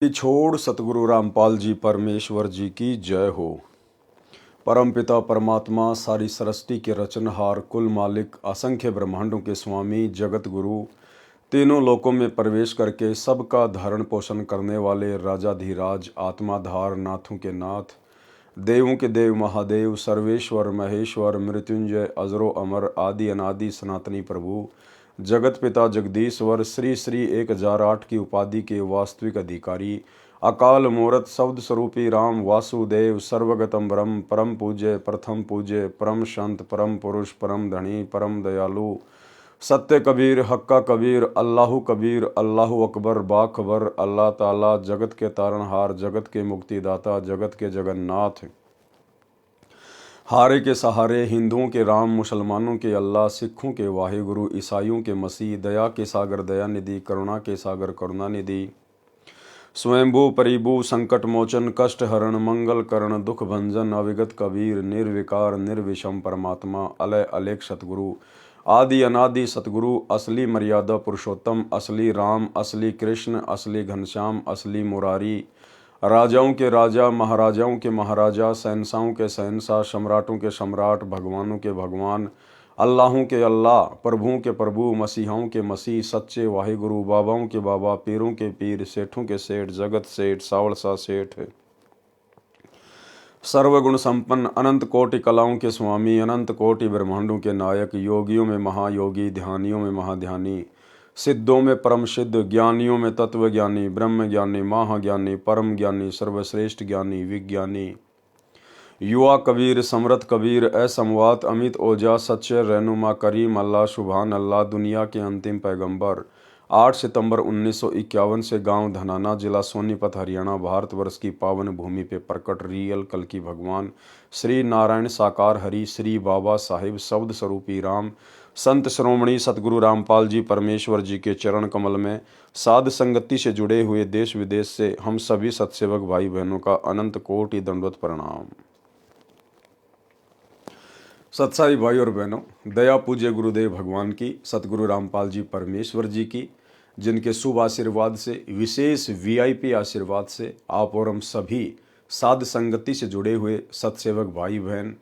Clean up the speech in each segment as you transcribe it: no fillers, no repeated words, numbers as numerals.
कि छोड़ सतगुरु रामपाल जी परमेश्वर जी की जय हो। परमपिता परमात्मा सारी सृष्टि के रचनहार, कुल मालिक, असंख्य ब्रह्मांडों के स्वामी, जगत गुरु, तीनों लोकों में प्रवेश करके सबका धारण पोषण करने वाले राजाधिराज, आत्माधार, नाथों के नाथ, देवों के देव महादेव, सर्वेश्वर महेश्वर, मृत्युंजय, अजरो अमर, आदि अनादि सनातनी प्रभु, जगत पिता जगदीश्वर, श्री श्री 1008 की उपाधि के वास्तविक अधिकारी, अकाल मूरत शब्द स्वरूपी राम वासुदेव, सर्वगतम ब्रह्म, परम पूज्य, प्रथम पूज्य, परम संत, परम पुरुष, परम धनी, परम दयालु, सत्य कबीर, हक्का कबीर, अल्लाहु कबीर, अल्लाहु अकबर, बाखबर, अल्लाह ताला, जगत के तारणहार, जगत के मुक्तिदाता, जगत के जगन्नाथ, हारे के सहारे, हिंदुओं के राम, मुसलमानों के अल्लाह, सिखों के वाहिगुरु, ईसाइयों के मसीह, दया के सागर दयानिधि, करुणा के सागर करुणानिधि, स्वयंभू परिभू, संकट मोचन, कष्ट हरण, मंगल करण, दुख भंजन, अविगत कबीर, निर्विकार निर्विषम परमात्मा, अलय अलेख सतगुरु, आदि अनादि सतगुरु, असली मर्यादा पुरुषोत्तम, असली राम, असली कृष्ण, असली घनश्याम, असली मुरारी, राजाओं के राजा, महाराजाओं के महाराजा, शहंशाहों के शहंशाह, सम्राटों के सम्राट, भगवानों के भगवान, अल्लाहों के अल्लाह, प्रभुओं के प्रभु, मसीहाओं के मसीह, सच्चे वाहिगुरु, बाबाओं के बाबा, पीरों के पीर, सेठों के सेठ, जगत सेठ, सावड़सा सेठ, सर्वगुण संपन्न, अनंत कोटि कलाओं के स्वामी, अनंत कोटि ब्रह्मांडों के नायक, योगियों में महायोगी, ध्यानियों में महाध्यानी, सिद्धों में परम सिद्ध, ज्ञानियों में तत्व ज्ञानी, ब्रह्म ज्ञानी, महाज्ञानी, परम ज्ञानी, सर्वश्रेष्ठ ज्ञानी, विज्ञानी, युवा कबीर, समरथ कबीर, असमवात, अमित ओजा, सच्चे रहनुमा, करीम अल्लाह, सुभान अल्लाह, दुनिया के अंतिम पैगंबर, 8 सितंबर 1951 से गांव धनाना, जिला सोनीपत, हरियाणा, भारतवर्ष की पावन भूमि पे प्रकट रियल कल की भगवान श्री नारायण साकार हरि, श्री बाबा साहिब शब्द स्वरूपी राम, संत श्रोमणी सतगुरु रामपाल जी परमेश्वर जी के चरण कमल में साध संगति से जुड़े हुए देश विदेश से हम सभी सत्सेवक भाई बहनों का अनंत कोटि दंडवत प्रणाम। सत्साई भाई और बहनों, दया पूज्य गुरुदेव भगवान की, सतगुरु रामपाल जी परमेश्वर जी की, जिनके शुभ आशीर्वाद से, विशेष वीआईपी आशीर्वाद से आप और हम सभी साध संगति से जुड़े हुए सत्सेवक भाई बहन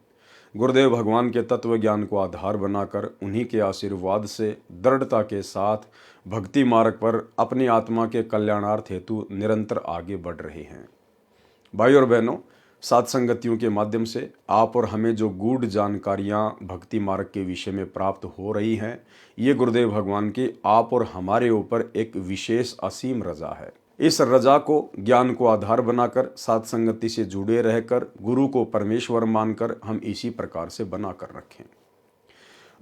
गुरुदेव भगवान के तत्व ज्ञान को आधार बनाकर उन्हीं के आशीर्वाद से दृढ़ता के साथ भक्ति मार्ग पर अपनी आत्मा के कल्याणार्थ हेतु निरंतर आगे बढ़ रहे हैं। भाई और बहनों, साध संगतियों के माध्यम से आप और हमें जो गूढ़ जानकारियां भक्ति मार्ग के विषय में प्राप्त हो रही हैं, ये गुरुदेव भगवान की आप और हमारे ऊपर एक विशेष असीम रजा है। इस रजा को, ज्ञान को आधार बनाकर साध संगति से जुड़े रहकर गुरु को परमेश्वर मानकर हम इसी प्रकार से बना कर रखें।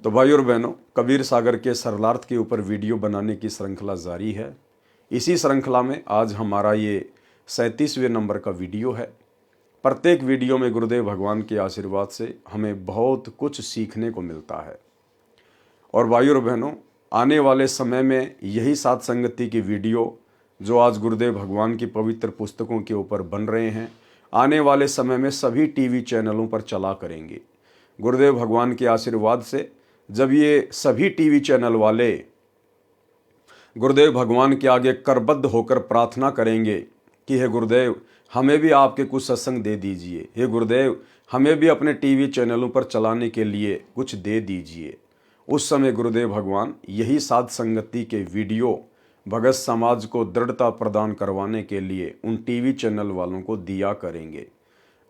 तो भाई और बहनों, कबीर सागर के सरलार्थ के ऊपर वीडियो बनाने की श्रृंखला जारी है। इसी श्रृंखला में आज हमारा ये 37वें नंबर का वीडियो है। प्रत्येक वीडियो में गुरुदेव भगवान के आशीर्वाद से हमें बहुत कुछ सीखने को मिलता है। और भाई और बहनों, आने वाले समय में यही साध संगति की वीडियो जो आज गुरुदेव भगवान की पवित्र पुस्तकों के ऊपर बन रहे हैं, आने वाले समय में सभी टीवी चैनलों पर चला करेंगे। गुरुदेव भगवान के आशीर्वाद से जब ये सभी टीवी चैनल वाले गुरुदेव भगवान के आगे करबद्ध होकर प्रार्थना करेंगे कि हे गुरुदेव, हमें भी आपके कुछ सत्संग दे दीजिए, हे गुरुदेव, हमें भी अपने टीवी चैनलों पर चलाने के लिए कुछ दे दीजिए, उस समय गुरुदेव भगवान यही साध संगति के वीडियो भगत समाज को दृढ़ता प्रदान करवाने के लिए उन टीवी चैनल वालों को दिया करेंगे।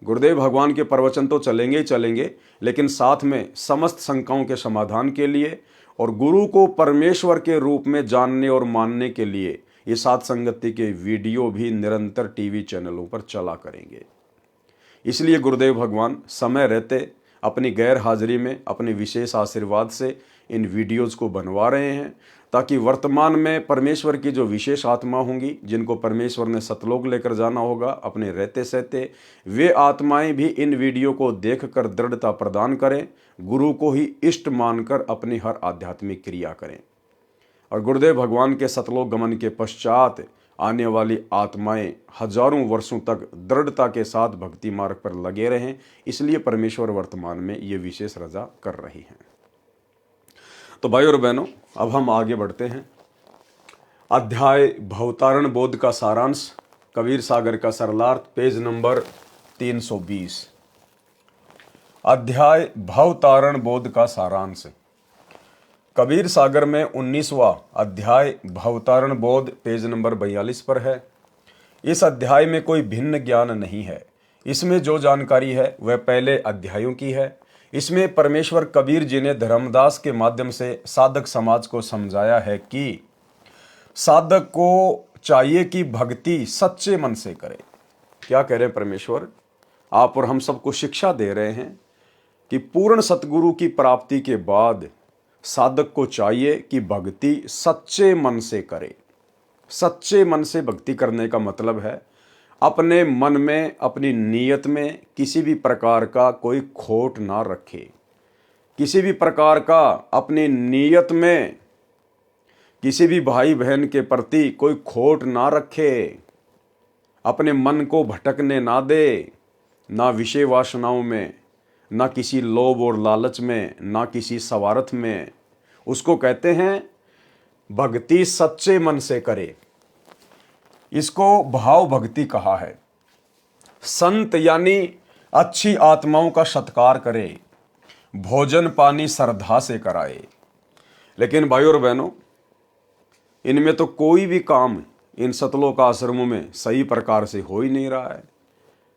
गुरुदेव भगवान के प्रवचन तो चलेंगे ही चलेंगे, लेकिन साथ में समस्त शंकाओं के समाधान के लिए और गुरु को परमेश्वर के रूप में जानने और मानने के लिए ये साध संगति के वीडियो भी निरंतर टीवी चैनलों पर चला करेंगे। इसलिए गुरुदेव भगवान समय रहते अपनी गैर हाजिरी में अपने विशेष आशीर्वाद से इन वीडियोज़ को बनवा रहे हैं, ताकि वर्तमान में परमेश्वर की जो विशेष आत्मा होंगी, जिनको परमेश्वर ने सतलोक लेकर जाना होगा अपने रहते सहते, वे आत्माएं भी इन वीडियो को देखकर दृढ़ता प्रदान करें, गुरु को ही इष्ट मानकर अपनी हर आध्यात्मिक क्रिया करें और गुरुदेव भगवान के सतलोक गमन के पश्चात आने वाली आत्माएं हजारों वर्षों तक दृढ़ता के साथ भक्ति मार्ग पर लगे रहें। इसलिए परमेश्वर वर्तमान में ये विशेष रजा कर रही हैं। तो भाई और बहनों, अब हम आगे बढ़ते हैं। अध्याय भवतारण बोध का सारांश कबीर सागर का सरलार्थ, पेज नंबर 320। अध्याय भवतारण बोध का सारांश। कबीर सागर में 19वां अध्याय भवतारण बोध पेज नंबर 42 पर है। इस अध्याय में कोई भिन्न ज्ञान नहीं है। इसमें जो जानकारी है वह पहले अध्यायों की है। इसमें परमेश्वर कबीर जी ने धर्मदास के माध्यम से साधक समाज को समझाया है कि साधक को चाहिए कि भक्ति सच्चे मन से करे। क्या कह रहे हैं परमेश्वर? आप और हम सबको शिक्षा दे रहे हैं कि पूर्ण सतगुरु की प्राप्ति के बाद साधक को चाहिए कि भक्ति सच्चे मन से करे। सच्चे मन से भक्ति करने का मतलब है अपने मन में, अपनी नीयत में किसी भी प्रकार का कोई खोट ना रखे। किसी भी प्रकार का अपनी नीयत में किसी भी भाई बहन के प्रति कोई खोट ना रखे। अपने मन को भटकने ना दे, ना विषय वासनाओं में, ना किसी लोभ और लालच में, ना किसी स्वार्थ में। उसको कहते हैं भक्ति सच्चे मन से करे। इसको भाव भक्ति कहा है। संत यानी अच्छी आत्माओं का सत्कार करे, भोजन पानी श्रद्धा से कराए। लेकिन भाइयों और बहनों, इनमें तो कोई भी काम इन सतलोक आश्रमों में सही प्रकार से हो ही नहीं रहा है।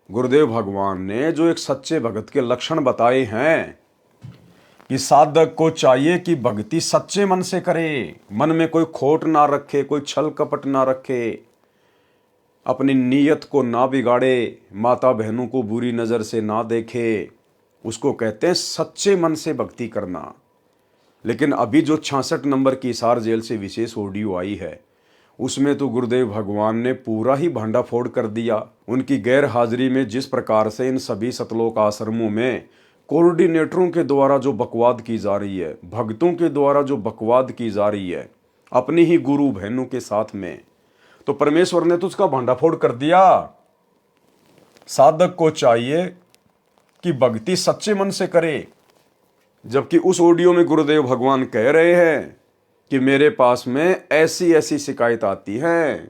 गुरुदेव भगवान ने जो एक सच्चे भगत के लक्षण बताए हैं कि साधक को चाहिए कि भक्ति सच्चे मन से करे, मन में कोई खोट ना रखे, कोई छल कपट ना रखे, अपनी नीयत को ना बिगाड़े, माता बहनों को बुरी नज़र से ना देखे, उसको कहते हैं सच्चे मन से भक्ति करना। लेकिन अभी जो 66 नंबर की हिसार जेल से विशेष ऑडियो आई है, उसमें तो गुरुदेव भगवान ने पूरा ही भांडाफोड़ कर दिया। उनकी गैर हाजिरी में जिस प्रकार से इन सभी सतलोक आश्रमों में कोऑर्डिनेटरों के द्वारा जो बकवाद की जा रही है, भक्तों के द्वारा जो बकवाद की जा रही है अपनी ही गुरु बहनों के साथ में, तो परमेश्वर ने तो उसका भांडाफोड़ कर दिया। साधक को चाहिए कि भक्ति सच्चे मन से करे, जबकि उस ऑडियो में गुरुदेव भगवान कह रहे हैं कि मेरे पास में ऐसी ऐसी शिकायत आती है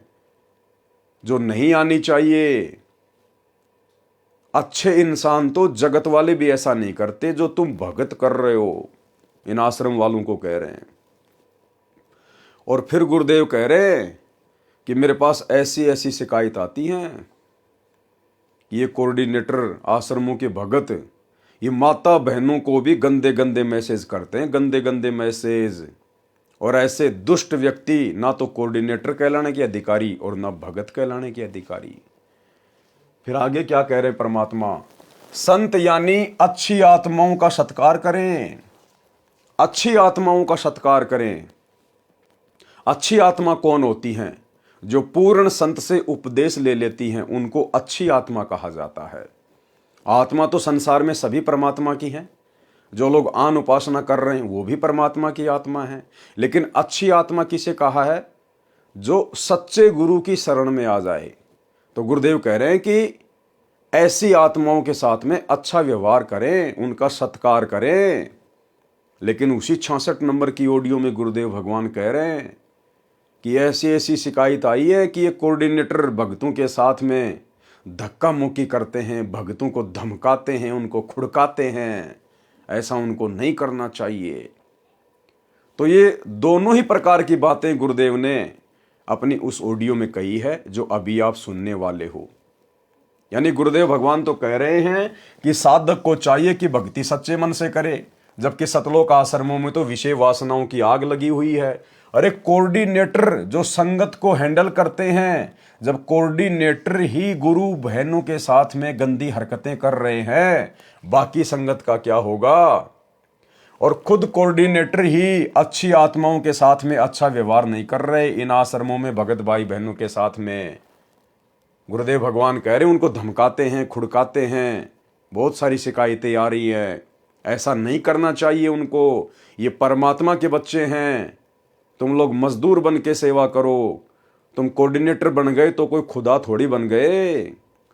जो नहीं आनी चाहिए। अच्छे इंसान तो जगत वाले भी ऐसा नहीं करते जो तुम भगत कर रहे हो। इन आश्रम वालों को कह रहे हैं। और फिर गुरुदेव कह रहे हैं कि मेरे पास ऐसी ऐसी शिकायत आती हैं। ये कोऑर्डिनेटर आश्रमों के भगत ये माता बहनों को भी गंदे गंदे मैसेज करते हैं, गंदे गंदे मैसेज। और ऐसे दुष्ट व्यक्ति ना तो कोऑर्डिनेटर कहलाने के अधिकारी और ना भगत कहलाने के अधिकारी। फिर आगे क्या कह रहे परमात्मा? संत यानी अच्छी आत्माओं का सत्कार करें। अच्छी आत्माओं का सत्कार करें। अच्छी आत्मा कौन होती हैं? जो पूर्ण संत से उपदेश ले लेती हैं, उनको अच्छी आत्मा कहा जाता है। आत्मा तो संसार में सभी परमात्मा की है। जो लोग आन उपासना कर रहे हैं वो भी परमात्मा की आत्मा है। लेकिन अच्छी आत्मा किसे कहा है? जो सच्चे गुरु की शरण में आ जाए। तो गुरुदेव कह रहे हैं कि ऐसी आत्माओं के साथ में अच्छा व्यवहार करें, उनका सत्कार करें। लेकिन उसी 66 नंबर की ऑडियो में गुरुदेव भगवान कह रहे हैं कि ऐसी ऐसी शिकायत आई है कि ये कोऑर्डिनेटर भक्तों के साथ में धक्का मुक्की करते हैं, भक्तों को धमकाते हैं, उनको खुड़काते हैं। ऐसा उनको नहीं करना चाहिए। तो ये दोनों ही प्रकार की बातें गुरुदेव ने अपनी उस ऑडियो में कही है जो अभी आप सुनने वाले हो। यानी गुरुदेव भगवान तो कह रहे हैं कि साधक को चाहिए कि भक्ति सच्चे मन से करे, जबकि सतलोक आश्रमों में तो विषय वासनाओं की आग लगी हुई है। अरे कोऑर्डिनेटर जो संगत को हैंडल करते हैं, जब कोऑर्डिनेटर ही गुरु बहनों के साथ में गंदी हरकतें कर रहे हैं, बाकी संगत का क्या होगा? और खुद कोऑर्डिनेटर ही अच्छी आत्माओं के साथ में अच्छा व्यवहार नहीं कर रहे इन आश्रमों में भगत भाई बहनों के साथ में। गुरुदेव भगवान कह रहे हैं उनको धमकाते हैं, खुड़काते हैं, बहुत सारी शिकायतें आ रही है। ऐसा नहीं करना चाहिए उनको। ये परमात्मा के बच्चे हैं। तुम लोग मजदूर बन के सेवा करो। तुम कोऑर्डिनेटर बन गए तो कोई खुदा थोड़ी बन गए।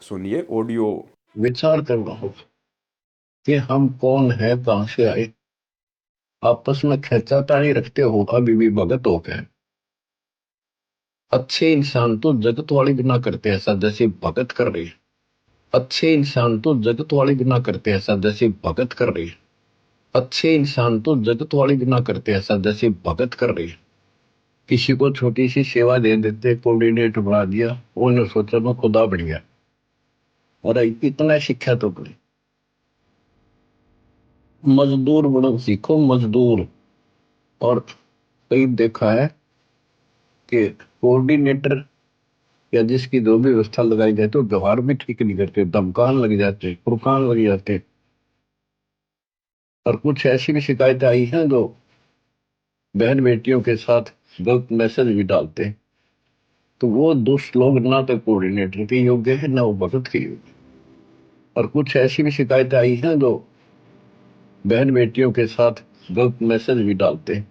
सुनिए ऑडियो। विचार कर रहा हूं कि हम कौन है, कहां से आए। आपस में खेचातानी रखते हो अभी भी भगत हो गए। अच्छे इंसान तो जगत वाले भी ना करते ऐसा जैसे भगत कर रहे। अच्छे इंसान तो जगत वाले भी ना करते ऐसा जैसे भगत कर रहे। अच्छे इंसान तो जगत वाले भी ना करते ऐसा जैसे भगत कर रहे। किसी को छोटी सी सेवा दे देते, कोऑर्डिनेटर बना दिया, उन्होंने सोचा मैं खुदा बन गया। और इतना शिक्षा तो करें। मजदूर बनो सीखो, मजदूर। और कई देखा है कि कोऑर्डिनेटर या जिसकी जो भी व्यवस्था लगाई जाए तो व्यवहार भी ठीक नहीं करते, धमकान लग जाते, कुरकान लग जाते। और कुछ ऐसी भी शिकायतें आई हैं जो बहन बेटियों के साथ गलत मैसेज भी डालते हैं। तो वो दुष्ट लोग ना तो कोऑर्डिनेटर के योग्य है ना वो भगत के योग्य। और कुछ ऐसी भी शिकायतें आई हैं जो बहन बेटियों के साथ गलत मैसेज भी डालते हैं।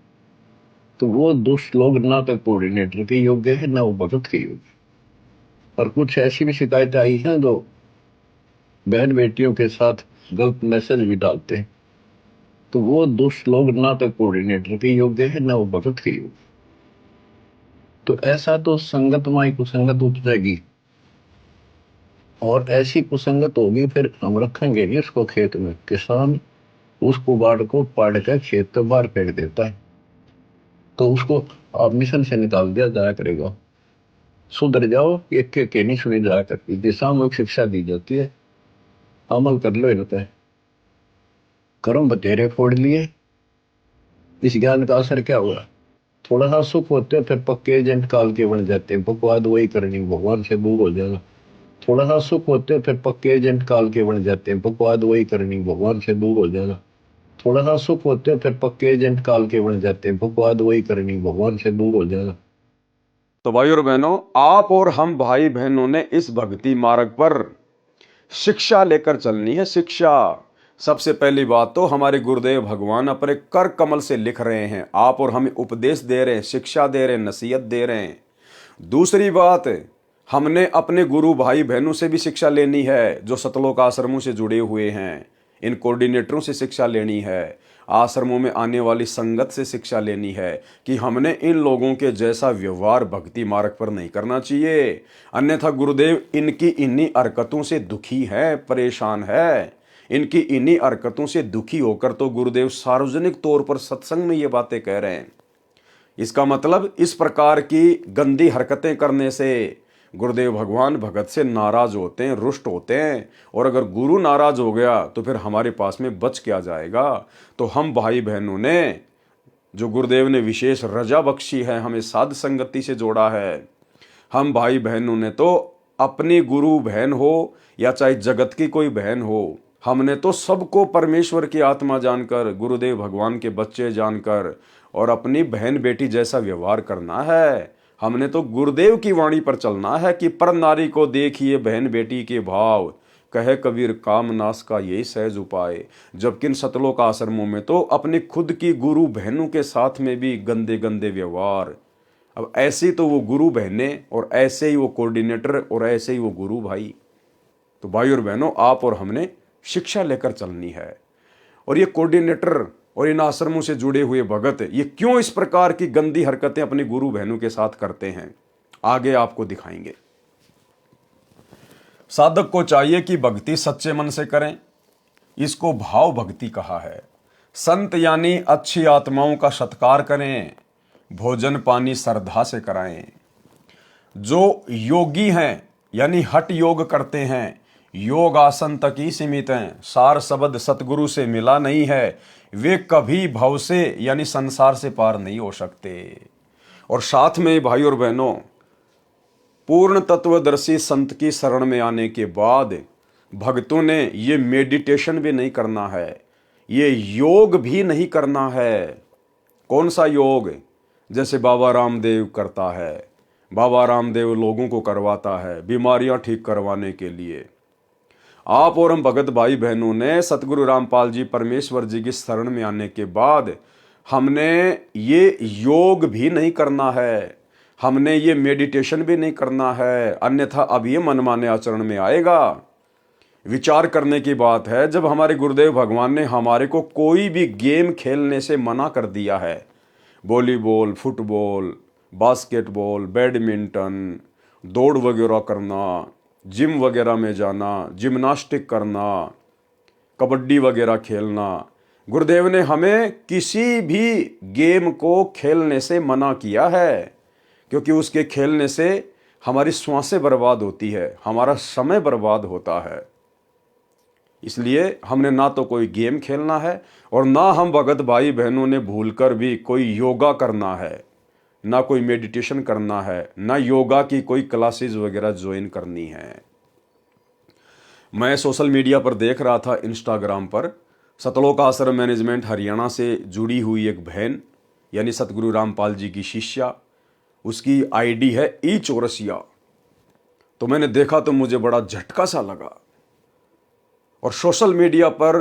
तो वो दुष्ट लोग ना तो कोऑर्डिनेटर के योग्य है ना वो भगत के योग्य। और कुछ ऐसी भी शिकायतें आई हैं जो बहन बेटियों के साथ गलत मैसेज भी डालते हैं। तो वो दुष्ट लोग ना तो कोऑर्डिनेटर के योग्य है ना वो भगत के योग्य। तो ऐसा तो संगत माई कुसंगत उपजेगी। और ऐसी कुसंगत होगी फिर हम रखेंगे नहीं उसको खेत में। किसान उस कुबाड़ को पाड़ कर खेत से बाहर फेंक देता है। तो उसको आप मिशन से निकाल दिया जाया करेगा। सुधर जाओ, एक के नहीं सुनी जाया करती, दिशात्मक शिक्षा दी जाती है। अमल कर लो इन पे। कर्म बतेरे फोड़ लिए। इस ज्ञान का असर क्या हुआ? थोड़ा सा सुख होते फिर पक्के एजेंट काल के बन जाते, बकवाद वही करनी, भगवान से दूर हो जाएगा। थोड़ा सा सुख होते फिर पक्के एजेंट काल के बन जाते हैं, बकवाद वही करनी, भगवान से दूर हो जाएगा। थोड़ा सा सुख होते फिर पक्के एजेंट काल के बन जाते हैं, बकवाद वही करनी, भगवान से दूर हो जाएगा। तो भाई और बहनों, आप और हम भाई बहनों ने इस भक्ति मार्ग पर शिक्षा लेकर चलनी है। शिक्षा सबसे पहली बात तो हमारे गुरुदेव भगवान अपने कर कमल से लिख रहे हैं, आप और हमें उपदेश दे रहे हैं, शिक्षा दे रहे हैं, नसीहत दे रहे हैं। दूसरी बात, हमने अपने गुरु भाई बहनों से भी शिक्षा लेनी है जो सतलोक आश्रमों से जुड़े हुए हैं। इन कोऑर्डिनेटरों से शिक्षा लेनी है, आश्रमों में आने वाली संगत से शिक्षा लेनी है कि हमने इन लोगों के जैसा व्यवहार भक्ति मार्ग पर नहीं करना चाहिए। अन्यथा गुरुदेव इनकी इन्हीं हरकतों से दुखी है, परेशान है। इनकी इन्हीं हरकतों से दुखी होकर तो गुरुदेव सार्वजनिक तौर पर सत्संग में ये बातें कह रहे हैं। इसका मतलब इस प्रकार की गंदी हरकतें करने से गुरुदेव भगवान भगत से नाराज होते हैं, रुष्ट होते हैं। और अगर गुरु नाराज हो गया तो फिर हमारे पास में बच क्या जाएगा। तो हम भाई बहनों ने, जो गुरुदेव ने विशेष रजा बख्शी है, हमें साध संगति से जोड़ा है, हम भाई बहनों ने तो अपनी गुरु बहन हो या चाहे जगत की कोई बहन हो, हमने तो सबको परमेश्वर की आत्मा जानकर, गुरुदेव भगवान के बच्चे जानकर और अपनी बहन बेटी जैसा व्यवहार करना है। हमने तो गुरुदेव की वाणी पर चलना है कि पर नारी को देखिए बहन बेटी के भाव, कहे कबीर काम नाश का यही सहज उपाय। जबकि इन सतलोक आश्रमों में तो अपनी खुद की गुरु बहनों के साथ में भी गंदे गंदे व्यवहार। अब ऐसे तो वो गुरु बहनें और ऐसे ही वो कोऑर्डिनेटर और ऐसे ही वो गुरु भाई। तो भाई और बहनों, आप और हमने शिक्षा लेकर चलनी है। और ये कोऑर्डिनेटर और इन आश्रमों से जुड़े हुए भगत ये क्यों इस प्रकार की गंदी हरकतें अपनी गुरु बहनों के साथ करते हैं, आगे आपको दिखाएंगे। साधक को चाहिए कि भक्ति सच्चे मन से करें, इसको भाव भक्ति कहा है। संत यानी अच्छी आत्माओं का सत्कार करें, भोजन पानी श्रद्धा से कराएं। जो योगी हैं यानी हठ योग करते हैं, योग आसन तक ही सीमित हैं, सार शब्द सतगुरु से मिला नहीं है, वे कभी भव से यानी संसार से पार नहीं हो सकते। और साथ में भाई और बहनों, पूर्ण तत्वदर्शी संत की शरण में आने के बाद भक्तों ने ये मेडिटेशन भी नहीं करना है, ये योग भी नहीं करना है। कौन सा योग? जैसे बाबा रामदेव करता है। बाबा रामदेव लोगों को करवाता है बीमारियां ठीक करवाने के लिए। आप और हम भगत भाई बहनों ने सतगुरु रामपाल जी परमेश्वर जी की शरण में आने के बाद हमने ये योग भी नहीं करना है, हमने ये मेडिटेशन भी नहीं करना है। अन्यथा अब ये मनमाने आचरण में आएगा। विचार करने की बात है, जब हमारे गुरुदेव भगवान ने हमारे को कोई भी गेम खेलने से मना कर दिया है, वॉलीबॉल, फुटबॉल, बास्केटबॉल, बैडमिंटन, दौड़ वगैरह करना, जिम वगैरह में जाना, जिम्नास्टिक करना, कबड्डी वगैरह खेलना। गुरुदेव ने हमें किसी भी गेम को खेलने से मना किया है, क्योंकि उसके खेलने से हमारी सांसें बर्बाद होती है, हमारा समय बर्बाद होता है। इसलिए हमने ना तो कोई गेम खेलना है और ना हम भगत भाई बहनों ने भूलकर भी कोई योगा करना है, ना कोई मेडिटेशन करना है, ना योगा की कोई क्लासेस वगैरह ज्वाइन करनी है। मैं सोशल मीडिया पर देख रहा था, इंस्टाग्राम पर, सतलोक आश्रम मैनेजमेंट हरियाणा से जुड़ी हुई एक बहन, यानी सतगुरु रामपाल जी की शिष्या, उसकी आईडी है ई चौरसिया। तो मैंने देखा तो मुझे बड़ा झटका सा लगा। और सोशल मीडिया पर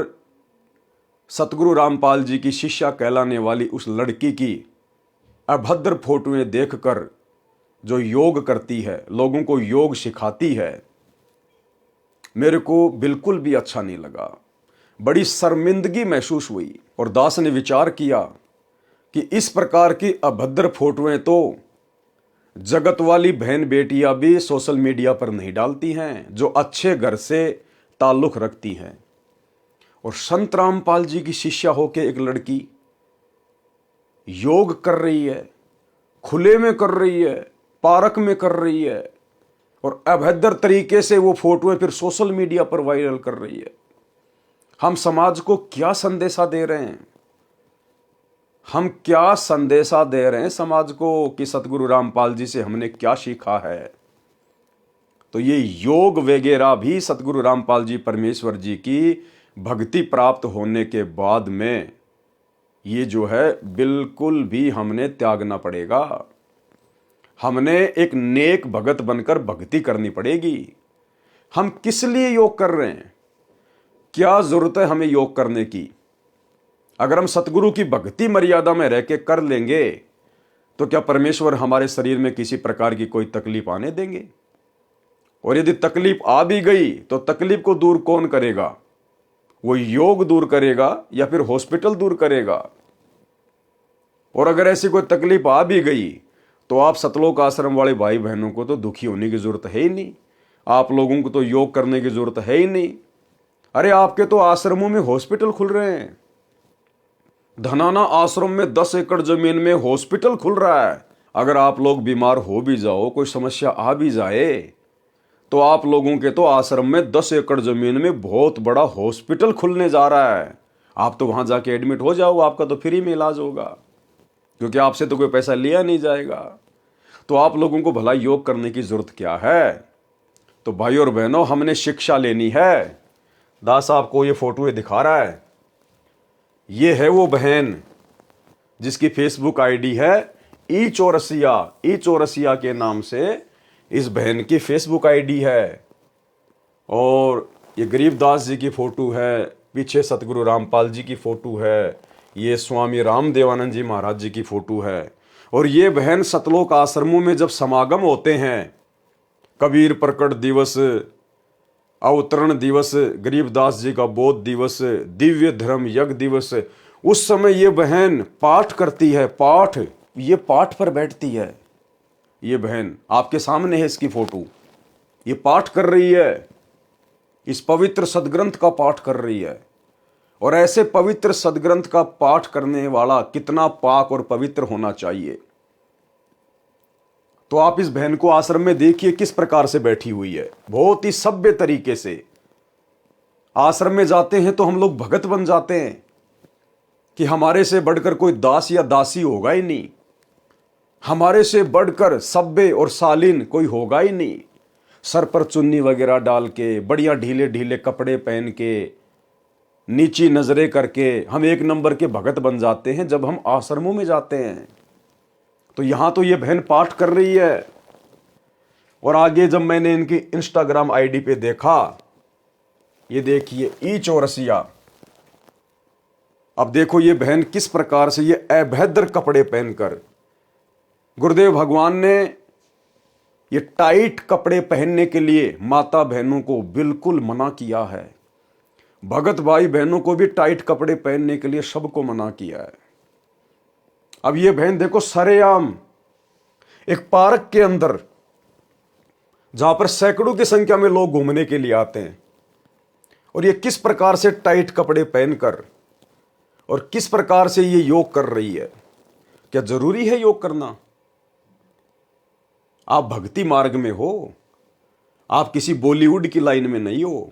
सतगुरु रामपाल जी की शिष्या कहलाने वाली उस लड़की की अभद्र फोटोएं देखकर जो योग करती है, लोगों को योग सिखाती है, मेरे को बिल्कुल भी अच्छा नहीं लगा। बड़ी शर्मिंदगी महसूस हुई। और दास ने विचार किया कि इस प्रकार की अभद्र फोटोएं तो जगत वाली बहन बेटियां भी सोशल मीडिया पर नहीं डालती हैं, जो अच्छे घर से ताल्लुक रखती हैं। और संत रामपाल जी की शिष्या होके एक लड़की योग कर रही है, खुले में कर रही है, पार्क में कर रही है, और अभद्र तरीके से वो फोटोएं फिर सोशल मीडिया पर वायरल कर रही है। हम समाज को क्या संदेशा दे रहे हैं? हम क्या संदेशा दे रहे हैं समाज को कि सतगुरु रामपाल जी से हमने क्या सीखा है? तो ये योग वगैरह भी सतगुरु रामपाल जी परमेश्वर जी की भक्ति प्राप्त होने के बाद में ये जो है बिल्कुल भी हमने त्यागना पड़ेगा। हमने एक नेक भगत बनकर भक्ति करनी पड़ेगी। हम किस लिए योग कर रहे हैं? क्या जरूरत है हमें योग करने की? अगर हम सतगुरु की भक्ति मर्यादा में रह के कर लेंगे तो क्या परमेश्वर हमारे शरीर में किसी प्रकार की कोई तकलीफ आने देंगे? और यदि तकलीफ आ भी गई तो तकलीफ को दूर कौन करेगा? वो योग दूर करेगा या फिर हॉस्पिटल दूर करेगा? और अगर ऐसी कोई तकलीफ आ भी गई तो आप सतलोक आश्रम वाले भाई बहनों को तो दुखी होने की जरूरत है ही नहीं। आप लोगों को तो योग करने की जरूरत है ही नहीं। अरे आपके तो आश्रमों में हॉस्पिटल खुल रहे हैं। धनाना आश्रम में 10 एकड़ जमीन में हॉस्पिटल खुल रहा है। अगर आप लोग बीमार हो भी जाओ, कोई समस्या आ भी जाए, तो आप लोगों के तो आश्रम में 10 एकड़ जमीन में बहुत बड़ा हॉस्पिटल खुलने जा रहा है। आप तो वहां जाके एडमिट हो जाओ, आपका तो फ्री में इलाज होगा, क्योंकि आपसे तो कोई पैसा लिया नहीं जाएगा। तो आप लोगों को भला योग करने की जरूरत क्या है? तो भाई और बहनों, हमने शिक्षा लेनी है। दास आपको ये फोटो दिखा रहा है, ये है वो बहन जिसकी फेसबुक आईडी है ई चौरसिया। ई चौरसिया के नाम से इस बहन की फेसबुक आईडी है। और ये गरीबदास जी की फोटो है, पीछे सतगुरु रामपाल जी की फोटो है, ये स्वामी रामदेवानंद जी महाराज जी की फोटो है। और ये बहन सतलोक आश्रमों में जब समागम होते हैं, कबीर प्रकट दिवस, अवतरण दिवस, गरीबदास जी का बोध दिवस, दिव्य धर्म यज्ञ दिवस, उस समय ये बहन पाठ करती है। पाठ, ये पाठ पर बैठती है। ये बहन आपके सामने है, इसकी फोटो, ये पाठ कर रही है, इस पवित्र सदग्रंथ का पाठ कर रही है। और ऐसे पवित्र सदग्रंथ का पाठ करने वाला कितना पाक और पवित्र होना चाहिए। तो आप इस बहन को आश्रम में देखिए किस प्रकार से बैठी हुई है, बहुत ही सभ्य तरीके से। आश्रम में जाते हैं तो हम लोग भगत बन जाते हैं कि हमारे से बढ़कर कोई दास या दासी होगा ही नहीं, हमारे से बढ़कर सभ्य और शालीन कोई होगा ही नहीं। सर पर चुन्नी वगैरह डाल के, बढ़िया ढीले ढीले कपड़े पहन के, नीची नजरें करके हम एक नंबर के भगत बन जाते हैं जब हम आश्रमों में जाते हैं। तो यहां तो ये बहन पाठ कर रही है। और आगे जब मैंने इनकी इंस्टाग्राम आईडी पे देखा, ये देखिए ई चौरसिया। अब देखो ये बहन किस प्रकार से ये अभद्र कपड़े पहनकर, गुरुदेव भगवान ने ये टाइट कपड़े पहनने के लिए माता बहनों को बिल्कुल मना किया है। भगत भाई बहनों को भी टाइट कपड़े पहनने के लिए सबको मना किया है। अब ये बहन देखो सरेआम एक पार्क के अंदर जहां पर सैकड़ों की संख्या में लोग घूमने के लिए आते हैं, और ये किस प्रकार से टाइट कपड़े पहनकर और किस प्रकार से ये योग कर रही है। क्या जरूरी है योग करना? आप भक्ति मार्ग में हो, आप किसी बॉलीवुड की लाइन में नहीं हो,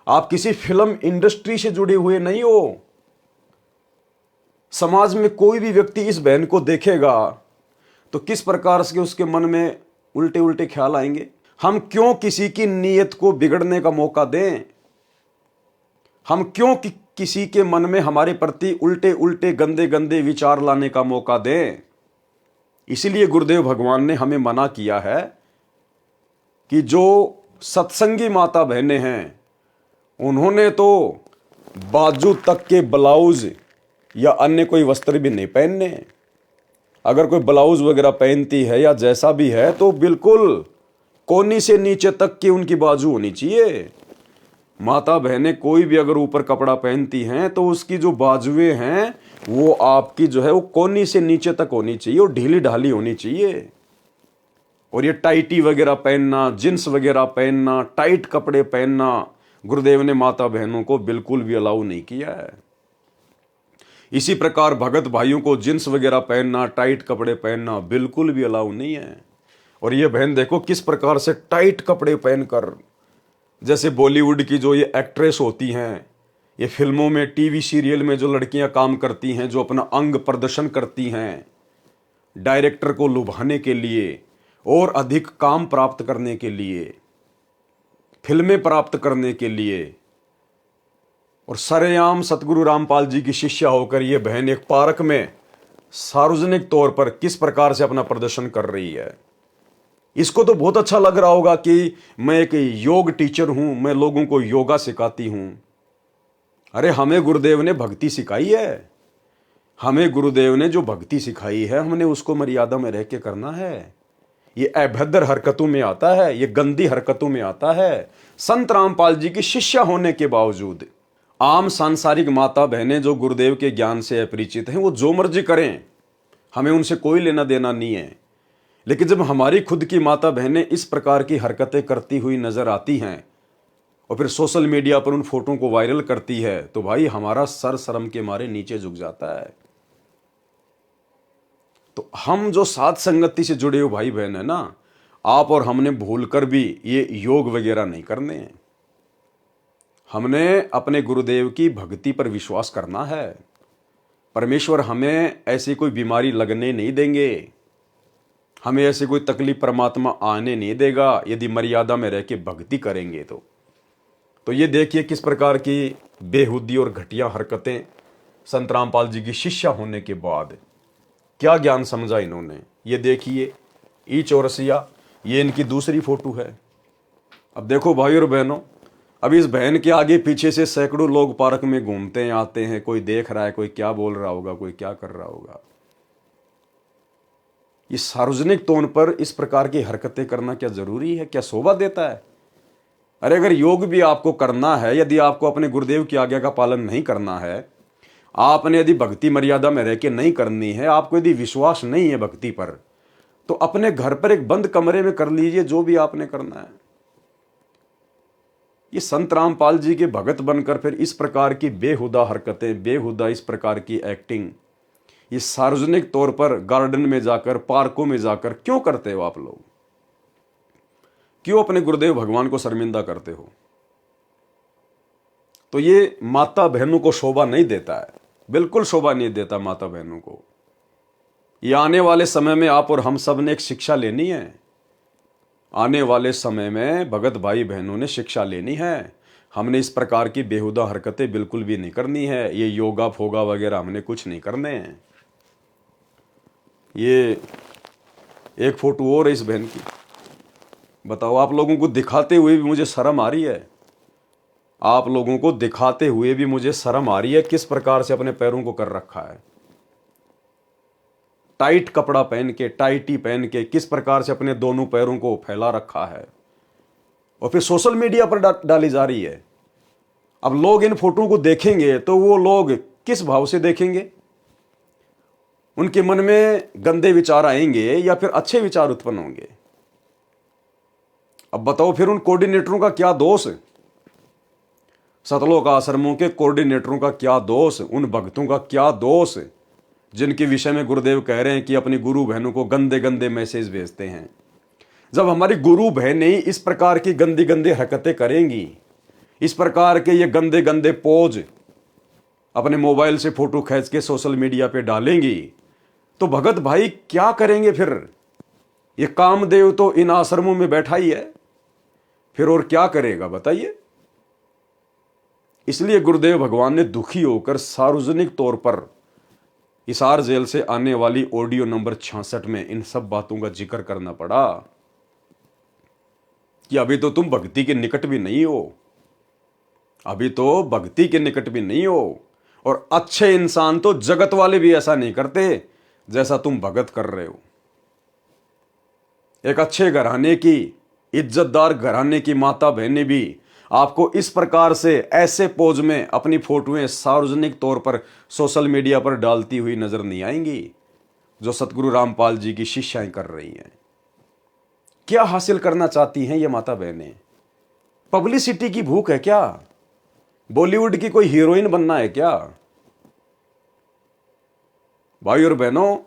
आप किसी फिल्म इंडस्ट्री से जुड़े हुए नहीं हो। समाज में कोई भी व्यक्ति इस बहन को देखेगा तो किस प्रकार से उसके मन में उल्टे उल्टे ख्याल आएंगे। हम क्यों किसी की नीयत को बिगड़ने का मौका दें? हम क्यों किसी के मन में हमारे प्रति उल्टे उल्टे गंदे गंदे विचार लाने का मौका दें? इसीलिए गुरुदेव भगवान ने हमें मना किया है कि जो सत्संगी माता बहनें हैं उन्होंने तो बाजू तक के ब्लाउज या अन्य कोई वस्त्र भी नहीं पहनने। अगर कोई ब्लाउज वगैरह पहनती है या जैसा भी है तो बिल्कुल कोहनी से नीचे तक की उनकी बाजू होनी चाहिए। माता बहनें कोई भी अगर ऊपर कपड़ा पहनती हैं तो उसकी जो बाजुएं हैं वो आपकी जो है वो कोहनी से नीचे तक होनी चाहिए और ढीली ढाली होनी चाहिए। और ये टाइटी वगैरह पहनना, जींस वगैरह पहनना, टाइट कपड़े पहनना गुरुदेव ने माता बहनों को बिल्कुल भी अलाउ नहीं किया है। इसी प्रकार भगत भाइयों को जींस वगैरह पहनना, टाइट कपड़े पहनना बिल्कुल भी अलाउ नहीं है। और ये बहन देखो किस प्रकार से टाइट कपड़े पहनकर, जैसे बॉलीवुड की जो ये एक्ट्रेस होती हैं, ये फिल्मों में टीवी सीरियल में जो लड़कियां काम करती हैं, जो अपना अंग प्रदर्शन करती हैं डायरेक्टर को लुभाने के लिए और अधिक काम प्राप्त करने के लिए, फिल्में प्राप्त करने के लिए, और सरेआम सतगुरु रामपाल जी की शिष्या होकर ये बहन एक पार्क में सार्वजनिक तौर पर किस प्रकार से अपना प्रदर्शन कर रही है। इसको तो बहुत अच्छा लग रहा होगा कि मैं एक योग टीचर हूं, मैं लोगों को योगा सिखाती हूं। अरे हमें गुरुदेव ने भक्ति सिखाई है। हमें गुरुदेव ने जो भक्ति सिखाई है हमने उसको मर्यादा में रह के करना है। ये अभद्र हरकतों में आता है, ये गंदी हरकतों में आता है। संत रामपाल जी की शिष्या होने के बावजूद आम सांसारिक माता बहनें जो गुरुदेव के ज्ञान से अपरिचित हैं वो जो मर्जी करें, हमें उनसे कोई लेना देना नहीं है। लेकिन जब हमारी खुद की माता बहनें इस प्रकार की हरकतें करती हुई नजर आती हैं और फिर सोशल मीडिया पर उन फोटो को वायरल करती है तो भाई हमारा सर शर्म के मारे नीचे झुक जाता है। तो हम जो साथ संगति से जुड़े हुए भाई बहन है ना, आप और हमने भूलकर भी ये योग वगैरह नहीं करने हैं। हमने अपने गुरुदेव की भक्ति पर विश्वास करना है। परमेश्वर हमें ऐसी कोई बीमारी लगने नहीं देंगे, हमें ऐसी कोई तकलीफ परमात्मा आने नहीं देगा यदि मर्यादा में रह के भक्ति करेंगे तो ये देखिए किस प्रकार की बेहुदी और घटिया हरकतें संत रामपाल जी की शिष्या होने के बाद क्या ज्ञान समझा इन्होंने। ये देखिए ई चौरसिया, ये इनकी दूसरी फोटो है। अब देखो भाई और बहनों, अब इस बहन के आगे पीछे से सैकड़ों लोग पार्क में घूमते हैं, आते हैं, कोई देख रहा है, कोई क्या बोल रहा होगा, कोई क्या कर रहा होगा। ये सार्वजनिक तौर पर इस प्रकार की हरकतें करना क्या जरूरी है? क्या शोभा देता है? अरे अगर योग भी आपको करना है, यदि आपको अपने गुरुदेव की आज्ञा का पालन नहीं करना है, आपने यदि भक्ति मर्यादा में रह के नहीं करनी है, आपको यदि विश्वास नहीं है भक्ति पर, तो अपने घर पर एक बंद कमरे में कर लीजिए जो भी आपने करना है। ये संत रामपाल जी के भगत बनकर फिर इस प्रकार की बेहुदा हरकतें, बेहुदा इस प्रकार की एक्टिंग, ये सार्वजनिक तौर पर गार्डन में जाकर, पार्कों में जाकर क्यों करते हो आप लोग? क्यों अपने गुरुदेव भगवान को शर्मिंदा करते हो? तो ये माता बहनों को शोभा नहीं देता है, बिल्कुल शोभा नहीं देता माता बहनों को। ये आने वाले समय में आप और हम सब ने एक शिक्षा लेनी है। आने वाले समय में भगत भाई बहनों ने शिक्षा लेनी है। हमने इस प्रकार की बेहुदा हरकतें बिल्कुल भी नहीं करनी है। ये योगा फोगा वगैरह हमने कुछ नहीं करने हैं। ये एक फोटो और है इस बहन की। बताओ, आप लोगों को दिखाते हुए भी मुझे शर्म आ रही है। आप लोगों को दिखाते हुए भी मुझे शर्म आ रही है किस प्रकार से अपने पैरों को कर रखा है। टाइट कपड़ा पहन के, टाइटी पहन के किस प्रकार से अपने दोनों पैरों को फैला रखा है और फिर सोशल मीडिया पर डाली जा रही है। अब लोग इन फोटो को देखेंगे तो वो लोग किस भाव से देखेंगे? उनके मन में गंदे विचार आएंगे या फिर अच्छे विचार उत्पन्न होंगे? अब बताओ फिर उन कोऑर्डिनेटरों का क्या दोष? सतलोक आश्रमों के कोऑर्डिनेटरों का क्या दोष? उन भक्तों का क्या दोष जिनके विषय में गुरुदेव कह रहे हैं कि अपनी गुरु बहनों को गंदे गंदे मैसेज भेजते हैं? जब हमारी गुरु बहनें इस प्रकार की गंदी गंदी हरकतें करेंगी, इस प्रकार के ये गंदे गंदे पोज अपने मोबाइल से फोटो खींच के सोशल मीडिया पे डालेंगी, तो भगत भाई क्या करेंगे फिर? ये कामदेव तो इन आश्रमों में बैठा ही है, फिर और क्या करेगा बताइए? इसलिए गुरुदेव भगवान ने दुखी होकर सार्वजनिक तौर पर हिसार जेल से आने वाली ऑडियो नंबर 66 में इन सब बातों का जिक्र करना पड़ा कि अभी तो तुम भक्ति के निकट भी नहीं हो, अभी तो भक्ति के निकट भी नहीं हो, और अच्छे इंसान तो जगत वाले भी ऐसा नहीं करते जैसा तुम भगत कर रहे हो। एक अच्छे घराने की, इज्जतदार घराने की माता बहनें भी आपको इस प्रकार से ऐसे पोज में अपनी फोटोएं सार्वजनिक तौर पर सोशल मीडिया पर डालती हुई नजर नहीं आएंगी जो सतगुरु रामपाल जी की शिष्याएं कर रही हैं। क्या हासिल करना चाहती हैं ये माता बहनें? पब्लिसिटी की भूख है क्या? बॉलीवुड की कोई हीरोइन बनना है क्या? भाई और बहनों,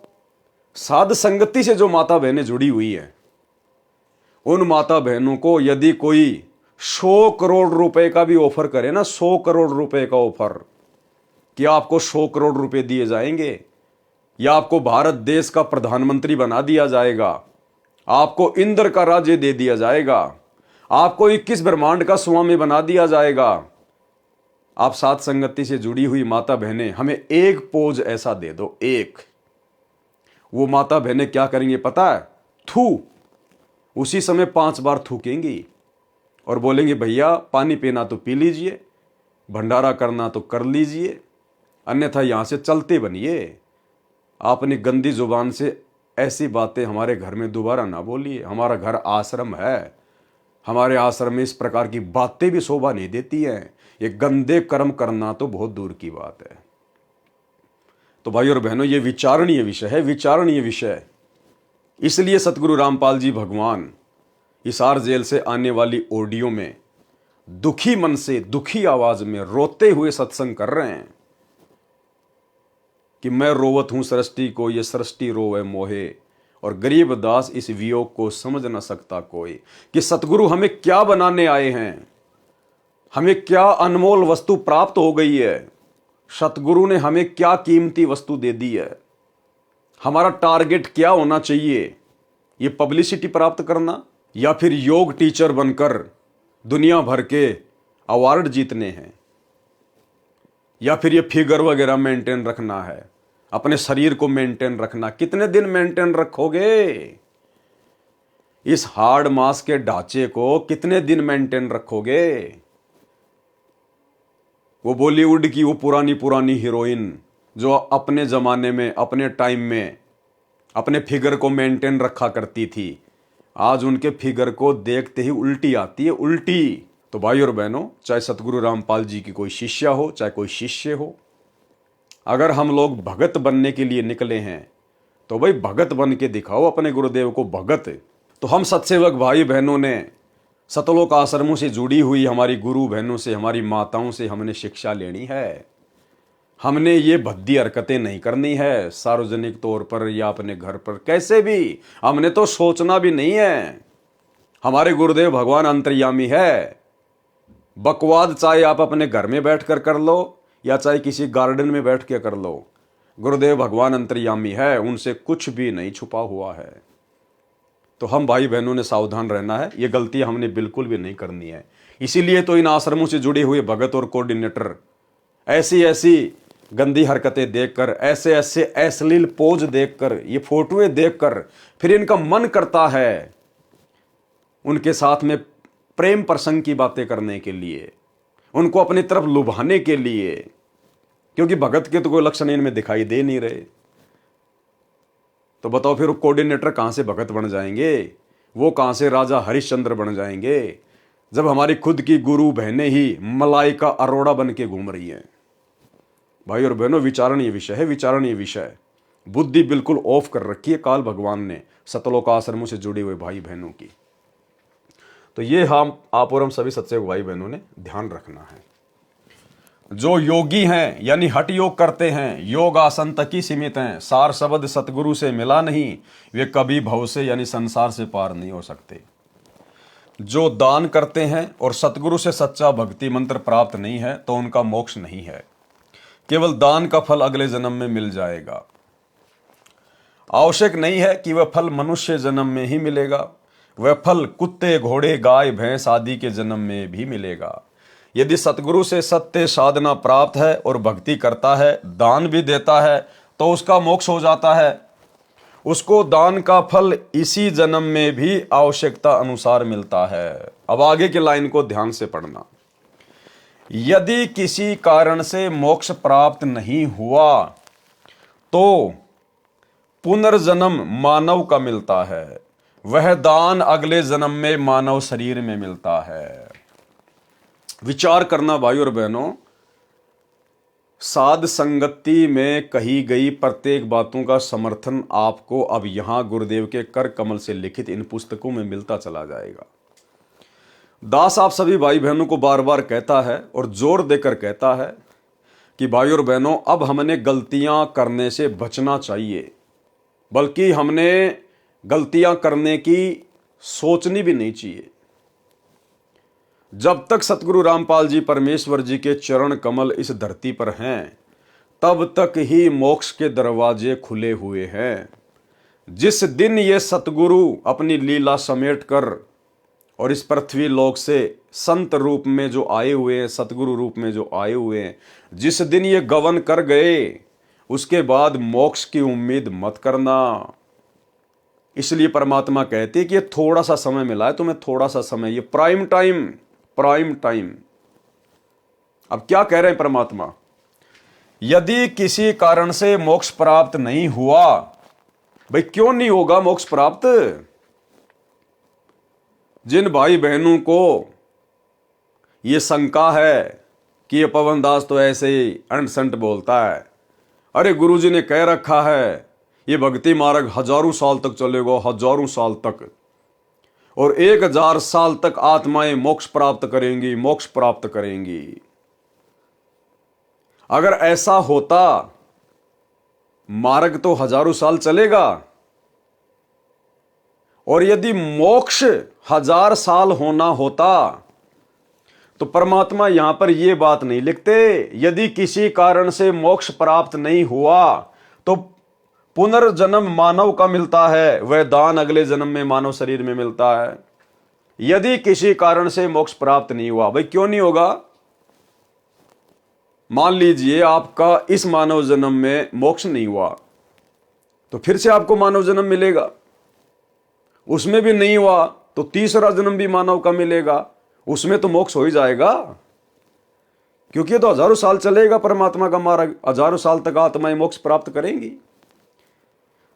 साध संगति से जो माता बहनें जुड़ी हुई हैं, उन माता बहनों को यदि कोई 100 करोड़ रुपए का भी ऑफर करे ना, 100 करोड़ रुपए का ऑफर, कि आपको 100 करोड़ रुपए दिए जाएंगे, या आपको भारत देश का प्रधानमंत्री बना दिया जाएगा, आपको इंद्र का राज्य दे दिया जाएगा, आपको 21 ब्रह्मांड का स्वामी बना दिया जाएगा, आप साथ संगति से जुड़ी हुई माता बहनें हमें एक पोज ऐसा दे दो, एक। वो माता बहनें क्या करेंगे पता है? थू, उसी समय 5 बार थूकेंगी और बोलेंगे भैया पानी पीना तो पी लीजिए, भंडारा करना तो कर लीजिए, अन्यथा यहां से चलते बनिए। आपने गंदी जुबान से ऐसी बातें हमारे घर में दोबारा ना बोलिए। हमारा घर आश्रम है, हमारे आश्रम में इस प्रकार की बातें भी शोभा नहीं देती हैं। ये गंदे कर्म करना तो बहुत दूर की बात है। तो भाई और बहनों, ये विचारणीय विषय है, विचारणीय विषय। इसलिए सतगुरु रामपाल जी भगवान हिसार जेल से आने वाली ऑडियो में दुखी मन से, दुखी आवाज में, रोते हुए सत्संग कर रहे हैं कि मैं रोवत हूं सृष्टि को, ये सृष्टि रोवे मोहे, और गरीब दास इस वियोग को समझ न सकता कोई। कि सतगुरु हमें क्या बनाने आए हैं, हमें क्या अनमोल वस्तु प्राप्त हो गई है, सतगुरु ने हमें क्या कीमती वस्तु दे दी है, हमारा टारगेट क्या होना चाहिए? ये पब्लिसिटी प्राप्त करना, या फिर योग टीचर बनकर दुनिया भर के अवार्ड जीतने हैं, या फिर ये फिगर वगैरह मेंटेन रखना है, अपने शरीर को मेंटेन रखना? कितने दिन मेंटेन रखोगे? इस हार्ड मास के ढांचे को कितने दिन मेंटेन रखोगे? वो बॉलीवुड की वो पुरानी पुरानी हीरोइन जो अपने जमाने में, अपने टाइम में अपने फिगर को मेंटेन रखा करती थी, आज उनके फिगर को देखते ही उल्टी आती है, उल्टी। तो भाई और बहनों, चाहे सतगुरु रामपाल जी की कोई शिष्या हो, चाहे कोई शिष्य हो, अगर हम लोग भगत बनने के लिए निकले हैं तो भाई भगत बन के दिखाओ अपने गुरुदेव को भगत। तो हम सत्सेवक भाई बहनों ने सतलोक आश्रमों से जुड़ी हुई हमारी गुरु बहनों से, हमारी माताओं से हमने शिक्षा लेनी है। हमने ये भद्दी हरकतें नहीं करनी है सार्वजनिक तौर पर या अपने घर पर, कैसे भी हमने तो सोचना भी नहीं है। हमारे गुरुदेव भगवान अंतर्यामी है। बकवाद चाहे आप अपने घर में बैठकर कर लो या चाहे किसी गार्डन में बैठ के कर लो, गुरुदेव भगवान अंतर्यामी है, उनसे कुछ भी नहीं छुपा हुआ है। तो हम भाई बहनों ने सावधान रहना है, ये गलतियां हमने बिल्कुल भी नहीं करनी है। इसीलिए तो इन आश्रमों से जुड़े हुए भगत और कोऑर्डिनेटर ऐसी ऐसी गंदी हरकतें देखकर, ऐसे ऐसे अश्लील पोज देखकर, ये फोटोएं देखकर फिर इनका मन करता है उनके साथ में प्रेम प्रसंग की बातें करने के लिए, उनको अपनी तरफ लुभाने के लिए, क्योंकि भगत के तो कोई लक्षण इनमें दिखाई दे नहीं रहे। तो बताओ फिर कोऑर्डिनेटर कहां से भगत बन जाएंगे? वो कहां से राजा हरिश्चंद्र बन जाएंगे जब हमारी खुद की गुरु बहनें ही मलाइका अरोड़ा बन के घूम रही हैं? भाई और बहनों, विचारणीय विषय है, विचारणीय विषय। बुद्धि बिल्कुल ऑफ कर रखी है काल भगवान ने सतलोक आश्रमों से जुड़े हुए भाई बहनों की। तो ये हम आप और हम सभी सच्चे भाई बहनों ने ध्यान रखना है। जो योगी हैं यानी हठ योग करते हैं, योग आसन तक ही सीमित हैं, सार शब्द सतगुरु से मिला नहीं, वे कभी भव से यानी संसार से पार नहीं हो सकते। जो दान करते हैं और सतगुरु से सच्चा भक्ति मंत्र प्राप्त नहीं है तो उनका मोक्ष नहीं है, केवल दान का फल अगले जन्म में मिल जाएगा। आवश्यक नहीं है कि वह फल मनुष्य जन्म में ही मिलेगा, वह फल कुत्ते घोड़े गाय भैंस आदि के जन्म में भी मिलेगा। यदि सतगुरु से सत्य साधना प्राप्त है और भक्ति करता है, दान भी देता है, तो उसका मोक्ष हो जाता है। उसको दान का फल इसी जन्म में भी आवश्यकता अनुसार मिलता है। अब आगे की लाइन को ध्यान से पढ़ना। यदि किसी कारण से मोक्ष प्राप्त नहीं हुआ तो पुनर्जन्म मानव का मिलता है, वह दान अगले जन्म में मानव शरीर में मिलता है। विचार करना भाई और बहनों, साध संगति में कही गई प्रत्येक बातों का समर्थन आपको अब यहां गुरुदेव के कर कमल से लिखित इन पुस्तकों में मिलता चला जाएगा। दास आप सभी भाई बहनों को बार बार कहता है और जोर देकर कहता है कि भाई और बहनों, अब हमने गलतियां करने से बचना चाहिए, बल्कि हमने गलतियां करने की सोचनी भी नहीं चाहिए। जब तक सतगुरु रामपाल जी परमेश्वर जी के चरण कमल इस धरती पर हैं, तब तक ही मोक्ष के दरवाजे खुले हुए हैं। जिस दिन ये सतगुरु अपनी लीला समेट कर और इस पृथ्वी लोक से संत रूप में जो आए हुए हैं, सतगुरु रूप में जो आए हुए हैं, जिस दिन ये गवन कर गए, उसके बाद मोक्ष की उम्मीद मत करना। इसलिए परमात्मा कहते कि ये थोड़ा सा समय मिला है तुम्हें, थोड़ा सा समय, ये प्राइम टाइम। अब क्या कह रहे हैं परमात्मा? यदि किसी कारण से मोक्ष प्राप्त नहीं हुआ, भाई क्यों नहीं होगा मोक्ष प्राप्त? जिन भाई बहनों को यह शंका है कि ये पवन दास तो ऐसे ही अंट संट बोलता है, अरे गुरुजी ने कह रखा है ये भक्ति मार्ग हजारों साल तक चलेगा, हजारों साल तक, और 1000 साल तक आत्माएं मोक्ष प्राप्त करेंगी। अगर ऐसा होता, मार्ग तो हजारों साल चलेगा, और यदि मोक्ष 1000 साल होना होता तो परमात्मा यहां पर यह बात नहीं लिखते, यदि किसी कारण से मोक्ष प्राप्त नहीं हुआ तो पुनर्जन्म मानव का मिलता है, वह दान अगले जन्म में मानव शरीर में मिलता है। यदि किसी कारण से मोक्ष प्राप्त नहीं हुआ, भाई क्यों नहीं होगा? मान लीजिए आपका इस मानव जन्म में मोक्ष नहीं हुआ, तो फिर से आपको मानव जन्म मिलेगा। उसमें भी नहीं हुआ तो तीसरा जन्म भी मानव का मिलेगा, उसमें तो मोक्ष हो ही जाएगा, क्योंकि ये तो हजारों साल चलेगा परमात्मा का मार्ग, हजारों साल तक आत्माएं मोक्ष प्राप्त करेंगी।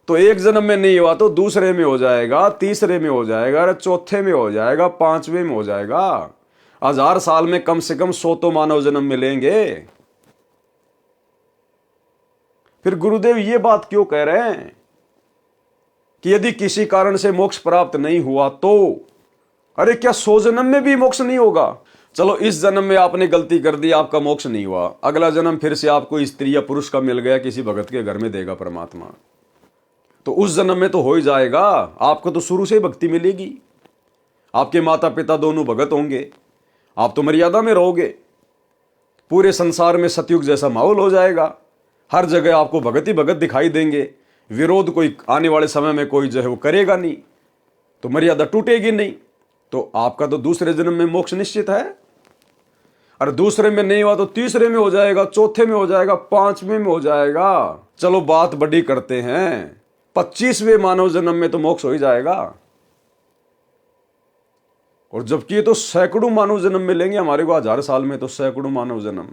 तो एक जन्म में नहीं हुआ तो दूसरे में हो जाएगा, तीसरे में हो जाएगा, चौथे में हो जाएगा, 5वें में हो जाएगा। 1000 साल में कम से कम 100 तो मानव जन्म मिलेंगे। फिर गुरुदेव ये बात क्यों कह रहे हैं कि यदि किसी कारण से मोक्ष प्राप्त नहीं हुआ तो, अरे क्या 100 जन्म में भी मोक्ष नहीं होगा? चलो इस जन्म में आपने गलती कर दी, आपका मोक्ष नहीं हुआ, अगला जन्म फिर से आपको स्त्री या पुरुष का मिल गया, किसी भगत के घर में देगा परमात्मा, तो उस जन्म में तो हो ही जाएगा। आपको तो शुरू से ही भक्ति मिलेगी, आपके माता पिता दोनों भगत होंगे, आप तो मर्यादा में रहोगे, पूरे संसार में सतयुग जैसा माहौल हो जाएगा, हर जगह आपको भगत ही भगत दिखाई देंगे, विरोध कोई आने वाले समय में कोई जो है वो करेगा नहीं, तो मर्यादा टूटेगी नहीं, तो आपका तो दूसरे जन्म में मोक्ष निश्चित है। और दूसरे में नहीं हुआ तो तीसरे में हो जाएगा, चौथे में हो जाएगा, 5वें में हो जाएगा। चलो बात बड़ी करते हैं, 25वें मानव जन्म में तो मोक्ष हो ही जाएगा। और जबकि ये तो सैकड़ों मानव जन्म मिलेंगे हमारे को, 1000 साल में तो सैकड़ों मानव जन्म।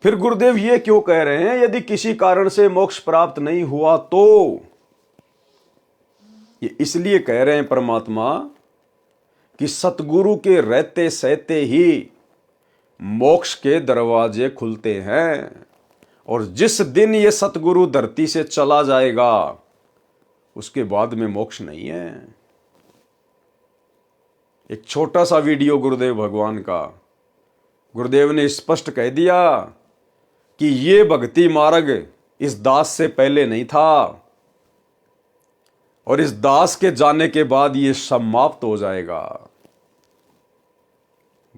फिर गुरुदेव ये क्यों कह रहे हैं यदि किसी कारण से मोक्ष प्राप्त नहीं हुआ तो? ये इसलिए कह रहे हैं परमात्मा कि सतगुरु के रहते सहते ही मोक्ष के दरवाजे खुलते हैं, और जिस दिन ये सतगुरु धरती से चला जाएगा उसके बाद में मोक्ष नहीं है। एक छोटा सा वीडियो गुरुदेव भगवान का, गुरुदेव ने स्पष्ट कह दिया कि ये भक्ति मार्ग इस दास से पहले नहीं था और इस दास के जाने के बाद ये समाप्त हो जाएगा।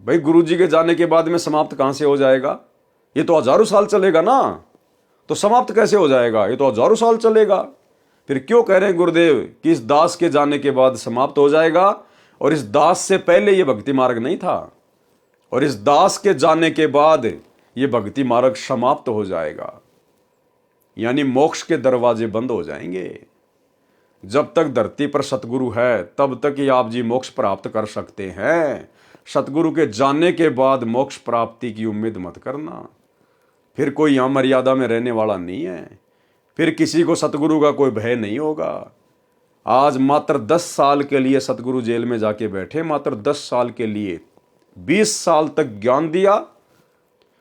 भाई गुरुजी के जाने के बाद में समाप्त कहां से हो जाएगा? ये तो हजारों साल चलेगा ना, तो समाप्त कैसे हो जाएगा? ये तो हजारों साल चलेगा। फिर क्यों कह रहे हैं गुरुदेव कि इस दास के जाने के बाद समाप्त हो जाएगा और इस दास से पहले ये भक्ति मार्ग नहीं था और इस दास के जाने के बाद ये भक्ति मार्ग समाप्त हो जाएगा, यानी मोक्ष के दरवाजे बंद हो जाएंगे। जब तक धरती पर सतगुरु है तब तक ही आप जी मोक्ष प्राप्त कर सकते हैं। सतगुरु के जाने के बाद मोक्ष प्राप्ति की उम्मीद मत करना। फिर कोई यहां मर्यादा में रहने वाला नहीं है, फिर किसी को सतगुरु का कोई भय नहीं होगा। आज मात्र 10 साल के लिए सतगुरु जेल में जाके बैठे, मात्र 10 साल के लिए 20 साल तक ज्ञान दिया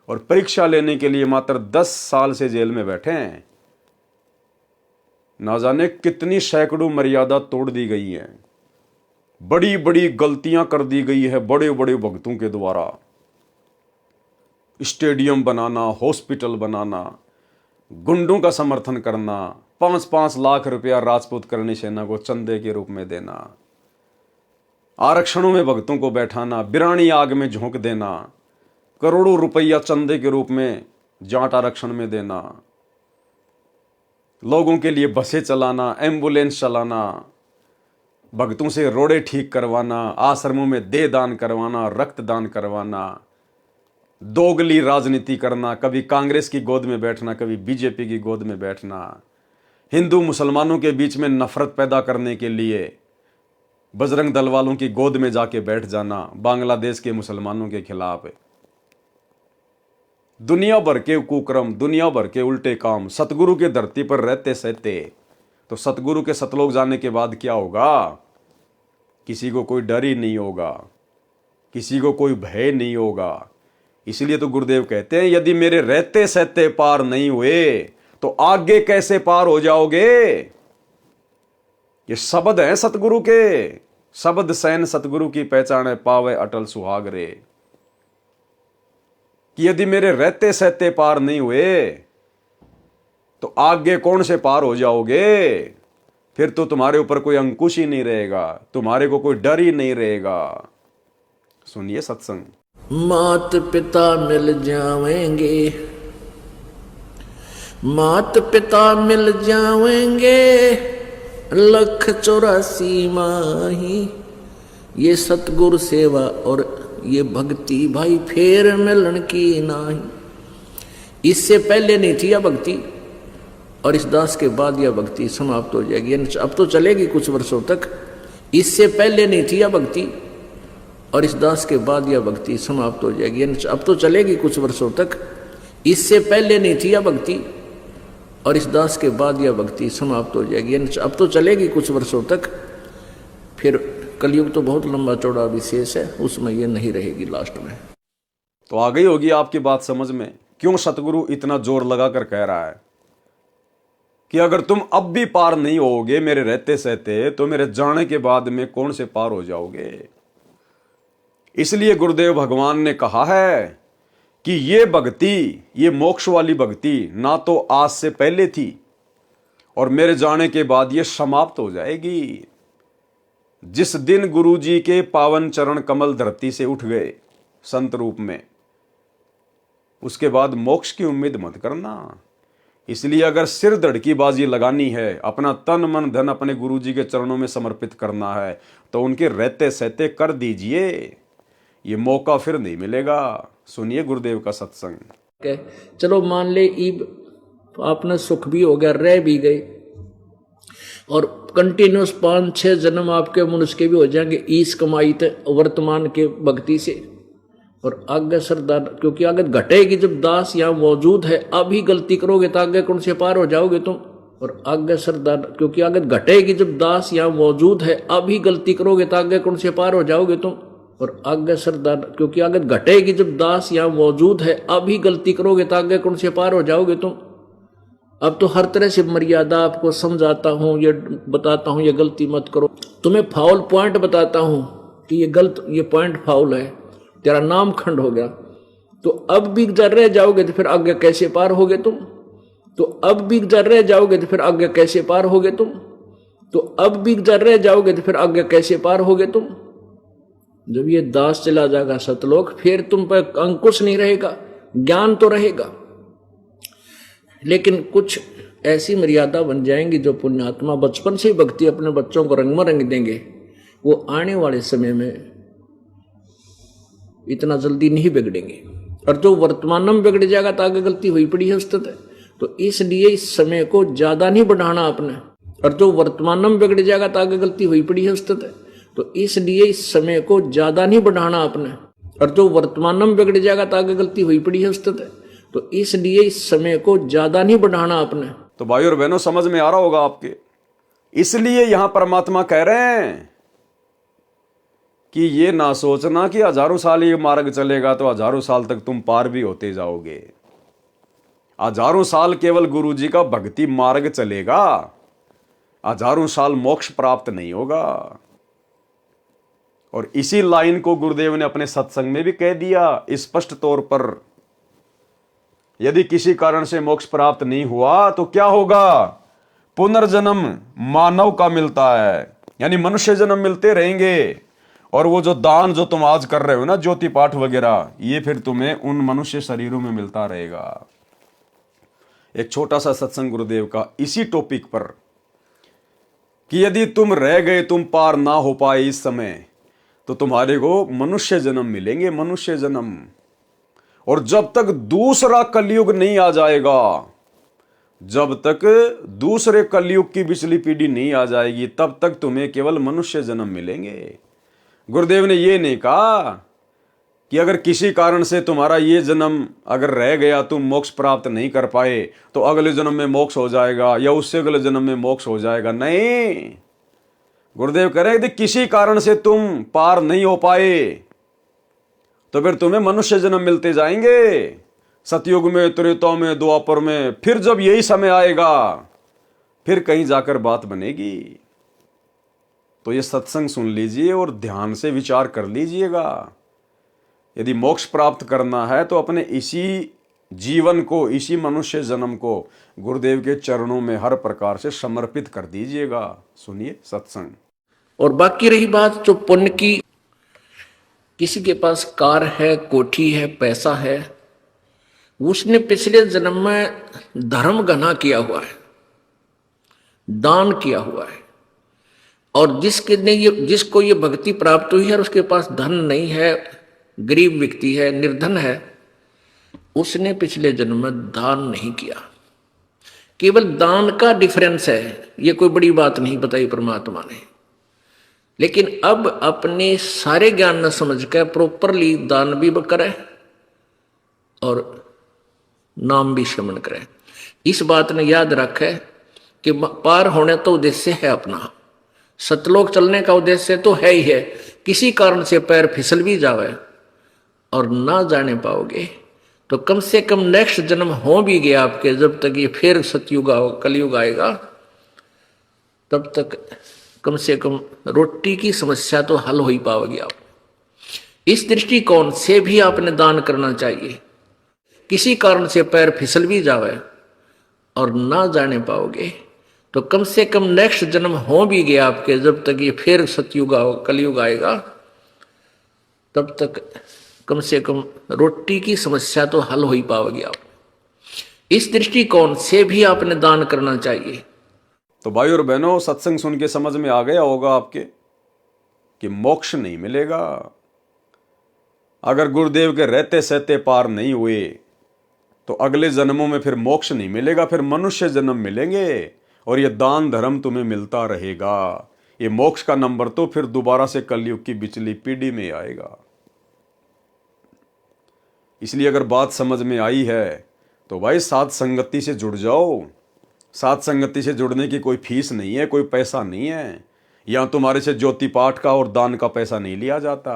और परीक्षा लेने के लिए मात्र 10 साल से जेल में बैठे हैं। ना जाने कितनी सैकड़ों मर्यादा तोड़ दी गई है, बड़ी बड़ी गलतियां कर दी गई है बड़े बड़े भक्तों के द्वारा। स्टेडियम बनाना, हॉस्पिटल बनाना, गुंडों का समर्थन करना, 5-5 लाख रुपया राजपूत करनी सेना को चंदे के रूप में देना, आरक्षणों में भक्तों को बैठाना, बिरानी आग में झोंक देना, करोड़ों रुपया चंदे के रूप में जाट आरक्षण में देना, लोगों के लिए बसें चलाना, एम्बुलेंस चलाना, भक्तों से रोड़े ठीक करवाना, आश्रमों में देह दान करवाना, रक्तदान करवाना, दोगली राजनीति करना, कभी कांग्रेस की गोद में बैठना, कभी बीजेपी की गोद में बैठना, हिंदू मुसलमानों के बीच में नफरत पैदा करने के लिए बजरंग दल वालों की गोद में जाके बैठ जाना, बांग्लादेश के मुसलमानों के खिलाफ। दुनिया भर के कुकर्म, दुनिया भर के उल्टे काम सतगुरु के धरती पर रहते सहते, तो सतगुरु के सतलोक जाने के बाद क्या होगा? किसी को कोई डर ही नहीं होगा, किसी को कोई भय नहीं होगा। इसलिए तो गुरुदेव कहते हैं यदि मेरे रहते सहते पार नहीं हुए तो आगे कैसे पार हो जाओगे? ये शब्द है सतगुरु के, शब्द सैन सतगुरु की पहचान है, पावे अटल सुहाग रे। कि यदि मेरे रहते सहते पार नहीं हुए तो आगे कौन से पार हो जाओगे? फिर तो तुम्हारे ऊपर कोई अंकुश ही नहीं रहेगा, तुम्हारे को कोई डर ही नहीं रहेगा। सुनिए सत्संग। मात पिता मिल जावेंगे, मात पिता मिल जावेंगे, 1,84 माही, ये सतगुरु सेवा और ये भक्ति भाई फेर मिलन की नाही। इससे पहले नहीं थी यह भक्ति और इस दास के बाद यह भक्ति समाप्त हो जाएगी। अब तो चलेगी कुछ वर्षों तक। इससे पहले नहीं थी यह भक्ति और इस दास के बाद यह भक्ति समाप्त हो जाएगी। अब तो चलेगी कुछ वर्षों तक। इससे पहले नहीं थी यह भक्ति और इस दास के बाद यह भक्ति समाप्त हो जाएगी। अब तो चलेगी कुछ वर्षों तक। फिर कलयुग तो बहुत लंबा चौड़ा विशेष है, उसमें यह नहीं रहेगी लास्ट में। तो आ गई होगी आपकी बात समझ में क्यों सतगुरु इतना जोर लगाकर कह रहा है कि अगर तुम अब भी पार नहीं होगे मेरे रहते सहते तो मेरे जाने के बाद में कौन से पार हो जाओगे। इसलिए गुरुदेव भगवान ने कहा है कि ये भक्ति, ये मोक्ष वाली भक्ति ना तो आज से पहले थी और मेरे जाने के बाद ये समाप्त हो जाएगी। जिस दिन गुरुजी के पावन चरण कमल धरती से उठ गए संत रूप में, उसके बाद मोक्ष की उम्मीद मत करना। इसलिए अगर सिर धड़ की बाजी लगानी है, अपना तन मन धन अपने गुरुजी के चरणों में समर्पित करना है तो उनके रहते सहते कर दीजिए, ये मौका फिर नहीं मिलेगा। सुनिए गुरुदेव का सत्संग। चलो मान ले ईब आपने सुख भी हो गया, रह भी गए और कंटिन्यूस 5-6 जन्म आपके मनुष्य के भी हो जाएंगे इस कमाई थे वर्तमान के भक्ति से। और आगे सरदार, क्योंकि आगे घटेगी जब दास यहाँ मौजूद है, अभी गलती करोगे तो आगे कौन से पार हो जाओगे तुम। और आगे सरदार, क्योंकि आगे घटेगी जब दास यहाँ मौजूद है, अभी गलती करोगे तो आगे कौन से पार हो जाओगे तुम। और आगे सरदार, क्योंकि आगे घटेगी जब दास यहाँ मौजूद है। अभी गलती करोगे तो आगे कौन से पार हो जाओगे तुम। अब तो हर तरह से मर्यादा आपको समझाता हूं, ये बताता हूं ये गलती मत करो, तुम्हें फाउल पॉइंट बताता हूं कि ये गलत, ये पॉइंट फाउल है, तेरा नाम खंड हो गया। तो अब भी गुजर रह जाओगे तो फिर आगे कैसे पार होगे तुम। तो अब भी गुजर रह जाओगे तो फिर आगे कैसे पार होगे तुम। तो अब भी गुजर रह जाओगे तो फिर आगे कैसे पार होगे तुम। जब ये दास चला जाएगा सतलोक, फिर तुम पर अंकुश नहीं रहेगा, ज्ञान तो रहेगा, लेकिन कुछ ऐसी मर्यादा बन जाएंगी जो पुण्यात्मा बचपन से ही भक्ति अपने बच्चों को रंग में रंग देंगे, वो आने वाले समय में इतना जल्दी नहीं बिगड़ेंगे। और जो वर्तमान में बिगड़ जाएगा तो आगे गलती हुई पड़ी है उस्ताद। तो इसलिए इस समय को ज्यादा नहीं बढ़ाना आपने। और जो वर्तमान में बिगड़ जाएगा तो आगे गलती हुई पड़ी है उस्ताद। तो इसलिए इस समय को ज्यादा नहीं बढ़ाना आपने। और जो वर्तमान में बिगड़ जाएगा तो आगे गलती हुई पड़ी है उस्ताद। तो इसलिए इस समय को ज्यादा नहीं बढ़ाना आपने। तो भाई और बहनों, समझ में आ रहा होगा आपके। इसलिए यहां परमात्मा कह रहे हैं कि ये ना सोचना कि हजारों साल ये मार्ग चलेगा तो हजारों साल तक तुम पार भी होते जाओगे। हजारों साल केवल गुरु जी का भक्ति मार्ग चलेगा, हजारों साल मोक्ष प्राप्त नहीं होगा। और इसी लाइन को गुरुदेव ने अपने सत्संग में भी कह दिया स्पष्ट तौर पर। यदि किसी कारण से मोक्ष प्राप्त नहीं हुआ तो क्या होगा? पुनर्जन्म मानव का मिलता है, यानी मनुष्य जन्म मिलते रहेंगे। और वो जो दान जो तुम आज कर रहे हो ना, ज्योति पाठ वगैरह, ये फिर तुम्हें उन मनुष्य शरीरों में मिलता रहेगा। एक छोटा सा सत्संग गुरुदेव का इसी टॉपिक पर कि यदि तुम रह गए, तुम पार ना हो पाए इस समय, तो तुम्हारे को मनुष्य जन्म मिलेंगे, मनुष्य जन्म। और जब तक दूसरा कलयुग नहीं आ जाएगा, जब तक दूसरे कलयुग की पिछली पीढ़ी नहीं आ जाएगी, तब तक तुम्हें केवल मनुष्य जन्म मिलेंगे। गुरुदेव ने ये नहीं कहा कि अगर किसी कारण से तुम्हारा ये जन्म अगर रह गया, तुम मोक्ष प्राप्त नहीं कर पाए, तो अगले जन्म में मोक्ष हो जाएगा या उससे अगले जन्म में मोक्ष हो जाएगा। नहीं, गुरुदेव कह रहे हैं यदि किसी कारण से तुम पार नहीं हो पाए तो फिर तुम्हें मनुष्य जन्म मिलते जाएंगे, सतयुग में, त्रेता में, द्वापर में। फिर जब यही समय आएगा, फिर कहीं जाकर बात बनेगी। तो ये सत्संग सुन लीजिए और ध्यान से विचार कर लीजिएगा। यदि मोक्ष प्राप्त करना है तो अपने इसी जीवन को, इसी मनुष्य जन्म को गुरुदेव के चरणों में हर प्रकार से समर्पित कर दीजिएगा। सुनिए सत्संग। और बाकी रही बात जो पुण्य की, किसी के पास कार है, कोठी है, पैसा है, उसने पिछले जन्म में धर्म घना किया हुआ है, दान किया हुआ है। और जिसको ये भक्ति प्राप्त हुई है और उसके पास धन नहीं है, गरीब व्यक्ति है, निर्धन है, उसने पिछले जन्म में दान नहीं किया। केवल दान का डिफरेंस है, ये कोई बड़ी बात नहीं बताई परमात्मा ने। लेकिन अब अपने सारे ज्ञान न समझ कर प्रॉपरली दान भी करे और नाम भी श्रवण करे। इस बात ने याद रखे कि पार होने तो उद्देश्य है अपना, सतलोक चलने का उद्देश्य तो है ही है। किसी कारण से पैर फिसल भी जावे और ना जाने पाओगे तो कम से कम नेक्स्ट जन्म हो भी गया आपके, जब तक ये फिर सतयुग कलयुग आएगा, तब तक कम से कम रोटी की समस्या तो हल हो ही पाओगे आप। इस दृष्टिकोण से भी आपने दान करना चाहिए। किसी कारण से पैर फिसल भी जावे और ना जाने पाओगे तो कम से कम नेक्स्ट जन्म हो भी गया आपके, जब तक ये फिर सतयुग कलयुग आएगा, तब तक कम से कम रोटी की समस्या तो हल हो ही पाओगे आप। इस दृष्टिकोण से भी आपने दान करना चाहिए। तो भाई और बहनों, सत्संग सुन के समझ में आ गया होगा आपके कि मोक्ष नहीं मिलेगा। अगर गुरुदेव के रहते सहते पार नहीं हुए तो अगले जन्मों में फिर मोक्ष नहीं मिलेगा, फिर मनुष्य जन्म मिलेंगे और ये दान धर्म तुम्हें मिलता रहेगा। ये मोक्ष का नंबर तो फिर दोबारा से कलयुग की पिछली पीढ़ी में आएगा। इसलिए अगर बात समझ में आई है तो भाई साथ संगति से जुड़ जाओ। साथ संगति से जुड़ने की कोई फीस नहीं है, कोई पैसा नहीं है। यहाँ तुम्हारे से ज्योति पाठ का और दान का पैसा नहीं लिया जाता।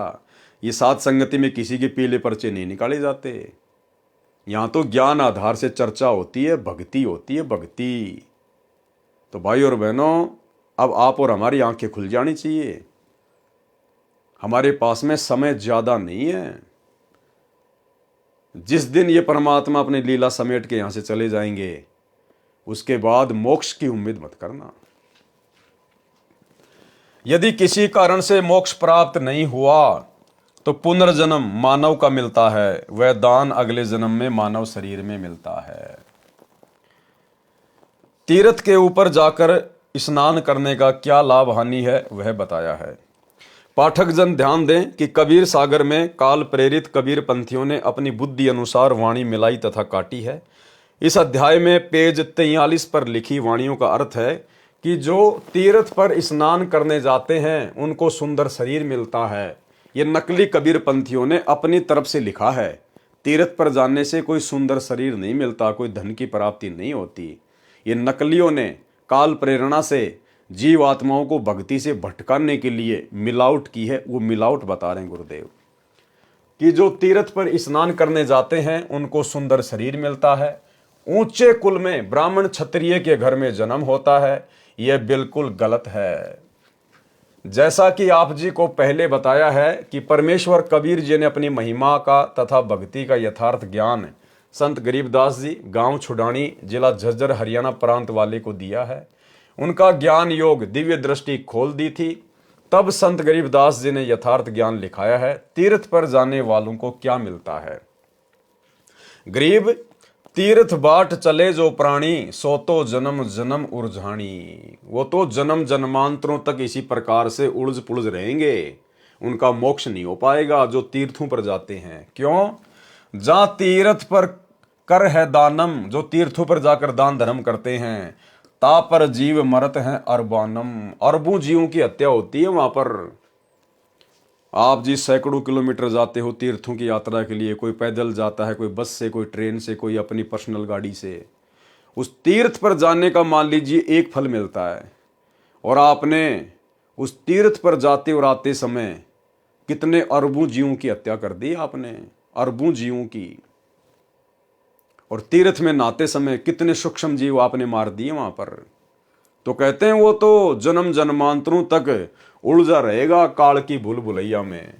ये साथ संगति में किसी के पीले पर्चे नहीं निकाले जाते। यहाँ तो ज्ञान आधार से चर्चा होती है, भक्ति होती है, भक्ति। तो भाई और बहनों, अब आप और हमारी आंखें खुल जानी चाहिए। हमारे पास में समय ज्यादा नहीं है। जिस दिन ये परमात्मा अपनी लीला समेट के यहां से चले जाएंगे, उसके बाद मोक्ष की उम्मीद मत करना। यदि किसी कारण से मोक्ष प्राप्त नहीं हुआ तो पुनर्जन्म मानव का मिलता है, वह दान अगले जन्म में मानव शरीर में मिलता है। तीर्थ के ऊपर जाकर स्नान करने का क्या लाभ हानि है वह बताया है। पाठक जन ध्यान दें कि कबीर सागर में काल प्रेरित कबीर पंथियों ने अपनी बुद्धि अनुसार वाणी मिलाई तथा काटी है। इस अध्याय में पेज 43 पर लिखी वाणियों का अर्थ है कि जो तीर्थ पर स्नान करने जाते हैं उनको सुंदर शरीर मिलता है। ये नकली कबीर पंथियों ने अपनी तरफ से लिखा है। तीर्थ पर जाने से कोई सुंदर शरीर नहीं मिलता, कोई धन की प्राप्ति नहीं होती। ये नकलियों ने काल प्रेरणा से जीव आत्माओं को भक्ति से भटकाने के लिए मिलावट की है। वो मिलावट बता रहे हैं गुरुदेव कि जो तीर्थ पर स्नान करने जाते हैं उनको सुंदर शरीर मिलता है, ऊंचे कुल में ब्राह्मण क्षत्रिय के घर में जन्म होता है। यह बिल्कुल गलत है। जैसा कि आप जी को पहले बताया है कि परमेश्वर कबीर जी ने अपनी महिमा का तथा भक्ति का यथार्थ ज्ञान संत गरीबदास जी गांव छुडानी जिला झज्जर हरियाणा प्रांत वाले को दिया है। उनका ज्ञान योग दिव्य दृष्टि खोल दी थी। तब संत गरीबदास जी ने यथार्थ ज्ञान लिखाया है। तीर्थ पर जाने वालों को क्या मिलता है। गरीब तीर्थ बाट चले जो प्राणी, सो तो जन्म जन्म उर्झाणी। वो तो जन्म जन्मांतरों तक इसी प्रकार से उलझ पुलझ रहेंगे, उनका मोक्ष नहीं हो पाएगा जो तीर्थों पर जाते हैं। क्यों? जहां तीर्थ पर कर है दानम, जो तीर्थों पर जाकर दान धर्म करते हैं, ता पर जीव मरत हैं अरबानम। अरबों जीवों की हत्या होती है वहां पर। आप जी सैकड़ों किलोमीटर जाते हो तीर्थों की यात्रा के लिए, कोई पैदल जाता है, कोई बस से, कोई ट्रेन से, कोई अपनी पर्सनल गाड़ी से। उस तीर्थ पर जाने का मान लीजिए एक फल मिलता है, और आपने उस तीर्थ पर जाते और आते समय कितने अरबों जीवों की हत्या कर दी आपने, अरबों जीवों की। और तीर्थ में नहाते समय कितने सूक्ष्म जीव आपने मार दिए वहां पर। तो कहते हैं वो तो जन्म जन्मांतरों तक उलझा रहेगा काल की भूल भुलैया में।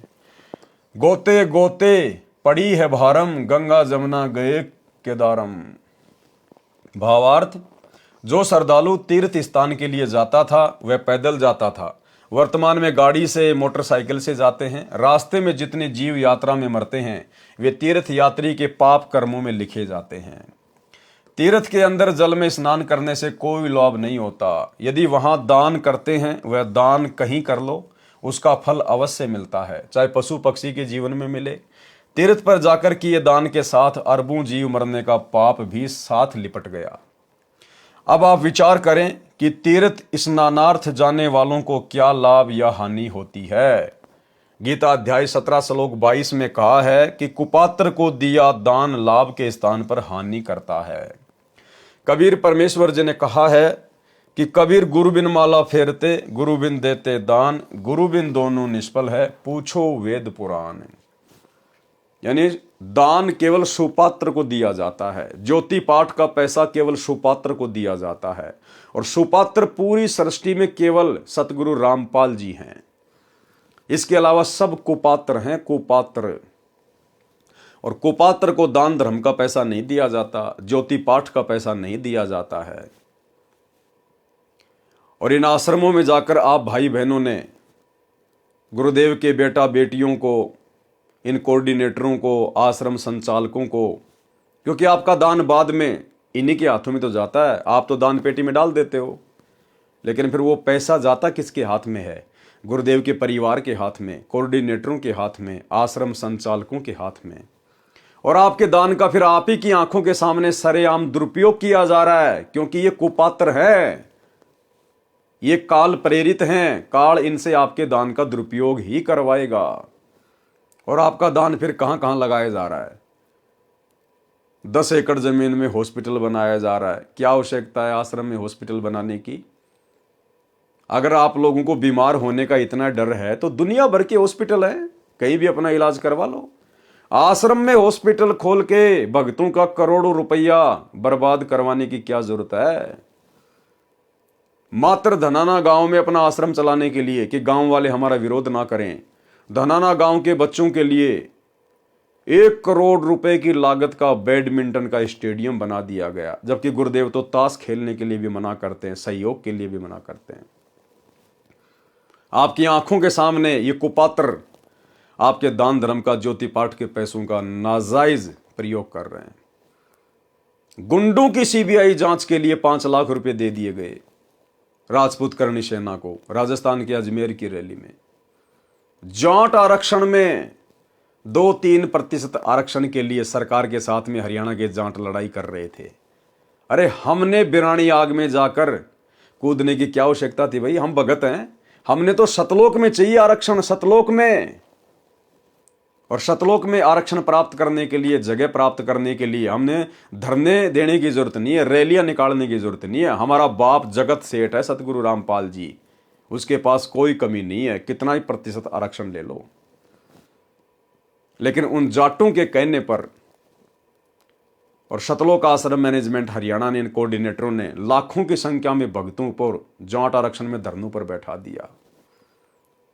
गोते गोते पड़ी है भारम, गंगा जमुना गए केदारम। भावार्थ, जो श्रद्धालु तीर्थ स्थान के लिए जाता था वह पैदल जाता था। वर्तमान में गाड़ी से, मोटरसाइकिल से जाते हैं। रास्ते में जितने जीव यात्रा में मरते हैं वे तीर्थ यात्री के पाप कर्मों में लिखे जाते हैं। तीर्थ के अंदर जल में स्नान करने से कोई लाभ नहीं होता। यदि वहां दान करते हैं, वह दान कहीं कर लो, उसका फल अवश्य मिलता है, चाहे पशु पक्षी के जीवन में मिले। तीर्थ पर जाकर किए दान के साथ अरबों जीव मरने का पाप भी साथ लिपट गया। अब आप विचार करें कि तीर्थ स्नानार्थ जाने वालों को क्या लाभ या हानि होती है। गीता अध्याय 17 श्लोक 22 में कहा है कि कुपात्र को दिया दान लाभ के स्थान पर हानि करता है। कबीर परमेश्वर जी ने कहा है कि कबीर गुरु बिन माला फेरते, गुरु बिन देते दान, गुरु बिन दोनों निष्फल है, पूछो वेद पुराण। यानी दान केवल सुपात्र को दिया जाता है। ज्योति पाठ का पैसा केवल सुपात्र को दिया जाता है, और सुपात्र पूरी सृष्टि में केवल सतगुरु रामपाल जी हैं। इसके अलावा सब कुपात्र हैं, कुपात्र। और कुपात्र को दान धर्म का पैसा नहीं दिया जाता, ज्योति पाठ का पैसा नहीं दिया जाता है। और इन आश्रमों में जाकर आप भाई बहनों ने गुरुदेव के बेटा बेटियों को, इन कोऑर्डिनेटरों को, आश्रम संचालकों को, क्योंकि आपका दान बाद में इन्हीं के हाथों में तो जाता है, आप तो दान पेटी में डाल देते हो, लेकिन फिर वो पैसा जाता किसके हाथ में है? गुरुदेव के परिवार के हाथ में, कोऑर्डिनेटरों के हाथ में, आश्रम संचालकों के हाथ में। और आपके दान का फिर आप ही की आंखों के सामने सरेआम दुरुपयोग किया जा रहा है, क्योंकि ये कुपात्र है, ये काल प्रेरित हैं। काल इनसे आपके दान का दुरुपयोग ही करवाएगा। और आपका दान फिर कहां कहां लगाया जा रहा है? 10 एकड़ जमीन में हॉस्पिटल बनाया जा रहा है। क्या आवश्यकता है आश्रम में हॉस्पिटल बनाने की? अगर आप लोगों को बीमार होने का इतना डर है तो दुनिया भर के हॉस्पिटल है, कहीं भी अपना इलाज करवा लो। आश्रम में हॉस्पिटल खोल के भक्तों का करोड़ों रुपया बर्बाद करवाने की क्या जरूरत है? मात्र धनाना गांव में अपना आश्रम चलाने के लिए कि गांव वाले हमारा विरोध ना करें, धनाना गांव के बच्चों के लिए 1 करोड़ रुपए की लागत का बैडमिंटन का स्टेडियम बना दिया गया, जबकि गुरुदेव तो ताश खेलने के लिए भी मना करते हैं, सहयोग के लिए भी मना करते हैं। आपकी आंखों के सामने ये कुपात्र आपके दान धर्म का, ज्योति पाठ के पैसों का नाजायज प्रयोग कर रहे हैं। गुंडों की सीबीआई जांच के लिए 5 लाख रुपए दे दिए गए राजपूत करणी सेना को राजस्थान के अजमेर की रैली में। जाट आरक्षण में 2-3% आरक्षण के लिए सरकार के साथ में हरियाणा के जाट लड़ाई कर रहे थे। अरे हमने बिरानी आग में जाकर कूदने की क्या आवश्यकता थी भाई? हम भगत हैं, हमने तो सतलोक में चाहिए आरक्षण, सतलोक में। और सतलोक में आरक्षण प्राप्त करने के लिए, जगह प्राप्त करने के लिए हमने धरने देने की जरूरत नहीं है, रैलियां निकालने की जरूरत नहीं है। हमारा बाप जगत सेठ है सतगुरु रामपाल जी, उसके पास कोई कमी नहीं है, कितना ही प्रतिशत आरक्षण ले लो। लेकिन उन जाटों के कहने पर और सतलोक आश्रम मैनेजमेंट हरियाणा ने, इन कोऑर्डिनेटरों ने लाखों की संख्या में भक्तों पर जाट आरक्षण में धरनों पर बैठा दिया।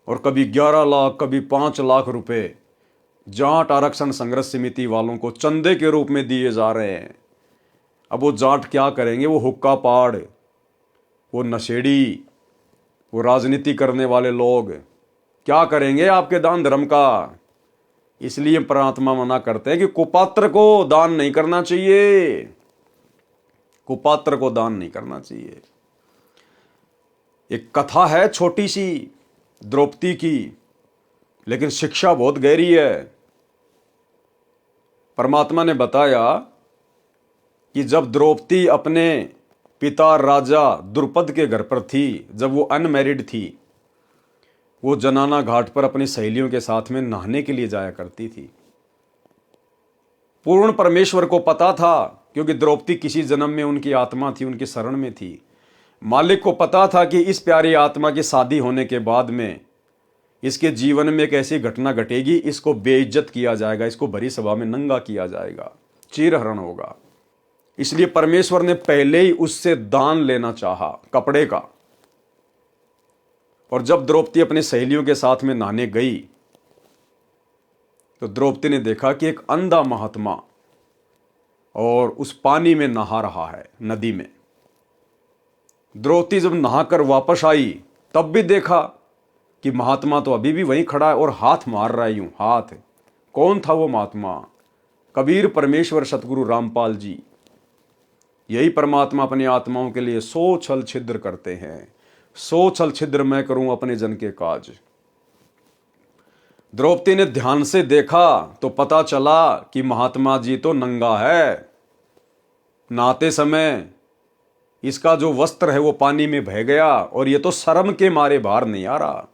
और कभी 11 लाख, कभी 5 लाख रुपए जाट आरक्षण संघर्ष समिति वालों को चंदे के रूप में दिए जा रहे हैं। अब वो जाट क्या करेंगे? वो हुक्का पाड़, वो नशेड़ी, वो राजनीति करने वाले लोग क्या करेंगे आपके दान धर्म का? इसलिए परमात्मा मना करते हैं कि कुपात्र को दान नहीं करना चाहिए, कुपात्र को दान नहीं करना चाहिए। एक कथा है छोटी सी द्रौपदी की, लेकिन शिक्षा बहुत गहरी है। परमात्मा ने बताया कि जब द्रौपदी अपने पिता राजा द्रुपद के घर पर थी, जब वो अनमैरिड थी, वो जनाना घाट पर अपनी सहेलियों के साथ में नहाने के लिए जाया करती थी। पूर्ण परमेश्वर को पता था, क्योंकि द्रौपदी किसी जन्म में उनकी आत्मा थी, उनकी शरण में थी। मालिक को पता था कि इस प्यारी आत्मा की शादी होने के बाद में इसके जीवन में एक ऐसी घटना घटेगी, इसको बेइज्जत किया जाएगा, इसको भरी सभा में नंगा किया जाएगा, चीरहरण होगा। इसलिए परमेश्वर ने पहले ही उससे दान लेना चाहा कपड़े का। और जब द्रौपदी अपनी सहेलियों के साथ में नहाने गई तो द्रौपदी ने देखा कि एक अंधा महात्मा और उस पानी में नहा रहा है, नदी में। द्रौपदी जब नहाकर वापस आई तब भी देखा कि महात्मा तो अभी भी वहीं खड़ा है और हाथ मार रहा है यूं हाथ। कौन था वो महात्मा? कबीर परमेश्वर सतगुरु रामपाल जी। यही परमात्मा अपनी आत्माओं के लिए 100 छल छिद्र करते हैं। 100 छल छिद्र मैं करूं अपने जन के काज। द्रौपदी ने ध्यान से देखा तो पता चला कि महात्मा जी तो नंगा है। नहाते समय इसका जो वस्त्र है वो पानी में बह गया और ये तो शर्म के मारे बाहर नहीं आ रहा।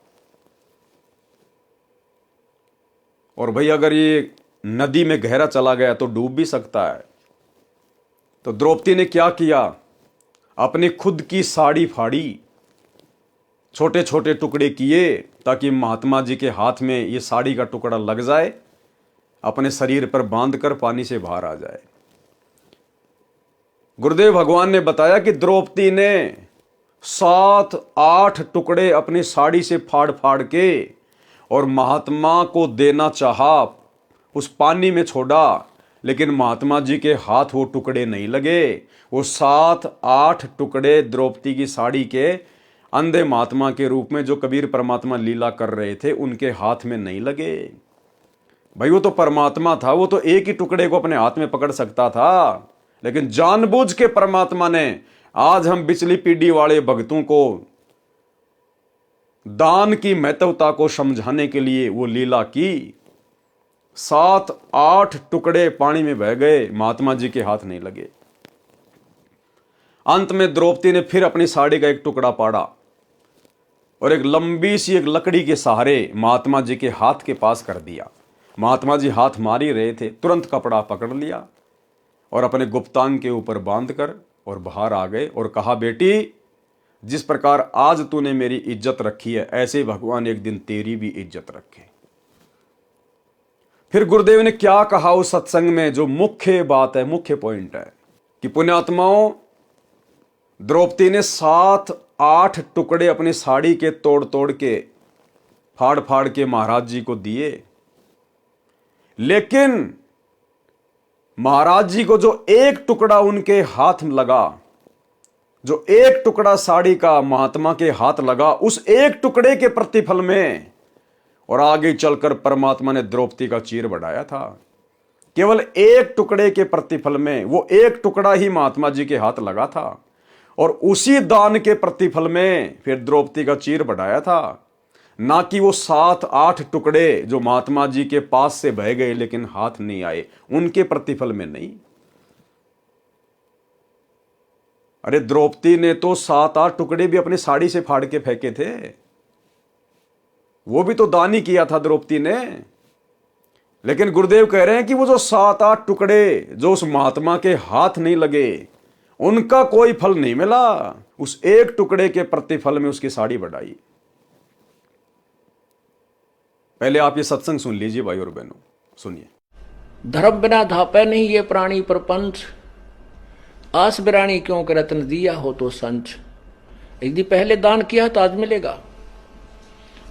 और भाई अगर ये नदी में गहरा चला गया तो डूब भी सकता है। तो द्रौपदी ने क्या किया? अपनी खुद की साड़ी फाड़ी, छोटे छोटे टुकड़े किए ताकि महात्मा जी के हाथ में ये साड़ी का टुकड़ा लग जाए, अपने शरीर पर बांधकर पानी से बाहर आ जाए। गुरुदेव भगवान ने बताया कि द्रौपदी ने 7-8 टुकड़े अपनी साड़ी से फाड़ फाड़ के और महात्मा को देना चाहा, उस पानी में छोड़ा, लेकिन महात्मा जी के हाथ वो टुकड़े नहीं लगे। वो 7-8 टुकड़े द्रौपदी की साड़ी के अंधे महात्मा के रूप में जो कबीर परमात्मा लीला कर रहे थे उनके हाथ में नहीं लगे। भाई वो तो परमात्मा था, वो तो एक ही टुकड़े को अपने हाथ में पकड़ सकता था, लेकिन जानबूझ के परमात्मा ने आज हम पिछली पीढ़ी वाले भक्तों को दान की महत्वता को समझाने के लिए वो लीला की। 7-8 टुकड़े पानी में बह गए, महात्मा जी के हाथ नहीं लगे। अंत में द्रौपदी ने फिर अपनी साड़ी का एक टुकड़ा पाड़ा और एक लंबी सी एक लकड़ी के सहारे महात्मा जी के हाथ के पास कर दिया। महात्मा जी हाथ मार ही रहे थे, तुरंत कपड़ा पकड़ लिया और अपने गुप्तांग के ऊपर बांधकर और बाहर आ गए और कहा, बेटी जिस प्रकार आज तूने मेरी इज्जत रखी है, ऐसे भगवान एक दिन तेरी भी इज्जत रखे। फिर गुरुदेव ने क्या कहा उस सत्संग में, जो मुख्य बात है, मुख्य पॉइंट है कि पुण्यात्माओं, द्रौपदी ने 7-8 टुकड़े अपनी साड़ी के तोड़ तोड़ के, फाड़ फाड़ के महाराज जी को दिए, लेकिन महाराज जी को जो एक टुकड़ा उनके हाथ में लगा, जो एक टुकड़ा साड़ी का महात्मा के हाथ लगा, उस एक टुकड़े के प्रतिफल में और आगे चलकर परमात्मा ने द्रौपदी का चीर बढ़ाया था। केवल एक टुकड़े के प्रतिफल में, वो एक टुकड़ा ही महात्मा जी के हाथ लगा था और उसी दान के प्रतिफल में फिर द्रौपदी का चीर बढ़ाया था, ना कि वो 7-8 टुकड़े जो महात्मा जी के पास से बह गए लेकिन हाथ नहीं आए, उनके प्रतिफल में नहीं। अरे द्रौपदी ने तो 7-8 टुकड़े भी अपनी साड़ी से फाड़ के फेंके थे, वो भी तो दान ही किया था द्रौपदी ने। लेकिन गुरुदेव कह रहे हैं कि वो जो 7-8 टुकड़े जो उस महात्मा के हाथ नहीं लगे, उनका कोई फल नहीं मिला, उस एक टुकड़े के प्रतिफल में उसकी साड़ी बढ़ाई। पहले आप ये सत्संग सुन लीजिए भाई और बहनों, सुनिए। धर्म बिना धापे नहीं ये प्राणी प्रपंच, आस बिरानी क्यों करत न दिया हो तो संच। यदि पहले दान किया तो आज मिलेगा,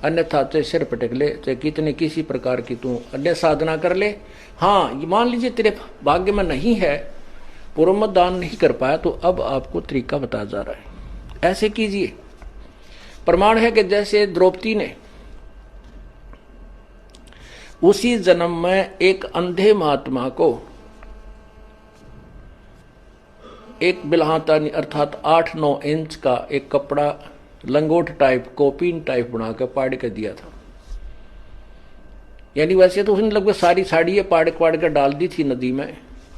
अन्यथा चाहे सिर पटक ले, चाहे कितने किसी प्रकार की तू अन्य साधना कर ले। हाँ, ये मान लीजिए तेरे भाग्य में नहीं है, पूर्व में दान नहीं कर पाया, तो अब आपको तरीका बताया जा रहा है, ऐसे कीजिए। प्रमाण है कि जैसे द्रौपदी ने उसी जन्म में एक अंधे महात्मा को एक बिल्हाता अर्थात 8-9 इंच का एक कपड़ा लंगोट टाइप, कोपीन टाइप बनाकर पाड़ कर दिया था। यानी वैसे तो उसने लगभग सारी साड़ी पाड़ कर डाल दी थी नदी में।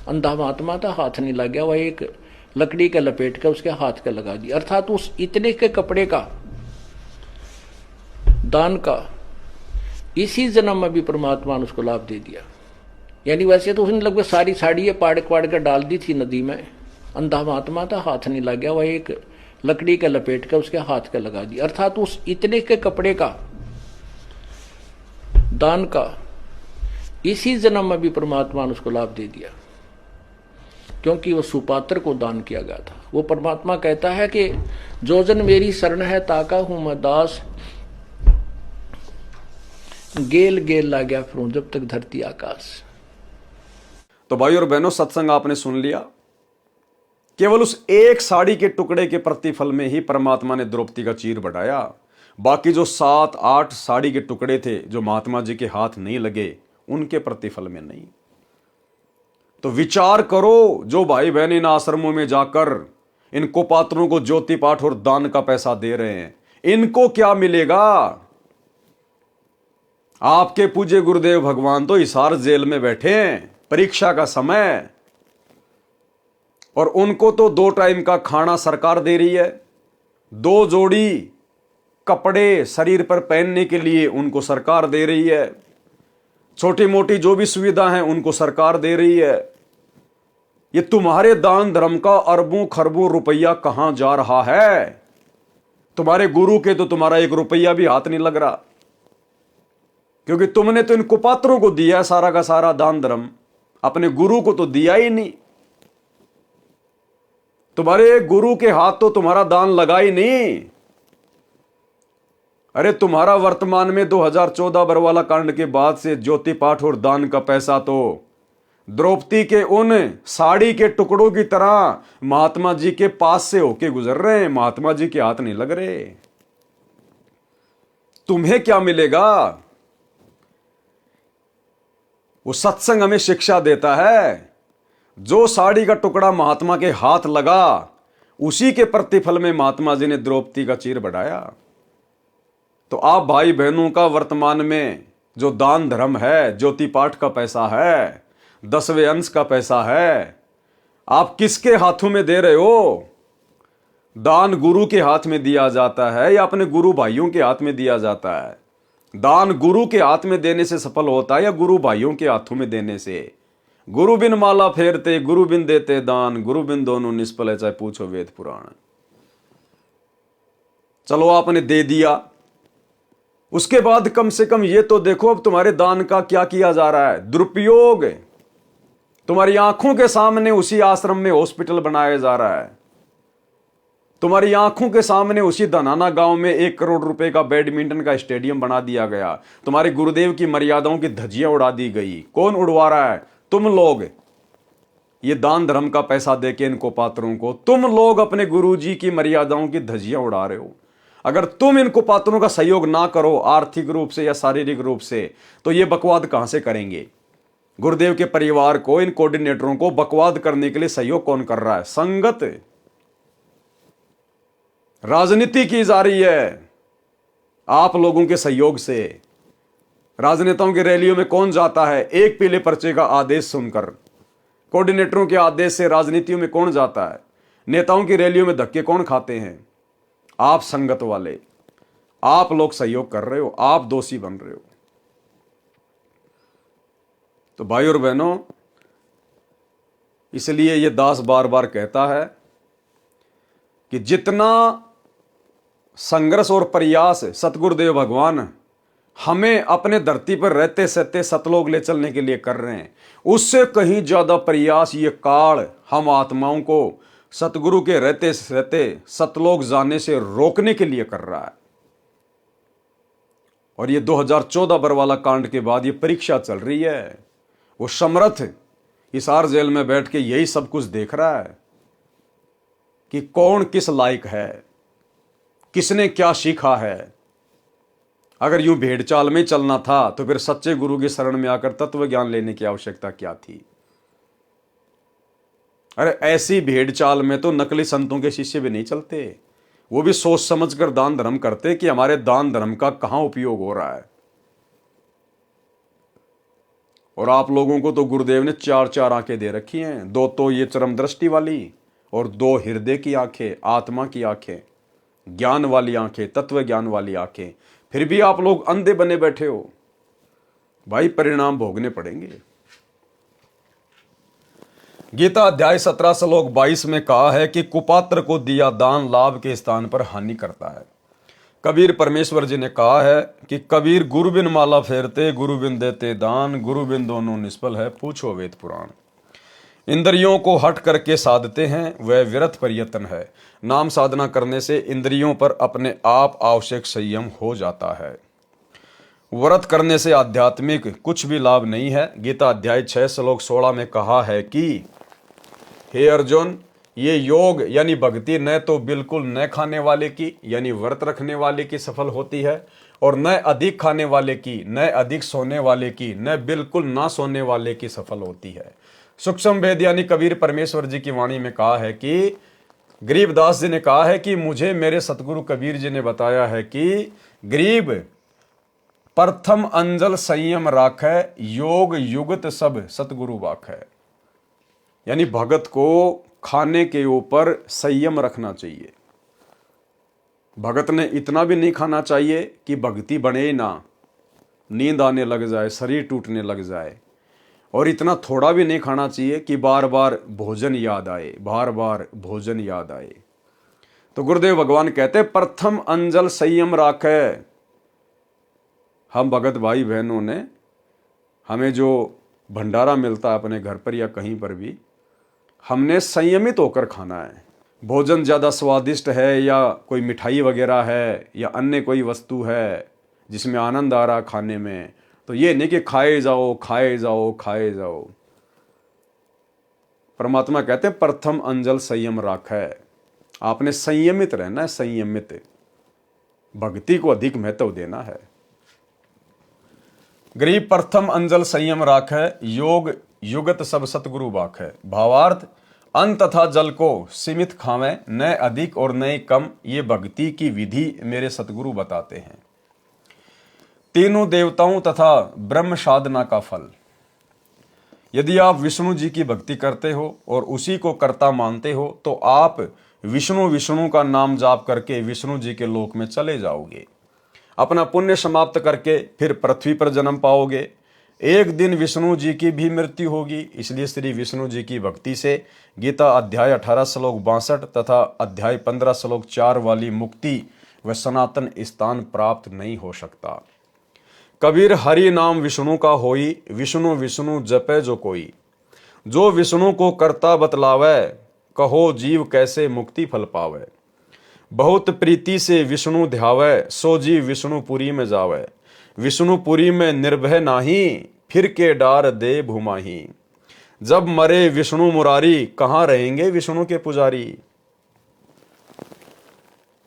अंधा महात्मा था, हाथ नहीं लग गया, वह एक लकड़ी का लपेट कर उसके हाथ का लगा दिया। अर्थात उस इतने के कपड़े का दान का इसी जन्म में भी परमात्मा ने उसको लाभ दे दिया। यानी वैसे तो उसने लगभग सारी साड़ी पाड़ कर डाल दी थी नदी में। अंधा महात्मा था, हाथ नहीं लग गया, वह एक लकड़ी का लपेट कर उसके हाथ का लगा दिया। अर्थात उस इतने के कपड़े का दान का इसी जन्म में भी परमात्मा ने उसको लाभ दे दिया, क्योंकि वो सुपात्र को दान किया गया था। वो परमात्मा कहता है कि जो जन मेरी शरण है ताका हूं मैं दास, गेल गेल ला गया फिरूं जब तक धरती आकाश। तो भाई और बहनों, सत्संग आपने सुन लिया। केवल उस एक साड़ी के टुकड़े के प्रतिफल में ही परमात्मा ने द्रौपदी का चीर बढ़ाया। बाकी जो 7-8 साड़ी के टुकड़े थे जो महात्मा जी के हाथ नहीं लगे, उनके प्रतिफल में नहीं। तो विचार करो, जो भाई बहन इन आश्रमों में जाकर इन कुपात्रों को ज्योति पाठ और दान का पैसा दे रहे हैं, इनको क्या मिलेगा? आपके पूज्य गुरुदेव भगवान तो हिसार जेल में बैठे हैं, परीक्षा का समय, और उनको तो 2 टाइम का खाना सरकार दे रही है, 2 जोड़ी कपड़े शरीर पर पहनने के लिए उनको सरकार दे रही है, छोटी मोटी जो भी सुविधा है उनको सरकार दे रही है। ये तुम्हारे दान धर्म का अरबों खरबों रुपया कहां जा रहा है? तुम्हारे गुरु के तो तुम्हारा 1 रुपया भी हाथ नहीं लग रहा, क्योंकि तुमने तो इन कुपात्रों को दिया है सारा का सारा दान धर्म, अपने गुरु को तो दिया ही नहीं। तुम्हारे गुरु के हाथ तो तुम्हारा दान लगा ही नहीं। अरे तुम्हारा वर्तमान में 2014 बरवाला कांड के बाद से ज्योति पाठ और दान का पैसा तो द्रौपदी के उन साड़ी के टुकड़ों की तरह महात्मा जी के पास से होके गुजर रहे हैं, महात्मा जी के हाथ नहीं लग रहे। तुम्हें क्या मिलेगा? वो सत्संग हमें शिक्षा देता है, जो साड़ी का टुकड़ा महात्मा के हाथ लगा, उसी के प्रतिफल में महात्मा जी ने द्रौपदी का चीर बढ़ाया। तो आप भाई बहनों का वर्तमान में जो दान धर्म है, ज्योति पाठ का पैसा है, 10वें अंश का पैसा है, आप किसके हाथों में दे रहे हो? दान गुरु के हाथ में दिया जाता है या अपने गुरु भाइयों के हाथ में दिया जाता है? दान गुरु के हाथ में देने से सफल होता है या गुरु भाइयों के हाथों में देने से? गुरु बिन माला फेरते, गुरु बिन देते दान, गुरु बिन दोनों निष्फल है, चाहे पूछो वेद पुराण। चलो आपने दे दिया, उसके बाद कम से कम ये तो देखो अब तुम्हारे दान का क्या किया जा रहा है, दुरुपयोग। तुम्हारी आंखों के सामने उसी आश्रम में हॉस्पिटल बनाया जा रहा है, तुम्हारी आंखों के सामने उसी धनाना गांव में 1 करोड़ रुपए का बैडमिंटन का स्टेडियम बना दिया गया, तुम्हारे गुरुदेव की मर्यादाओं की धज्जियां उड़ा दी गई। कौन उड़वा रहा है? तुम लोग। ये दान धर्म का पैसा देके इनको पात्रों को तुम लोग अपने गुरुजी की मर्यादाओं की धज्जियां उड़ा रहे हो। अगर तुम इनको पात्रों का सहयोग ना करो आर्थिक रूप से या शारीरिक रूप से, तो ये बकवाद कहां से करेंगे? गुरुदेव के परिवार को, इन कोऑर्डिनेटरों को बकवाद करने के लिए सहयोग कौन कर रहा है? संगत। राजनीति की जा रही है आप लोगों के सहयोग से। राजनेताओं की रैलियों में कौन जाता है एक पीले पर्चे का आदेश सुनकर? कोऑर्डिनेटरों के आदेश से राजनीतियों में कौन जाता है? नेताओं की रैलियों में धक्के कौन खाते हैं? आप संगत वाले, आप लोग सहयोग कर रहे हो, आप दोषी बन रहे हो। तो भाई और बहनों, इसलिए ये दास बार बार कहता है कि जितना संघर्ष और प्रयास सतगुरुदेव भगवान हमें अपने धरती पर रहते सहते सतलोक ले चलने के लिए कर रहे हैं, उससे कहीं ज्यादा प्रयास ये काल हम आत्माओं को सतगुरु के रहते सहते सतलोक जाने से रोकने के लिए कर रहा है। और ये 2014 बरवाला कांड के बाद ये परीक्षा चल रही है। वो समर्थ हिसार जेल में बैठ के यही सब कुछ देख रहा है कि कौन किस लायक है, किसने क्या सीखा है। अगर यूं भेड़ चाल में चलना था तो फिर सच्चे गुरु की शरण में आकर तत्व ज्ञान लेने की आवश्यकता क्या थी? अरे ऐसी भेड़ चाल में तो नकली संतों के शिष्य भी नहीं चलते। वो भी सोच समझ कर दान धर्म करते कि हमारे दान धर्म का कहां उपयोग हो रहा है। और आप लोगों को तो गुरुदेव ने 4 आंखें दे रखी हैं, 2 तो ये चरम दृष्टि वाली और 2 हृदय की आंखें, आत्मा की आंखें, ज्ञान वाली आंखें, तत्व ज्ञान वाली आंखें। फिर भी आप लोग अंधे बने बैठे हो। भाई परिणाम भोगने पड़ेंगे। गीता अध्याय 17 श्लोक 22 में कहा है कि कुपात्र को दिया दान लाभ के स्थान पर हानि करता है। कबीर परमेश्वर जी ने कहा है कि कबीर गुरु बिन माला फेरते, गुरु बिन देते दान, गुरु बिन दोनों निष्फल है, पूछो वेद पुराण। इंद्रियों को हट करके साधते हैं वह व्यर्थ प्रयत्न है। नाम साधना करने से इंद्रियों पर अपने आप आवश्यक संयम हो जाता है। व्रत करने से आध्यात्मिक कुछ भी लाभ नहीं है। गीता अध्याय 6 श्लोक 16 में कहा है कि हे अर्जुन, ये योग यानी भक्ति न तो बिल्कुल न खाने वाले की यानी व्रत रखने वाले की सफल होती है, और न अधिक खाने वाले की, न अधिक सोने वाले की, न बिल्कुल ना सोने वाले की सफल होती है। सूक्ष्म भेद यानी कबीर परमेश्वर जी की वाणी में कहा है कि गरीबदास जी ने कहा है कि मुझे मेरे सतगुरु कबीर जी ने बताया है कि गरीब प्रथम अंजल संयम राखै, योग युगत सब सतगुरु वाखै। यानी भगत को खाने के ऊपर संयम रखना चाहिए। भगत ने इतना भी नहीं खाना चाहिए कि भक्ति बने ना, नींद आने लग जाए, शरीर टूटने लग जाए, और इतना थोड़ा भी नहीं खाना चाहिए कि बार बार भोजन याद आए, बार बार भोजन याद आए। तो गुरुदेव भगवान कहते प्रथम अंजल संयम राखे। हम भगत भाई बहनों ने, हमें जो भंडारा मिलता है अपने घर पर या कहीं पर भी, हमने संयमित होकर खाना है। भोजन ज़्यादा स्वादिष्ट है या कोई मिठाई वगैरह है या अन्य कोई वस्तु है जिसमें आनंद आ रहा खाने में, तो ये नहीं कि खाए जाओ खाए जाओ खाए जाओ। परमात्मा कहते हैं प्रथम अंजल संयम राखै। आपने संयमित रहना है, संयमित। भक्ति को अधिक महत्व देना है। गरीब प्रथम अंजल संयम राखै, योग युगत सब सतगुरु बाखै। भावार्थ, अन्न तथा जल को सीमित खावें, न अधिक और न कम। ये भक्ति की विधि मेरे सतगुरु बताते हैं। तीनों देवताओं तथा ब्रह्म साधना का फल। यदि आप विष्णु जी की भक्ति करते हो और उसी को कर्ता मानते हो तो आप विष्णु विष्णु का नाम जाप करके विष्णु जी के लोक में चले जाओगे। अपना पुण्य समाप्त करके फिर पृथ्वी पर जन्म पाओगे। एक दिन विष्णु जी की भी मृत्यु होगी। इसलिए श्री विष्णु जी की भक्ति से गीता अध्याय 18 श्लोक 62 तथा अध्याय 15 श्लोक 4 वाली मुक्ति वह सनातन स्थान प्राप्त नहीं हो सकता। कबीर हरि नाम विष्णु का होई, विष्णु विष्णु जपे जो कोई। जो विष्णु को करता बतलावे, कहो जीव कैसे मुक्ति फल पावे। बहुत प्रीति से विष्णु ध्यावे, सो जीव विष्णुपुरी में जावे। विष्णुपुरी में निर्भय नाही, फिर के डार दे भूमाही। जब मरे विष्णु मुरारी, कहाँ रहेंगे विष्णु के पुजारी।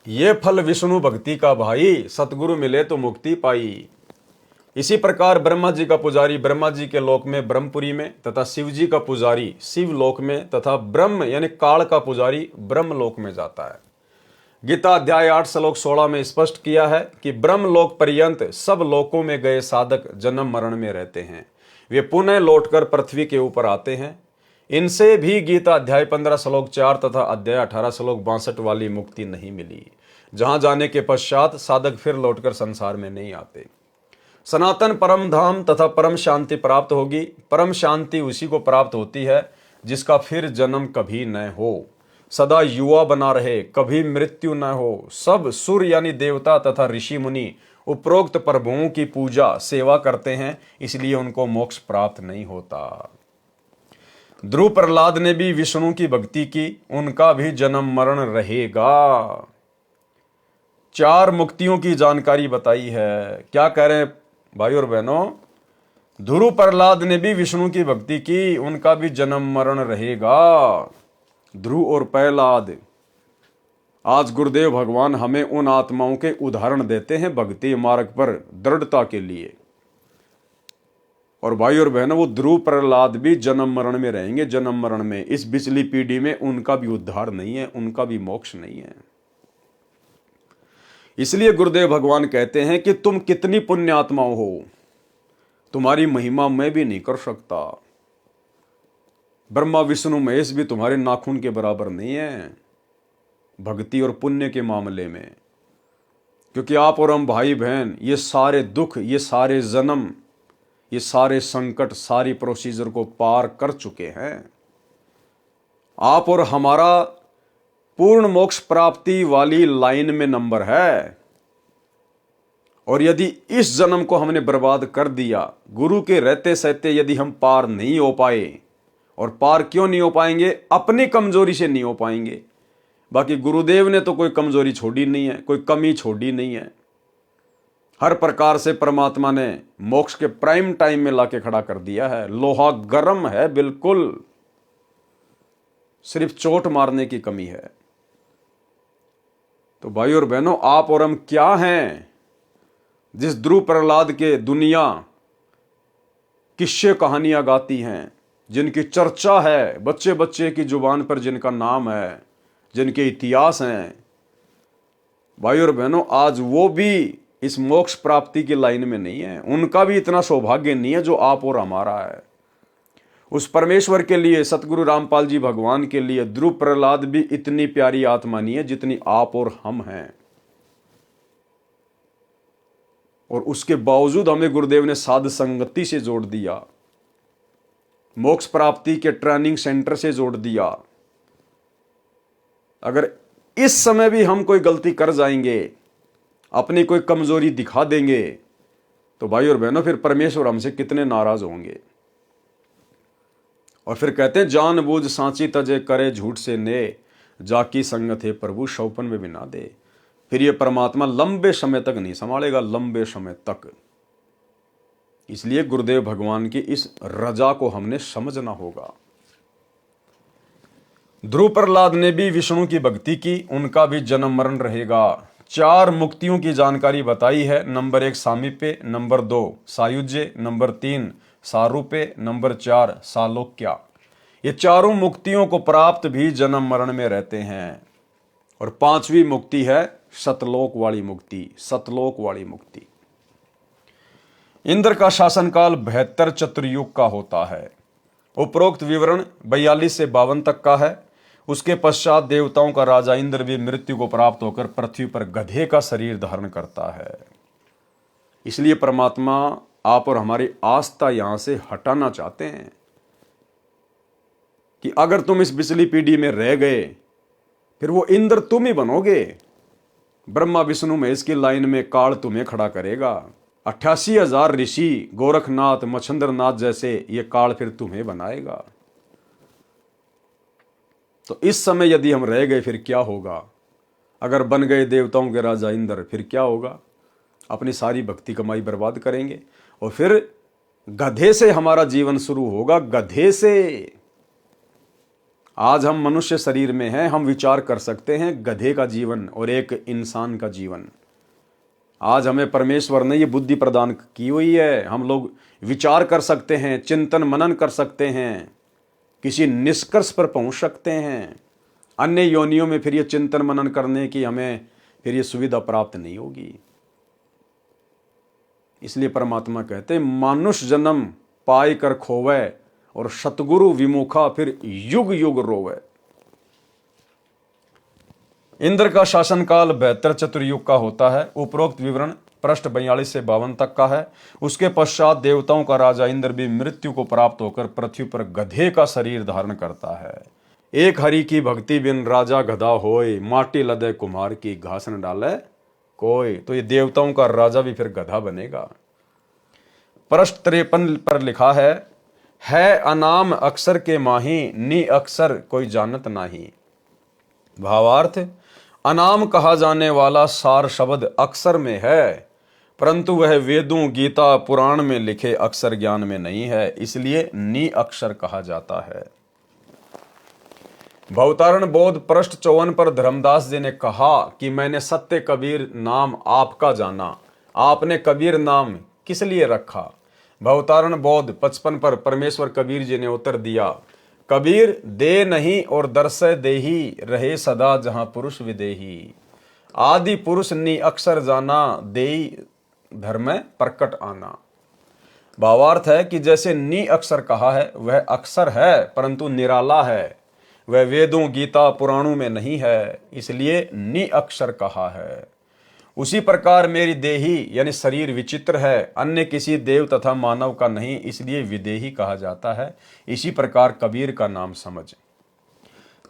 ये फल विष्णु भक्ति का भाई, सतगुरु मिले तो मुक्ति पाई। इसी प्रकार ब्रह्मा जी का पुजारी ब्रह्मा जी के लोक में ब्रह्मपुरी में, तथा शिव जी का पुजारी शिव लोक में, तथा ब्रह्म यानी काल का पुजारी ब्रह्म लोक में जाता है। गीता अध्याय 8 श्लोक 16 में स्पष्ट किया है कि ब्रह्म लोक पर्यंत सब लोकों में गए साधक जन्म मरण में रहते हैं, वे पुनः लौटकर पृथ्वी के ऊपर आते हैं। इनसे भी गीता अध्याय 15 श्लोक 4 तथा अध्याय 18 श्लोक 62 वाली मुक्ति नहीं मिली, जहां जाने के पश्चात साधक फिर लौटकर संसार में नहीं आते। सनातन परम धाम तथा परम शांति प्राप्त होगी। परम शांति उसी को प्राप्त होती है जिसका फिर जन्म कभी न हो, सदा युवा बना रहे, कभी मृत्यु न हो। सब सुर यानी देवता तथा ऋषि मुनि उपरोक्त प्रभुओं की पूजा सेवा करते हैं, इसलिए उनको मोक्ष प्राप्त नहीं होता। ध्रुव प्रहलाद ने भी विष्णु की भक्ति की, उनका भी जन्म मरण रहेगा। 4 मुक्तियों की जानकारी बताई है। क्या कह रहे हैं भाई और बहनों, ध्रुव प्रहलाद ने भी विष्णु की भक्ति की, उनका भी जन्म मरण रहेगा। ध्रुव और प्रहलाद, आज गुरुदेव भगवान हमें उन आत्माओं के उदाहरण देते हैं भक्ति मार्ग पर दृढ़ता के लिए। और भाई और बहनों, वो ध्रुव प्रहलाद भी जन्म मरण में रहेंगे, जन्म मरण में। इस पिछली पीढ़ी में उनका भी उद्धार नहीं है, उनका भी मोक्ष नहीं है। इसलिए गुरुदेव भगवान कहते हैं कि तुम कितनी पुण्य आत्माओं हो, तुम्हारी महिमा मैं भी नहीं कर सकता। ब्रह्मा विष्णु महेश भी तुम्हारे नाखून के बराबर नहीं है भक्ति और पुण्य के मामले में, क्योंकि आप और हम भाई बहन ये सारे दुख, ये सारे जन्म, ये सारे संकट, सारी प्रोसीजर को पार कर चुके हैं। आप और हमारा पूर्ण मोक्ष प्राप्ति वाली लाइन में नंबर है। और यदि इस जन्म को हमने बर्बाद कर दिया, गुरु के रहते सहते यदि हम पार नहीं हो पाए, और पार क्यों नहीं हो पाएंगे, अपनी कमजोरी से नहीं हो पाएंगे। बाकी गुरुदेव ने तो कोई कमजोरी छोड़ी नहीं है, कोई कमी छोड़ी नहीं है। हर प्रकार से परमात्मा ने मोक्ष के प्राइम टाइम में लाके खड़ा कर दिया है। लोहा गर्म है बिल्कुल, सिर्फ चोट मारने की कमी है। तो भाई और बहनों, आप और हम क्या हैं जिस ध्रुव प्रहलाद के दुनिया किस्से कहानियां गाती हैं, जिनकी चर्चा है बच्चे बच्चे की जुबान पर, जिनका नाम है, जिनके इतिहास हैं। भाई और बहनों, आज वो भी इस मोक्ष प्राप्ति की लाइन में नहीं है, उनका भी इतना सौभाग्य नहीं है जो आप और हमारा है। उस परमेश्वर के लिए, सतगुरु रामपाल जी भगवान के लिए ध्रुव प्रहलाद भी इतनी प्यारी आत्मा नहीं है जितनी आप और हम हैं। और उसके बावजूद हमें गुरुदेव ने साध संगति से जोड़ दिया, मोक्ष प्राप्ति के ट्रेनिंग सेंटर से जोड़ दिया। अगर इस समय भी हम कोई गलती कर जाएंगे, अपनी कोई कमजोरी दिखा देंगे, तो भाई और बहनों फिर परमेश्वर हमसे कितने नाराज होंगे। और फिर कहते हैं, जानबूझ सांची तजे करे झूठ से ने, जाकी संगत है प्रभु शौपन में भी ना दे। फिर ये परमात्मा लंबे समय तक नहीं संभालेगा, लंबे समय तक। इसलिए गुरुदेव भगवान की इस रजा को हमने समझना होगा। ध्रुव प्रहलाद ने भी विष्णु की भक्ति की, उनका भी जन्म मरण रहेगा। 4 मुक्तियों की जानकारी बताई है। नंबर 1 सामीप्य, नंबर 2 सायुज्य, नंबर 3 सारूप्य, नंबर 4 सालोक्या। ये चारों मुक्तियों को प्राप्त भी जन्म मरण में रहते हैं। और 5वीं मुक्ति है सतलोक वाली मुक्ति, सतलोक वाली मुक्ति। इंद्र का शासनकाल 72 चतुर्युग का होता है। उपरोक्त विवरण 42 से 52 तक का है। उसके पश्चात देवताओं का राजा इंद्र भी मृत्यु को प्राप्त होकर पृथ्वी पर गधे का शरीर धारण करता है। इसलिए परमात्मा आप और हमारी आस्था यहां से हटाना चाहते हैं कि अगर तुम इस पिछली पीढ़ी में रह गए, फिर वो इंद्र तुम ही बनोगे। ब्रह्मा विष्णु महेश की लाइन में काल तुम्हें खड़ा करेगा। 88,000 ऋषि, गोरखनाथ, मच्छंद्रनाथ जैसे ये काल फिर तुम्हें बनाएगा। तो इस समय यदि हम रह गए फिर क्या होगा? अगर बन गए देवताओं के राजा इंद्र फिर क्या होगा? अपनी सारी भक्ति कमाई बर्बाद करेंगे और फिर गधे से हमारा जीवन शुरू होगा, गधे से। आज हम मनुष्य शरीर में हैं, हम विचार कर सकते हैं गधे का जीवन और एक इंसान का जीवन। आज हमें परमेश्वर ने ये बुद्धि प्रदान की हुई है, हम लोग विचार कर सकते हैं, चिंतन मनन कर सकते हैं, किसी निष्कर्ष पर पहुंच सकते हैं। अन्य योनियों में फिर ये चिंतन मनन करने की हमें फिर ये सुविधा प्राप्त नहीं होगी। इसलिए परमात्मा कहते हैं मानुष जन्म पाई कर खोवे और सतगुरु विमुखा फिर युग युग रोवे। इंद्र का शासनकाल 72 चतुर्युग का होता है। उपरोक्त विवरण पृष्ठ 42 से 52 तक का है। उसके पश्चात देवताओं का राजा इंद्र भी मृत्यु को प्राप्त होकर पृथ्वी पर गधे का शरीर धारण करता है। एक हरि की भक्ति बिन राजा गधा होए, माटी लदे कुम्हार की घास न डाले कोई। तो ये देवताओं का राजा भी फिर गधा बनेगा। पृष्ठ 53 पर लिखा है अनाम अक्षर के माही, नी अक्षर कोई जानत नाही। भावार्थ, अनाम कहा जाने वाला सार शब्द अक्षर में है, परंतु वह वेदों, गीता, पुराण में लिखे अक्षर ज्ञान में नहीं है, इसलिए नी अक्षर कहा जाता है। भवतारण बोध पृष्ठ 54 पर धर्मदास जी ने कहा कि मैंने सत्य कबीर नाम आपका जाना। आपने कबीर नाम किस लिए रखा? भवतारण बोध 55 पर परमेश्वर कबीर जी ने उत्तर दिया, कबीर दे नहीं और दर्शय देही, रहे सदा जहां पुरुष विदेही। आदि पुरुष नी अक्षर जाना, देई धर्म प्रकट आना। भावार्थ है कि जैसे नी अक्षर कहा है वह अक्षर है परंतु निराला है, वह वेदों, गीता, पुराणों में नहीं है, इसलिए नी अक्षर कहा है। उसी प्रकार मेरी देही यानी शरीर विचित्र है, अन्य किसी देव तथा मानव का नहीं, इसलिए विदेही कहा जाता है। इसी प्रकार कबीर का नाम समझ।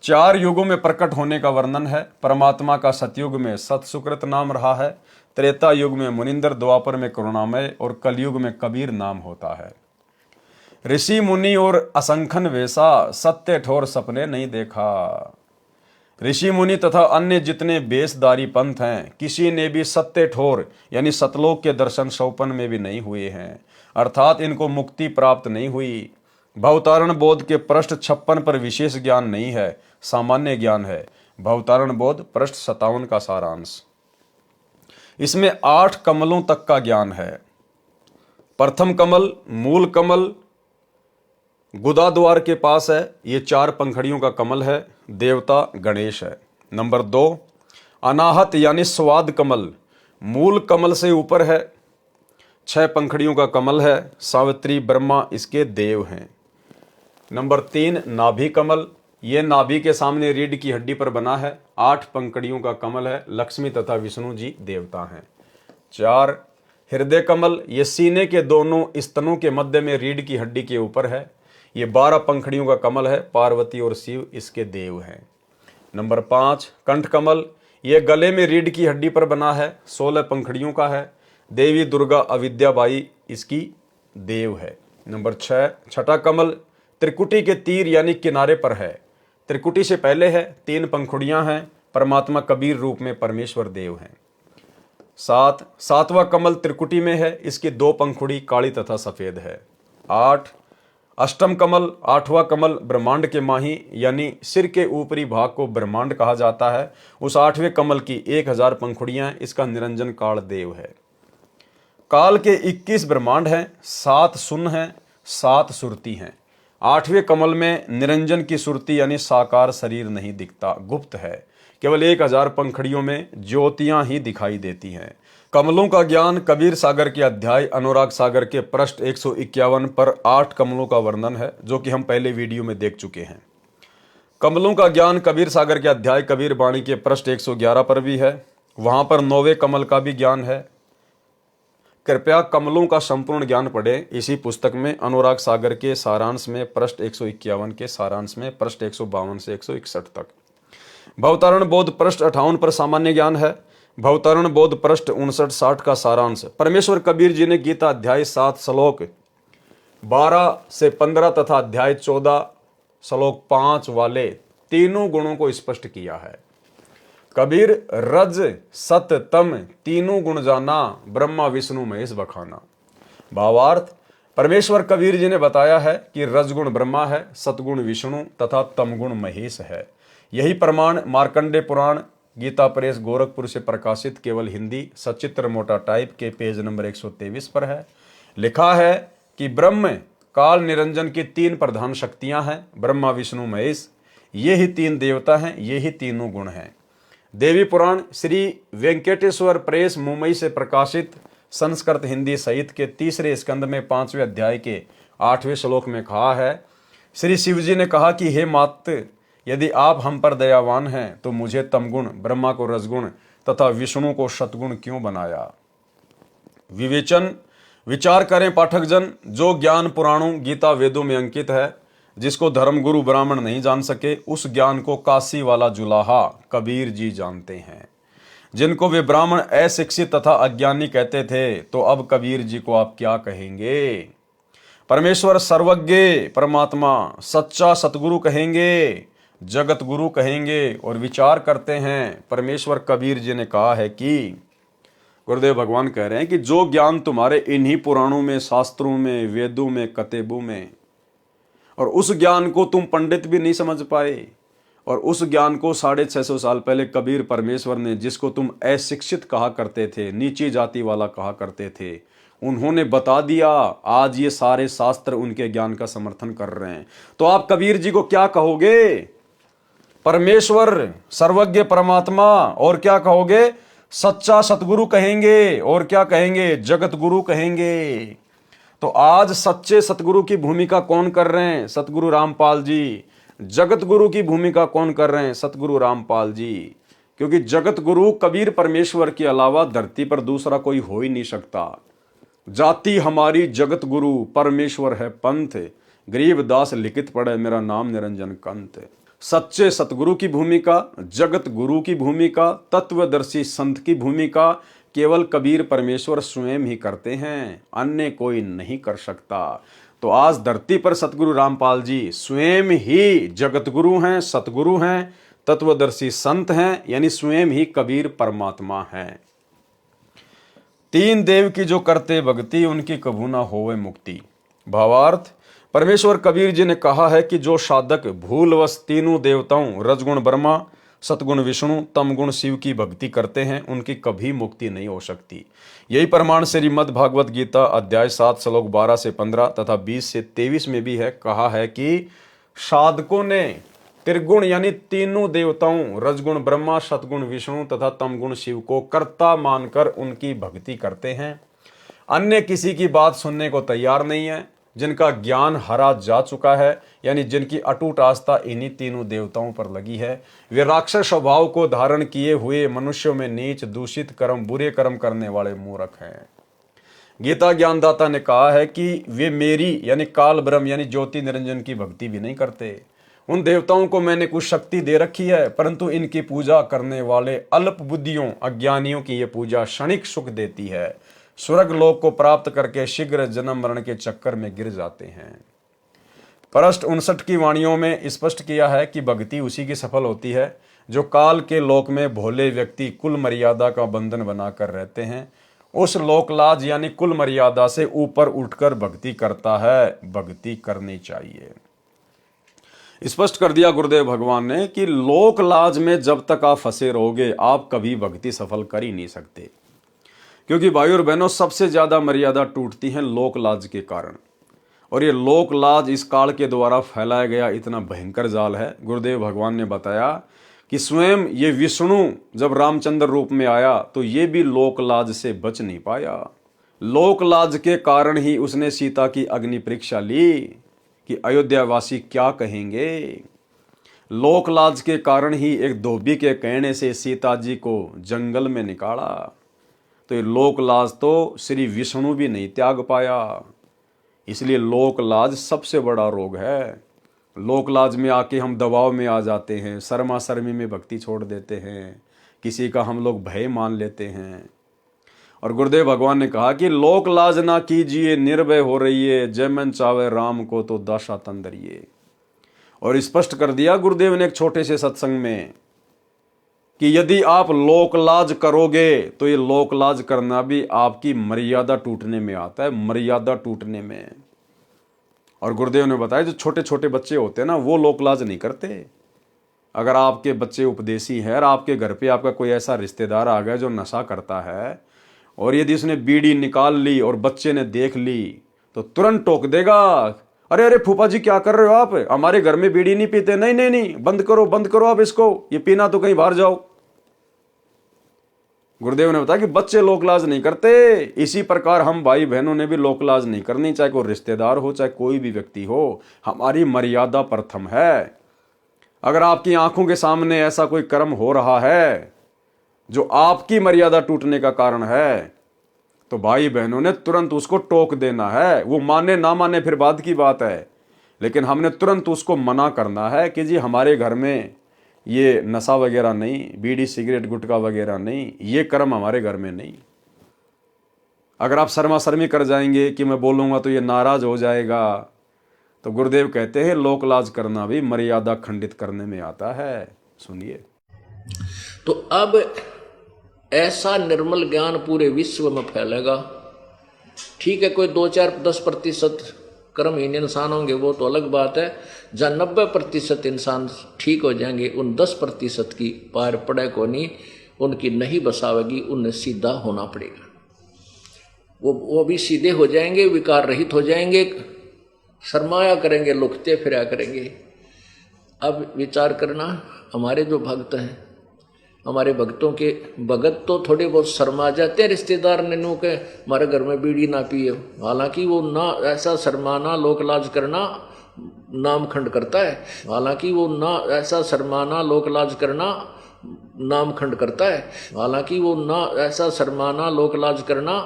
4 युगों में प्रकट होने का वर्णन है। परमात्मा का सतयुग में सत सुकृत नाम रहा है, त्रेता युग में मुनिंदर, द्वापर में करुणामय और कलयुग में कबीर नाम होता है। ऋषि मुनि और असंख्यन वेशा, सत्य ठोर सपने नहीं देखा। ऋषि मुनि तथा अन्य जितने बेसदारी पंथ हैं, किसी ने भी सत्य ठोर यानी सतलोक के दर्शन सौपन में भी नहीं हुए हैं, अर्थात इनको मुक्ति प्राप्त नहीं हुई। भवतारण बोध के पृष्ठ 56 पर विशेष ज्ञान नहीं है, सामान्य ज्ञान है। भवतारण बोध पृष्ठ 57 का सारांश। इसमें 8 कमलों तक का ज्ञान है। प्रथम कमल मूल कमल गुदा द्वार के पास है, ये 4 पंखड़ियों का कमल है, देवता गणेश है। नंबर 2 अनाहत यानी स्वाद कमल, मूल कमल से ऊपर है, 6 पंखड़ियों का कमल है, सावित्री ब्रह्मा इसके देव हैं। नंबर 3 नाभि कमल, ये नाभि के सामने रीढ़ की हड्डी पर बना है, 8 पंखड़ियों का कमल है, लक्ष्मी तथा विष्णु जी देवता हैं। 4 हृदय कमल, ये सीने के दोनों स्तनों के मध्य में रीढ़ की हड्डी के ऊपर है, ये 12 पंखड़ियों का कमल है, पार्वती और शिव इसके देव हैं। नंबर 5 कंठ कमल, ये गले में रीढ़ की हड्डी पर बना है, 16 पंखड़ियों का है, देवी दुर्गा अविद्याबाई इसकी देव है। नंबर 6 छठा कमल त्रिकुटी के तीर यानी किनारे पर है, त्रिकुटी से पहले है, 3 पंखुड़ियां हैं, परमात्मा कबीर रूप में परमेश्वर देव हैं। 7 सातवां कमल त्रिकुटी में है, इसकी 2 पंखुड़ी काली तथा सफेद है। 8 अष्टम कमल 8वां कमल ब्रह्मांड के माही यानी सिर के ऊपरी भाग को ब्रह्मांड कहा जाता है, उस 8वें कमल की 1000 पंखुड़ियां, इसका निरंजन काल देव है। काल के 21 ब्रह्मांड हैं, 7 सुन हैं, 7 सुरती हैं। 8वें कमल में निरंजन की सुरती यानी साकार शरीर नहीं दिखता, गुप्त है, केवल 1000 पंखड़ियों में ज्योतियां ही दिखाई देती हैं। कमलों का ज्ञान कबीर सागर के अध्याय अनुराग सागर के पृष्ठ 151 पर 8 कमलों का वर्णन है, जो कि हम पहले वीडियो में देख चुके हैं। कमलों का ज्ञान कबीर सागर के अध्याय कबीर वाणी के पृष्ठ 111 पर भी है, वहां पर 9वें कमल का भी ज्ञान है। कृपया कमलों का संपूर्ण ज्ञान पढ़ें इसी पुस्तक में, अनुराग सागर के सारांश में पृष्ठ 151 के सारांश में पृष्ठ 152 से 161 तक। भवतारण बोध पृष्ठ 58 पर सामान्य ज्ञान है। भवतरण बोध पृष्ठ 59-60 का सारांश। परमेश्वर कबीर जी ने गीता अध्याय 7 श्लोक 12 से 15 तथा अध्याय 14 श्लोक 5 वाले तीनों गुणों को स्पष्ट किया है। कबीर रज सत तम तीनों गुण जाना, ब्रह्मा विष्णु महेश बखाना। भावार्थ, परमेश्वर कबीर जी ने बताया है कि रजगुण ब्रह्मा है, सतगुण विष्णु तथा तमगुण महेश है। यही प्रमाण मार्कंडे पुराण गीता प्रेस गोरखपुर से प्रकाशित केवल हिंदी सचित्र मोटा टाइप के पेज नंबर 123 पर है। लिखा है कि ब्रह्म काल निरंजन की 3 प्रधान शक्तियां हैं, ब्रह्मा विष्णु महेश। ये ही 3 देवता हैं, ये ही तीनों गुण हैं। देवी पुराण श्री वेंकटेश्वर प्रेस मुंबई से प्रकाशित संस्कृत हिंदी सहित के 3रे स्कंद में 5वें अध्याय के 8वें श्लोक में कहा है, श्री शिव जी ने कहा कि हे मात, यदि आप हम पर दयावान हैं तो मुझे तमगुण, ब्रह्मा को रजगुण तथा विष्णु को सतगुण क्यों बनाया। विवेचन विचार करें पाठक जन, जो ज्ञान पुराणों गीता वेदों में अंकित है, जिसको धर्मगुरु ब्राह्मण नहीं जान सके, उस ज्ञान को काशी वाला जुलाहा कबीर जी जानते हैं। जिनको वे ब्राह्मण अशिक्षित तथा अज्ञानी कहते थे, तो अब कबीर जी को आप क्या कहेंगे। परमेश्वर सर्वज्ञ परमात्मा सच्चा सतगुरु कहेंगे, जगत गुरु कहेंगे। और विचार करते हैं, परमेश्वर कबीर जी ने कहा है कि गुरुदेव भगवान कह रहे हैं कि जो ज्ञान तुम्हारे इन्हीं पुराणों में, शास्त्रों में, वेदों में, कतेबों में, और उस ज्ञान को तुम पंडित भी नहीं समझ पाए, और उस ज्ञान को 650 साल पहले कबीर परमेश्वर ने, जिसको तुम अशिक्षित कहा करते थे, नीची जाति वाला कहा करते थे, उन्होंने बता दिया। आज ये सारे शास्त्र उनके ज्ञान का समर्थन कर रहे हैं। तो आप कबीर जी को क्या कहोगे। परमेश्वर सर्वज्ञ परमात्मा, और क्या कहोगे, सच्चा सतगुरु कहेंगे, और क्या कहेंगे, जगत गुरु कहेंगे। तो आज सच्चे सतगुरु की भूमिका कौन कर रहे हैं, सतगुरु रामपाल जी। जगत गुरु की भूमिका कौन कर रहे हैं, सतगुरु रामपाल जी। क्योंकि जगत गुरु कबीर परमेश्वर के अलावा धरती पर दूसरा कोई हो ही नहीं सकता। जाति हमारी जगत गुरु, परमेश्वर है पंथ, गरीब दास लिखित पढ़े मेरा नाम निरंजन कंत। सच्चे सतगुरु की भूमिका, जगत गुरु की भूमिका, तत्वदर्शी संत की भूमिका केवल कबीर परमेश्वर स्वयं ही करते हैं, अन्य कोई नहीं कर सकता। तो आज धरती पर सतगुरु रामपाल जी स्वयं ही जगत गुरु हैं, सतगुरु हैं, तत्वदर्शी संत हैं, यानी स्वयं ही कबीर परमात्मा हैं। 3 देव की जो करते भक्ति, उनकी कभू ना होवे मुक्ति। भावार्थ, परमेश्वर कबीर जी ने कहा है कि जो साधक भूलवश तीनों देवताओं रजगुण ब्रह्मा, सतगुण विष्णु, तमगुण शिव की भक्ति करते हैं, उनकी कभी मुक्ति नहीं हो सकती। यही प्रमाण श्रीमद् भागवत गीता अध्याय 7 श्लोक 12 से 15 तथा 20 से 23 में भी है। कहा है कि साधकों ने त्रिगुण यानी तीनों देवताओं रजगुण ब्रह्मा, सतगुण विष्णु तथा तमगुण शिव को कर्ता मानकर उनकी भक्ति करते हैं। अन्य किसी की बात सुनने को तैयार नहीं है। जिनका ज्ञान हरा जा चुका है, यानी जिनकी अटूट आस्था इन्हीं तीनों देवताओं पर लगी है, वे राक्षस स्वभाव को धारण किए हुए मनुष्यों में नीच, दूषित कर्म, बुरे कर्म करने वाले मूर्ख हैं। गीता ज्ञानदाता ने कहा है कि वे मेरी यानी काल ब्रह्म यानी ज्योति निरंजन की भक्ति भी नहीं करते। उन देवताओं को मैंने कुछ शक्ति दे रखी है, परंतु इनकी पूजा करने वाले अल्प बुद्धियों, अज्ञानियों की ये पूजा क्षणिक सुख देती है। स्वर्ग लोक को प्राप्त करके शीघ्र जन्म मरण के चक्कर में गिर जाते हैं। पृष्ठ 59 की वाणियों में स्पष्ट किया है कि भक्ति उसी की सफल होती है जो काल के लोक में भोले व्यक्ति कुल मर्यादा का बंधन बनाकर रहते हैं। उस लोकलाज यानी कुल मर्यादा से ऊपर उठकर भक्ति करता है। भक्ति करनी चाहिए। स्पष्ट कर दिया गुरुदेव भगवान ने कि लोकलाज में जब तक आप फंसे रहोगे, आप कभी भक्ति सफल कर ही नहीं सकते। क्योंकि भाई और बहनों, सबसे ज्यादा मर्यादा टूटती है लोकलाज के कारण, और ये लोकलाज इस काल के द्वारा फैलाया गया इतना भयंकर जाल है। गुरुदेव भगवान ने बताया कि स्वयं ये विष्णु जब रामचंद्र रूप में आया तो ये भी लोकलाज से बच नहीं पाया। लोकलाज के कारण ही उसने सीता की अग्नि परीक्षा ली कि अयोध्यावासी क्या कहेंगे। लोकलाज के कारण ही एक धोबी के कहने से सीता जी को जंगल में निकाला। तो ये लोकलाज तो श्री विष्णु भी नहीं त्याग पाया। इसलिए लोकलाज सबसे बड़ा रोग है। लोकलाज में आके हम दबाव में आ जाते हैं, शर्मा शर्मी में भक्ति छोड़ देते हैं, किसी का हम लोग भय मान लेते हैं। और गुरुदेव भगवान ने कहा कि लोक लाज ना कीजिए, निर्भय हो रहिए, जय मन चावे राम को तो दशा तंदरिए। और स्पष्ट कर दिया गुरुदेव ने एक छोटे से सत्संग में कि यदि आप लोकलाज करोगे तो ये लोकलाज करना भी आपकी मर्यादा टूटने में आता है, मर्यादा टूटने में। और गुरुदेव ने बताया जो छोटे छोटे बच्चे होते हैं ना, वो लोकलाज नहीं करते। अगर आपके बच्चे उपदेशी हैं और आपके घर पे आपका कोई ऐसा रिश्तेदार आ गया जो नशा करता है, और यदि उसने बीड़ी निकाल ली और बच्चे ने देख ली तो तुरंत टोक देगा, अरे अरे फूफा जी क्या कर रहे हो आप, हमारे घर में बीड़ी नहीं पीते। नहीं नहीं नहीं, बंद करो आप इसको, ये पीना तो कहीं बाहर जाओ। गुरुदेव ने बताया कि बच्चे लोकलाज नहीं करते। इसी प्रकार हम भाई बहनों ने भी लोकलाज नहीं करनी, चाहे कोई रिश्तेदार हो, चाहे कोई भी व्यक्ति हो। हमारी मर्यादा प्रथम है। अगर आपकी आंखों के सामने ऐसा कोई कर्म हो रहा है जो आपकी मर्यादा टूटने का कारण है, तो भाई बहनों ने तुरंत उसको टोक देना है। वो माने ना माने फिर बाद की बात है, लेकिन हमने तुरंत उसको मना करना है कि जी हमारे घर में ये नशा वगैरह नहीं, बीड़ी सिगरेट गुटखा वगैरह नहीं, ये कर्म हमारे घर में नहीं। अगर आप शर्मा शर्मी कर जाएंगे कि मैं बोलूँगा तो ये नाराज हो जाएगा, तो गुरुदेव कहते हैं लोकलाज करना भी मर्यादा खंडित करने में आता है। सुनिए। तो अब ऐसा निर्मल ज्ञान पूरे विश्व में फैलेगा। ठीक है, कोई 2-4-10% कर्महीन इंसान होंगे, वो तो अलग बात है। जहाँ 90% इंसान ठीक हो जाएंगे, उन 10% की पार पड़े को नहीं, उनकी नहीं बसावेगी, उन्हें सीधा होना पड़ेगा। वो भी सीधे हो जाएंगे, विकार रहित हो जाएंगे, शर्माया करेंगे, लुकते फिरा करेंगे। अब विचार करना, हमारे जो भक्त हैं, हमारे भक्तों के भगत तो थोड़े बहुत शर्मा जाते हैं रिश्तेदार ने नू के हमारे घर में बीड़ी ना पिए। हालांकि वो ना ऐसा शर्माना लोकलाज करना नाम खंड करता है। हालांकि वो ना ऐसा शर्माना लोकलाज करना नाम खंड करता है। हालांकि वो ना ऐसा शर्माना लोकलाज करना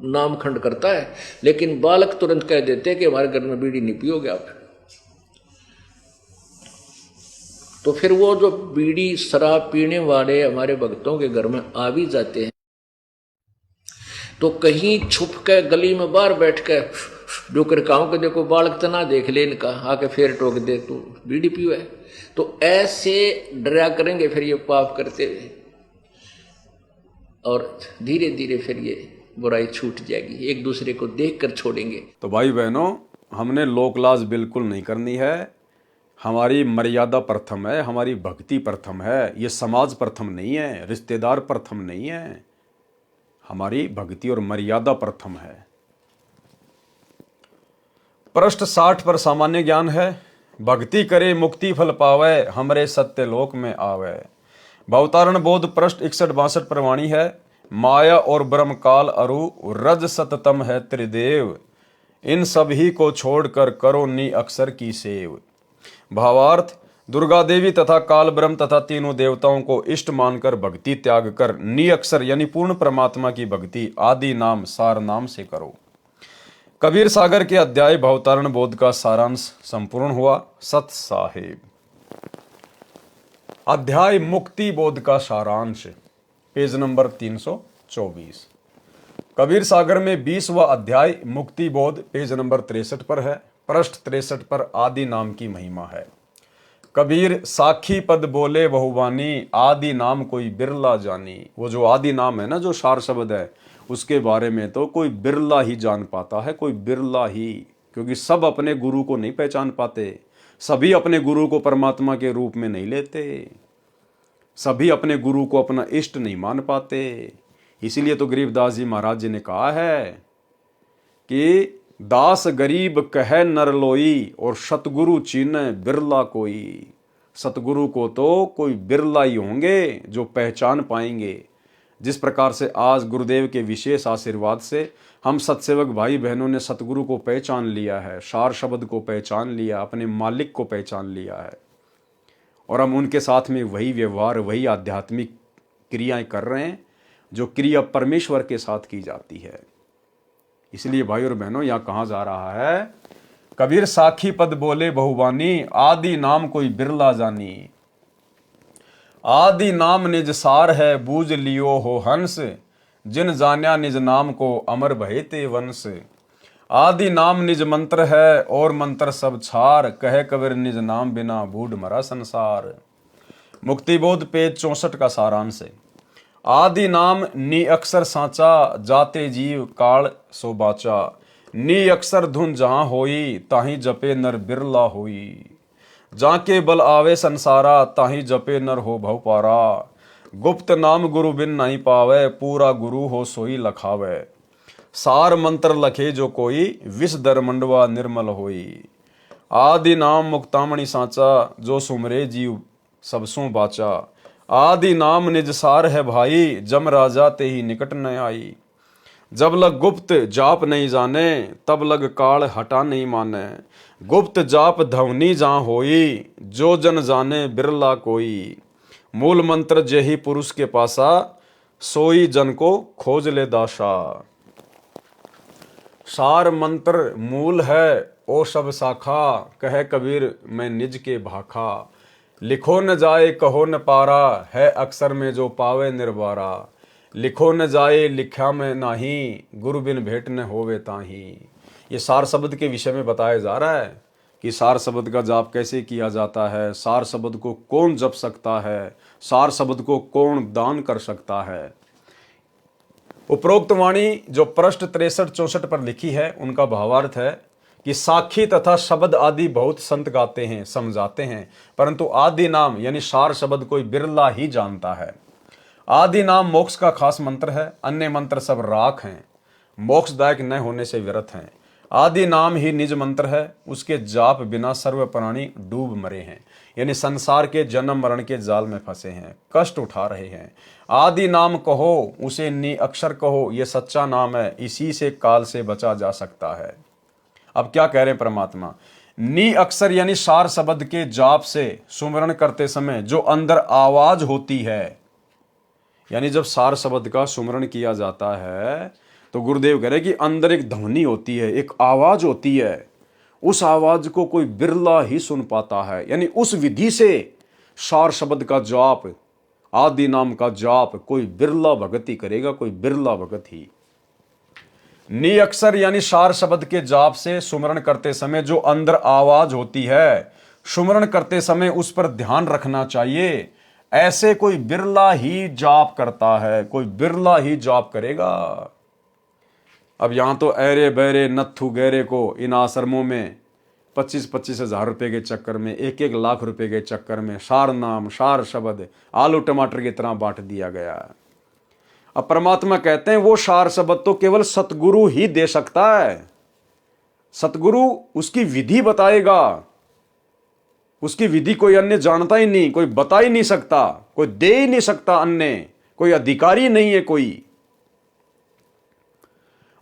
नाम खंड करता है। लेकिन बालक तुरंत कह देते हैं कि हमारे घर में बीड़ी नहीं पियोगे आप। तो फिर वो जो बीड़ी शराब पीने वाले हमारे भक्तों के घर में आ भी जाते हैं, तो कहीं छुप के गली में बाहर बैठ के जो कर कहूं कि देखो बालक तना देख ले इनका, आके फिर टोक दे तू बीड़ी पियो है। तो ऐसे डरा करेंगे फिर ये पाप करते हुए, और धीरे धीरे फिर ये बुराई छूट जाएगी, एक दूसरे को देख कर छोड़ेंगे। तो भाई बहनों, हमने लोकलाज बिल्कुल नहीं करनी है। हमारी मर्यादा प्रथम है, हमारी भक्ति प्रथम है। ये समाज प्रथम नहीं है, रिश्तेदार प्रथम नहीं है, हमारी भक्ति और मर्यादा प्रथम है। पृष्ठ 60 पर सामान्य ज्ञान है। भक्ति करे मुक्ति फल पावे, हमरे सत्य लोक में आवे। भवतारण बोध पृष्ठ 61-62 पर वाणी है। माया और ब्रह्म काल अरु रज सततम है त्रिदेव, इन सभी को छोड़कर करो नी अक्षर की सेव। भावार्थ, दुर्गा देवी तथा काल ब्रह्म तथा तीनों देवताओं को इष्ट मानकर भक्ति त्याग कर नी अक्षर यानी पूर्ण परमात्मा की भक्ति आदि नाम सार नाम से करो। कबीर सागर के अध्याय भवतारण बोध का सारांश संपूर्ण हुआ। सत साहेब। अध्याय मुक्ति बोध का सारांश, पेज नंबर 324। कबीर सागर में 20वां अध्याय मुक्ति बोध पेज नंबर 63 पर है। पृष्ठ 63 पर आदि नाम की महिमा है। कबीर साखी पद बोले बहुवानी, आदि नाम कोई बिरला जानी। वो जो आदि नाम है ना, जो सार शब्द है, उसके बारे में तो कोई बिरला ही जान पाता है, कोई बिरला ही। क्योंकि सब अपने गुरु को नहीं पहचान पाते, सभी अपने गुरु को परमात्मा के रूप में नहीं लेते, सभी अपने गुरु को अपना इष्ट नहीं मान पाते। इसीलिए तो गरीबदास जी महाराज जी ने कहा है कि दास गरीब कहे नर लोई, और सतगुरु चीने बिरला कोई। सतगुरु को तो कोई बिरला ही होंगे जो पहचान पाएंगे। जिस प्रकार से आज गुरुदेव के विशेष आशीर्वाद से हम सत्सेवक भाई बहनों ने सतगुरु को पहचान लिया है, सार शब्द को पहचान लिया, अपने मालिक को पहचान लिया है, और हम उनके साथ में वही व्यवहार, वही आध्यात्मिक क्रियाएं कर रहे हैं जो क्रिया परमेश्वर के साथ की जाती है। इसलिए भाई और बहनों, यहाँ कहा जा रहा है, कबीर साखी पद बोले बहुवानी, आदि नाम कोई बिरला जानी। आदि नाम निज सार है बूझ लियो हो हंस, जिन जान्या निज नाम को अमर भये ते वंश। आदि नाम निज मंत्र है और मंत्र सब छार, कहे कबीर निज नाम बिना बूढ़ मरा संसार। मुक्तिबोध पेज 64 का सारांश है। आदि नाम नी अक्षर सांचा, जाते जीव काल सो बाचा। नी अक्षर धुन जहां होई, ताही जपे नर बिरला होई। जाके बल आवे संसारा, ताही जपे नर हो भव पारा। गुप्त नाम गुरु बिन नहीं पावे, पूरा गुरु हो सोई लखावे। सार मंत्र लखे जो कोई, विष दर मंडवा निर्मल होई। आदि नाम मुक्तामणि सांचा, जो सुमरे जीव सबसों बाचा। आदि नाम निज सार है भाई, जम राजा ते ही निकट न आई। जब लग गुप्त जाप नहीं जाने, तब लग काल हटा नहीं माने। गुप्त जाप धवनी जहाँ होई, जो जन जाने बिरला कोई। मूल मंत्र जेहि पुरुष के पासा, सोई जन को खोज ले दाशा। सार मंत्र मूल है ओ सब शाखा, कहे कबीर मैं निज के भाखा। लिखो न जाए कहो न पारा, है अक्षर में जो पावे निर्वारा। लिखो न जाए लिखा में नाही, गुरु बिन भेंट न होवे ताही। ये सार शब्द के विषय में बताया जा रहा है कि सार शब्द का जाप कैसे किया जाता है, सार शब्द को कौन जप सकता है, सार शब्द को कौन दान कर सकता है। उपरोक्त वाणी जो पृष्ठ 63-64 पर लिखी है, उनका भावार्थ है कि साखी तथा शब्द आदि बहुत संत गाते हैं, समझाते हैं, परंतु आदि नाम यानी सार शब्द कोई बिरला ही जानता है। आदि नाम मोक्ष का खास मंत्र है, अन्य मंत्र सब राख हैं, मोक्षदायक न होने से व्यर्थ हैं। आदि नाम ही निज मंत्र है, उसके जाप बिना सर्व प्राणी डूब मरे हैं, यानी संसार के जन्म मरण के जाल में फंसे हैं, कष्ट उठा रहे हैं। आदि नाम कहो, उसे नि अक्षर कहो, यह सच्चा नाम है, इसी से काल से बचा जा सकता है। अब क्या कह रहे हैं परमात्मा, नी अक्षर यानी सार शब्द के जाप से सुमरण करते समय जो अंदर आवाज होती है, यानी जब सार शब्द का सुमरण किया जाता है तो गुरुदेव कह रहे कि अंदर एक ध्वनि होती है, एक आवाज होती है। उस आवाज को कोई बिरला ही सुन पाता है, यानी उस विधि से सार शब्द का जाप, आदि नाम का जाप कोई बिरला भगत ही करेगा, कोई बिरला भगत ही। नी अक्षर यानी सार शब्द के जाप से सुमरण करते समय जो अंदर आवाज होती है, सुमरण करते समय उस पर ध्यान रखना चाहिए। ऐसे कोई बिरला ही जाप करता है, कोई बिरला ही जाप करेगा। अब यहां तो ऐरे बैरे नत्थु गहरे को इन आश्रमों में 25-25 हजार रुपए के चक्कर में, 1-1 लाख रुपए के चक्कर में सार नाम, सार शब्द आलू टमाटर की तरह बांट दिया गया। अब परमात्मा कहते हैं वो सार शब्द तो केवल सतगुरु ही दे सकता है। सतगुरु उसकी विधि बताएगा, उसकी विधि कोई अन्य जानता ही नहीं, कोई बता ही नहीं सकता, कोई दे ही नहीं सकता, अन्य कोई अधिकारी नहीं है कोई।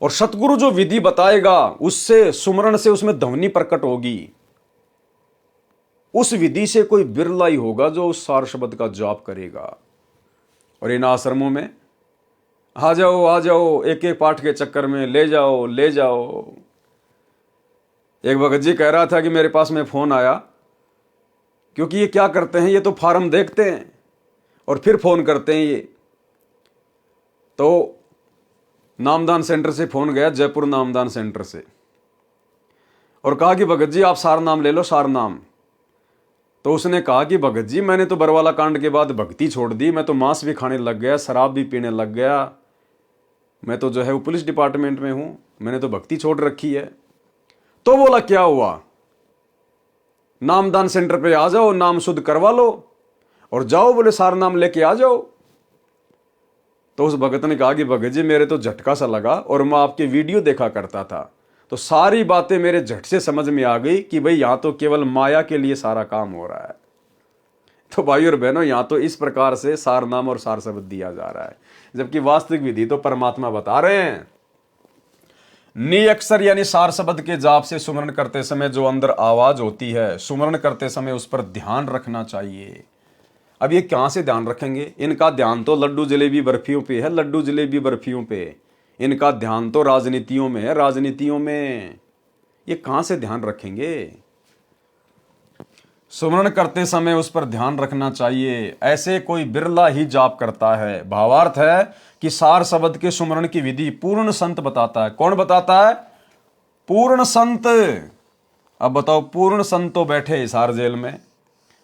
और सतगुरु जो विधि बताएगा उससे सुमरण से उसमें ध्वनि प्रकट होगी। उस विधि से कोई बिरला ही होगा जो उस सार शब्द का जाप करेगा। और इन आश्रमों में आ जाओ, एक एक पाठ के चक्कर में ले जाओ। एक भगत जी कह रहा था कि मेरे पास में फोन आया, क्योंकि ये क्या करते हैं, ये तो फार्म देखते हैं और फिर फोन करते हैं। ये तो नामदान सेंटर से फोन गया, जयपुर नामदान सेंटर से, और कहा कि भगत जी आप सार नाम ले लो, सार नाम। तो उसने कहा कि भगत जी मैंने तो बरवाला कांड के बाद भक्ति छोड़ दी, मैं तो मांस भी खाने लग गया, शराब भी पीने लग गया, मैं तो जो है वो पुलिस डिपार्टमेंट में हूं, मैंने तो भक्ति छोड़ रखी है। तो बोला क्या हुआ, नामदान सेंटर पे आ जाओ, नाम शुद्ध करवा लो और जाओ, बोले सार नाम लेके आ जाओ। तो उस भगत ने कहा कि भगत जी मेरे तो झटका सा लगा और मैं आपके वीडियो देखा करता था, तो सारी बातें मेरे झट से समझ में आ गई कि भाई यहां तो केवल माया के लिए सारा काम हो रहा है। तो भाई और बहनों, यहां तो इस प्रकार से सार नाम और सार शब्द दिया जा रहा है, जबकि वास्तविक विधि तो परमात्मा बता रहे हैं। नी अक्षर यानी सार शब्द के जाप से सुमरण करते समय जो अंदर आवाज होती है, सुमरण करते समय उस पर ध्यान रखना चाहिए। अब ये कहां से ध्यान रखेंगे, इनका ध्यान तो लड्डू जलेबी बर्फियों पे है, लड्डू जलेबी बर्फियों पे। इनका ध्यान तो राजनीतियों में है, राजनीतियों में। ये कहां से ध्यान रखेंगे। सुमरण करते समय उस पर ध्यान रखना चाहिए, ऐसे कोई बिरला ही जाप करता है। भावार्थ है कि सार शब्द के सुमरण की विधि पूर्ण संत बताता है। कौन बताता है? पूर्ण संत। अब बताओ, पूर्ण संत तो बैठे हिसार जेल में,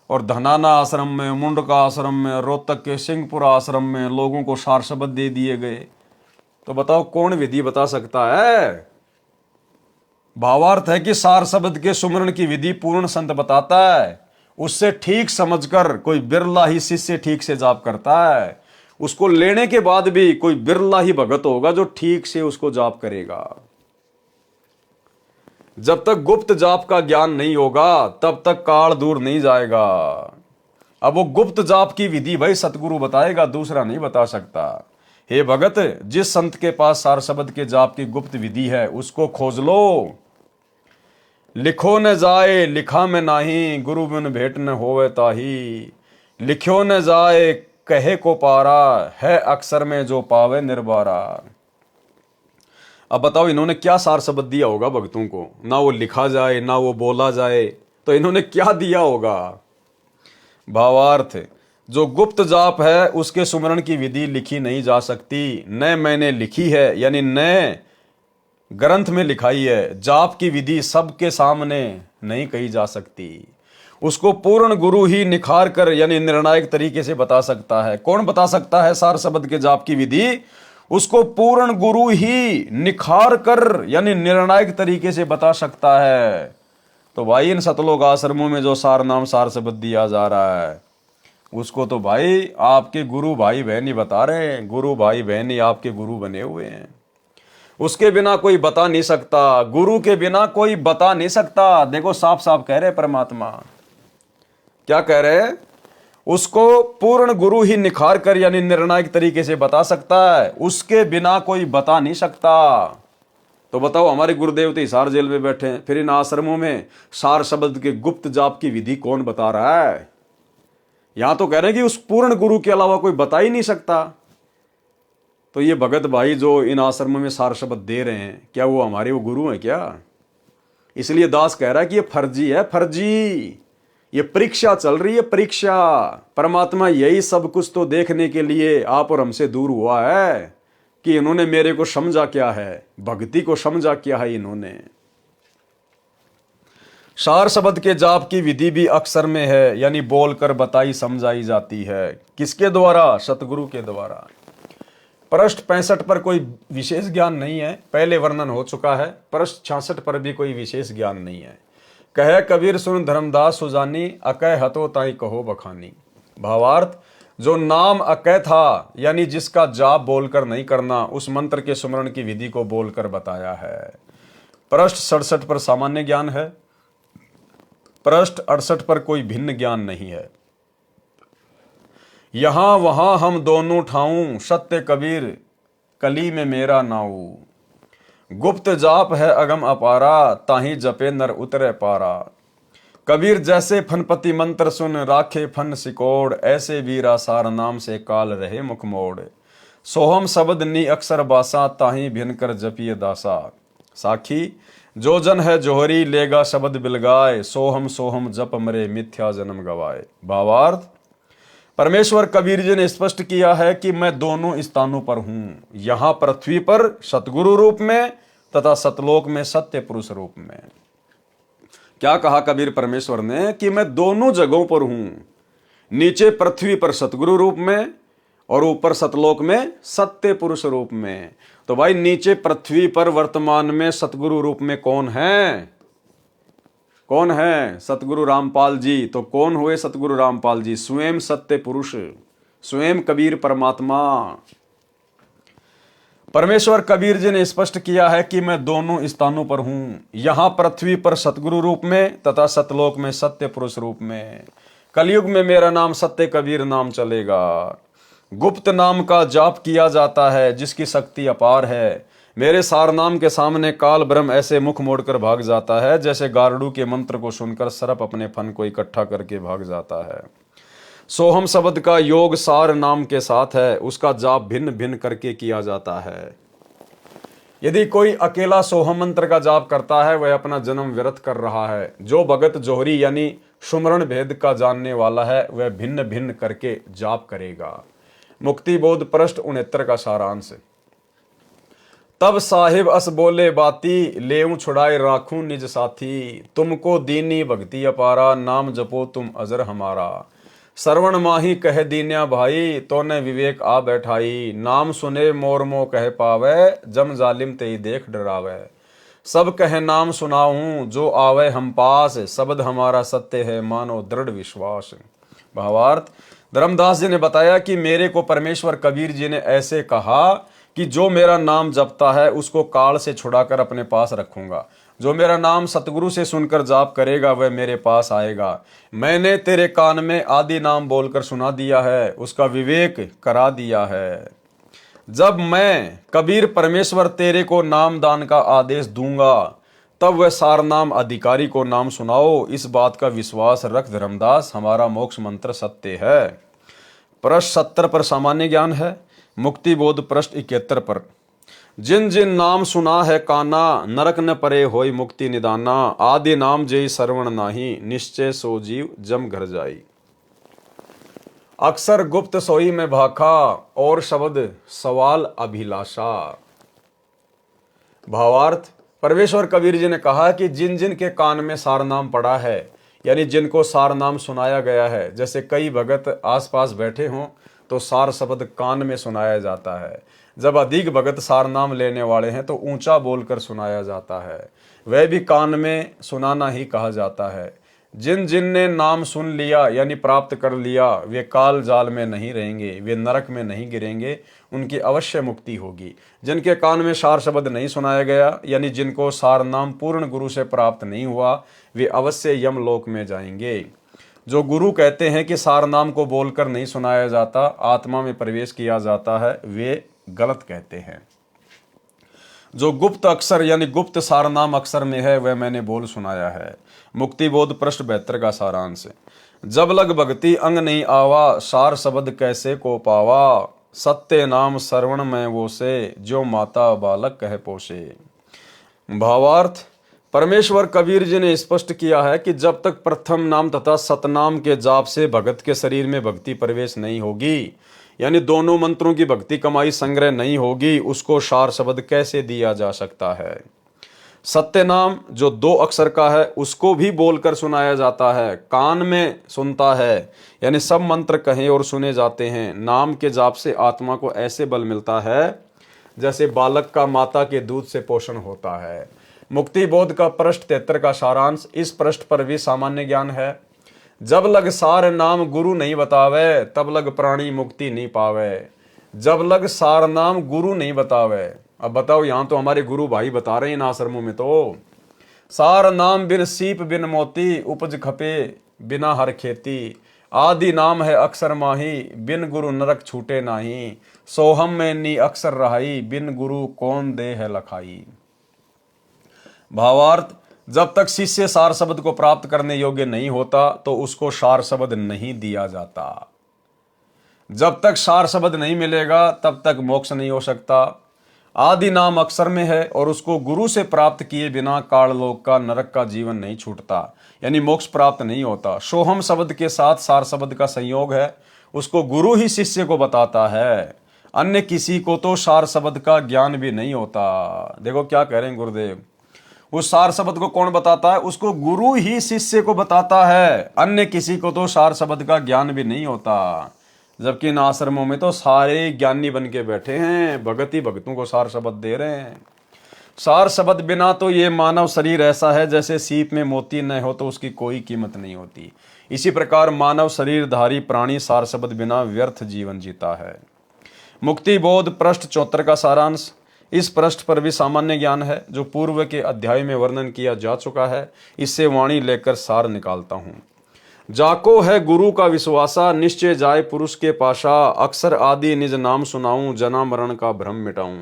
और धनाना आश्रम में, मुंडका आश्रम में, रोहतक के सिंहपुरा आश्रम में लोगों को सार शब्द दे दिए गए। तो बताओ कौन विधि बता सकता है? भावार्थ है कि सार शब्द के सुमरण की विधि पूर्ण संत बताता है। उससे ठीक समझकर कोई बिरला ही शिष्य ठीक से जाप करता है। उसको लेने के बाद भी कोई बिरला ही भगत होगा जो ठीक से उसको जाप करेगा। जब तक गुप्त जाप का ज्ञान नहीं होगा तब तक काल दूर नहीं जाएगा। अब वो गुप्त जाप की विधि भाई सतगुरु बताएगा, दूसरा नहीं बता सकता। हे भगत, जिस संत के पास सार शब्द के जाप की गुप्त विधि है उसको खोज लो। लिखो न जाए लिखा में नाही, गुरु बिन भेंट न होवे ताही। लिखो न जाए कहे को पारा, है अक्षर में जो पावे निर्बारा। अब बताओ इन्होंने क्या सार शब्द दिया होगा भक्तों को? ना वो लिखा जाए ना वो बोला जाए, तो इन्होंने क्या दिया होगा? भावार्थ, जो गुप्त जाप है उसके सुमरण की विधि लिखी नहीं जा सकती। न मैंने लिखी है, यानी न ग्रंथ में लिखाई है। जाप की विधि सबके सामने नहीं कही जा सकती। उसको पूर्ण गुरु ही निखार कर यानी निर्णायक तरीके से बता सकता है। कौन बता सकता है सार शब्द के जाप की विधि? उसको पूर्ण गुरु ही निखार कर यानी निर्णायक तरीके से बता सकता है। तो भाई इन सतलोक आश्रमों में जो सार नाम सार शब्द दिया जा रहा है उसको तो भाई आपके गुरु भाई बहन ही बता रहे हैं। गुरु भाई बहन ही आपके गुरु बने हुए हैं। उसके बिना कोई बता नहीं सकता, गुरु के बिना कोई बता नहीं सकता। देखो साफ साफ कह रहे परमात्मा, क्या कह रहे हैं? उसको पूर्ण गुरु ही निखार कर यानी निर्णायक तरीके से बता सकता है, उसके बिना कोई बता नहीं सकता। तो बताओ हमारे गुरुदेव तो हिसार जेल में बैठे हैं, फिर इन आश्रमों में सार शब्द के गुप्त जाप की विधि कौन बता रहा है? यहां तो कह रहे हैं कि उस पूर्ण गुरु के अलावा कोई बता ही नहीं सकता। तो ये भगत भाई जो इन आश्रमों में सार शब्द दे रहे हैं, क्या वो हमारे वो गुरु हैं क्या? इसलिए दास कह रहा है कि ये फर्जी है, फर्जी। ये परीक्षा चल रही है, परीक्षा। परमात्मा यही सब कुछ तो देखने के लिए आप और हमसे दूर हुआ है कि इन्होंने मेरे को समझा क्या है, भक्ति को समझा क्या है इन्होंने। सार शब्द के जाप की विधि भी अक्षर में है, यानी बोलकर बताई समझाई जाती है। किसके द्वारा? सतगुरु के द्वारा। पृष्ठ 65 पर कोई विशेष ज्ञान नहीं है, पहले वर्णन हो चुका है। पृष्ठ 66 पर भी कोई विशेष ज्ञान नहीं है। कहे कबीर सुन धर्मदास सुजानी, अकय हतो ताई कहो बखानी। भावार्थ, जो नाम अकय था यानी जिसका जाप बोलकर नहीं करना, उस मंत्र के सुमरण की विधि को बोलकर बताया है। पृष्ठ 67 पर सामान्य ज्ञान है, पृष्ठ 68 पर कोई भिन्न ज्ञान नहीं है। यहां वहां हम दोनों ठाऊं, सत्य कबीर कली में मेरा नाऊ। गुप्त जाप है अगम अपारा, ताही जपे नर उतरे पारा। कबीर जैसे फनपति मंत्र सुन, राखे फन सिकोड़। ऐसे वीरा सार नाम से काल रहे मुख मोड़। सोहम शब्द नी अक्षर बासा, ताही भिन कर जपिए दासा। साखी, जो जन है जोहरी, लेगा शब्द बिलगाए। सोहम सोहम जप मरे, मिथ्या जन्म गवाए। भावार्थ, परमेश्वर कबीर जी ने स्पष्ट किया है कि मैं दोनों स्थानों पर हूं, यहां पृथ्वी पर सतगुरु रूप में तथा सतलोक में सत्य पुरुष रूप में। क्या कहा कबीर परमेश्वर ने? कि मैं दोनों जगहों पर हूं, नीचे पृथ्वी पर सतगुरु रूप में और ऊपर सतलोक में सत्य पुरुष रूप में। तो भाई नीचे पृथ्वी पर वर्तमान में सतगुरु रूप में कौन है? कौन है? सतगुरु रामपाल जी। तो कौन हुए सतगुरु रामपाल जी? स्वयं सत्य पुरुष, स्वयं कबीर परमात्मा। परमेश्वर कबीर जी ने स्पष्ट किया है कि मैं दोनों स्थानों पर हूं, यहां पृथ्वी पर सतगुरु रूप में तथा सतलोक में सत्य पुरुष रूप में। कलयुग में मेरा नाम सत्य कबीर नाम चलेगा। गुप्त नाम का जाप किया जाता है जिसकी शक्ति अपार है। मेरे सार नाम के सामने काल ब्रह्म ऐसे मुख मोड़कर भाग जाता है जैसे गारडू के मंत्र को सुनकर सर्प अपने फन को इकट्ठा करके भाग जाता है। सोहम शब्द का योग सार नाम के साथ है, उसका जाप भिन्न भिन्न करके किया जाता है। यदि कोई अकेला सोहम मंत्र का जाप करता है वह अपना जन्म व्यर्थ कर रहा है। जो भगत जोहरी यानी सुमरण भेद का जानने वाला है, वह भिन्न भिन्न करके जाप करेगा। मुक्ति बोध पृष्ठ 69 का सारांश। तब साहिब अस बोले बाती, लेऊं छुड़ाए राखूं निज साथी। तुमको दीनी भक्ति अपारा, नाम जपो तुम अजर हमारा। श्रवण माही कह दीन्या भाई, तो ने विवेक आ बैठाई। नाम सुने मोर मोह कह पावे, जम जालिम तेई देख डरावे। सब कहे नाम सुनाऊं, जो आवे हम पास। शब्द हमारा सत्य है, मानो दृढ़ विश्वास। भावार्थ, धर्मदास जी ने बताया कि मेरे को परमेश्वर कबीर जी ने ऐसे कहा कि जो मेरा नाम जपता है उसको काल से छुड़ाकर अपने पास रखूंगा। जो मेरा नाम सतगुरु से सुनकर जाप करेगा वह मेरे पास आएगा। मैंने तेरे कान में आदि नाम बोलकर सुना दिया है, उसका विवेक करा दिया है। जब मैं कबीर परमेश्वर तेरे को नाम दान का आदेश दूंगा, तब वह सार नाम अधिकारी को नाम सुनाओ। इस बात का विश्वास रख धर्मदास, हमारा मोक्ष मंत्र सत्य है। पृष्ठ 70 पर सामान्य ज्ञान है। मुक्ति बोध पृष्ठ 71 पर, जिन जिन नाम सुना है काना, नरक न परे होई मुक्ति निदाना। आदि नाम जय श्रवण नाही, निश्चय सो जीव जम घर जाई। अक्सर गुप्त सोई में भाखा, और शब्द सवाल अभिलाषा। भावार्थ, परमेश्वर कबीर जी ने कहा कि जिन जिन के कान में सार नाम पड़ा है, यानी जिनको सार नाम सुनाया गया है, जैसे कई भगत आसपास बैठे हों तो सार शब्द कान में सुनाया जाता है। जब अधिक भगत सार नाम लेने वाले हैं तो ऊंचा बोलकर सुनाया जाता है, वह भी कान में सुनाना ही कहा जाता है। जिन जिन ने नाम सुन लिया यानी प्राप्त कर लिया, वे काल जाल में नहीं रहेंगे, वे नरक में नहीं गिरेंगे, उनकी अवश्य मुक्ति होगी। जिनके कान में सार शब्द नहीं सुनाया गया, यानी जिनको सार नाम पूर्ण गुरु से प्राप्त नहीं हुआ, वे अवश्य यमलोक में जाएंगे। जो गुरु कहते हैं कि सार नाम को बोलकर नहीं सुनाया जाता, आत्मा में प्रवेश किया जाता है, वे गलत कहते हैं। जो गुप्त अक्षर यानी गुप्त सार नाम अक्षर में है, वह मैंने बोल सुनाया है। मुक्ति बोध पृष्ठ 72 का सारांश। जब लग भक्ति अंग नहीं आवा, सार शब्द कैसे को पावा। सत्य नाम श्रवण में वो से, जो माता बालक कह पोसे। भावार्थ, परमेश्वर कबीर जी ने स्पष्ट किया है कि जब तक प्रथम नाम तथा सतनाम के जाप से भगत के शरीर में भक्ति प्रवेश नहीं होगी, यानी दोनों मंत्रों की भक्ति कमाई संग्रह नहीं होगी, उसको सार शब्द कैसे दिया जा सकता है। सत्य नाम जो 2 अक्षर का है, उसको भी बोलकर सुनाया जाता है, कान में सुनता है, यानी सब मंत्र कहे और सुने जाते हैं। नाम के जाप से आत्मा को ऐसे बल मिलता है जैसे बालक का माता के दूध से पोषण होता है। मुक्ति बोध का पृष्ठ 73 का सारांश। इस पृष्ठ पर भी सामान्य ज्ञान है। जब लग सार नाम गुरु नहीं बतावे, तब लग प्राणी मुक्ति नहीं पावे। जब लग सार नाम गुरु नहीं बतावे, अब बताओ, यहां तो हमारे गुरु भाई बता रहे हैं इन आश्रमों में, तो सार नाम बिन सीप बिन मोती, उपज खपे बिना हर खेती। आदि नाम है अक्षर माही, बिन गुरु नरक छूटे नाही। सोहम में नी अक्षर रहाई, बिन गुरु कौन दे है लखाई। भावार्थ, जब तक शिष्य सार शब्द को प्राप्त करने योग्य नहीं होता तो उसको सार शब्द नहीं दिया जाता। जब तक सार शब्द नहीं मिलेगा तब तक मोक्ष नहीं हो सकता। आदि नाम अक्षर में है और उसको गुरु से प्राप्त किए बिना काललोक का नरक का जीवन नहीं छूटता, यानी मोक्ष प्राप्त नहीं होता। सोहम शब्द के साथ सार शब्द का संयोग है, उसको गुरु ही शिष्य को बताता है, अन्य किसी को तो सार शब्द का ज्ञान भी नहीं होता। देखो क्या कह रहे हैं गुरुदेव, उस सार शब्द को कौन बताता है, उसको गुरु ही शिष्य को बताता है, अन्य किसी को तो सार शब्द का ज्ञान भी नहीं होता। जबकि इन आश्रमों में तो सारे ज्ञानी बन के बैठे हैं, भगत ही भगतों को सार शब्द दे रहे हैं। सार शब्द बिना तो ये मानव शरीर ऐसा है जैसे सीप में मोती न हो तो उसकी कोई कीमत नहीं होती। इसी प्रकार मानव शरीरधारी प्राणी सार शब्द बिना व्यर्थ जीवन जीता है। मुक्ति बोध पृष्ठ 74 का सारांश। इस पृष्ठ पर भी सामान्य ज्ञान है जो पूर्व के अध्याय में वर्णन किया जा चुका है। इससे वाणी लेकर सार निकालता हूं। जाको है गुरु का विश्वासा, निश्चय जाए पुरुष के पाशा। अक्षर आदि निज नाम सुनाऊं, जना मरण का भ्रम मिटाऊं।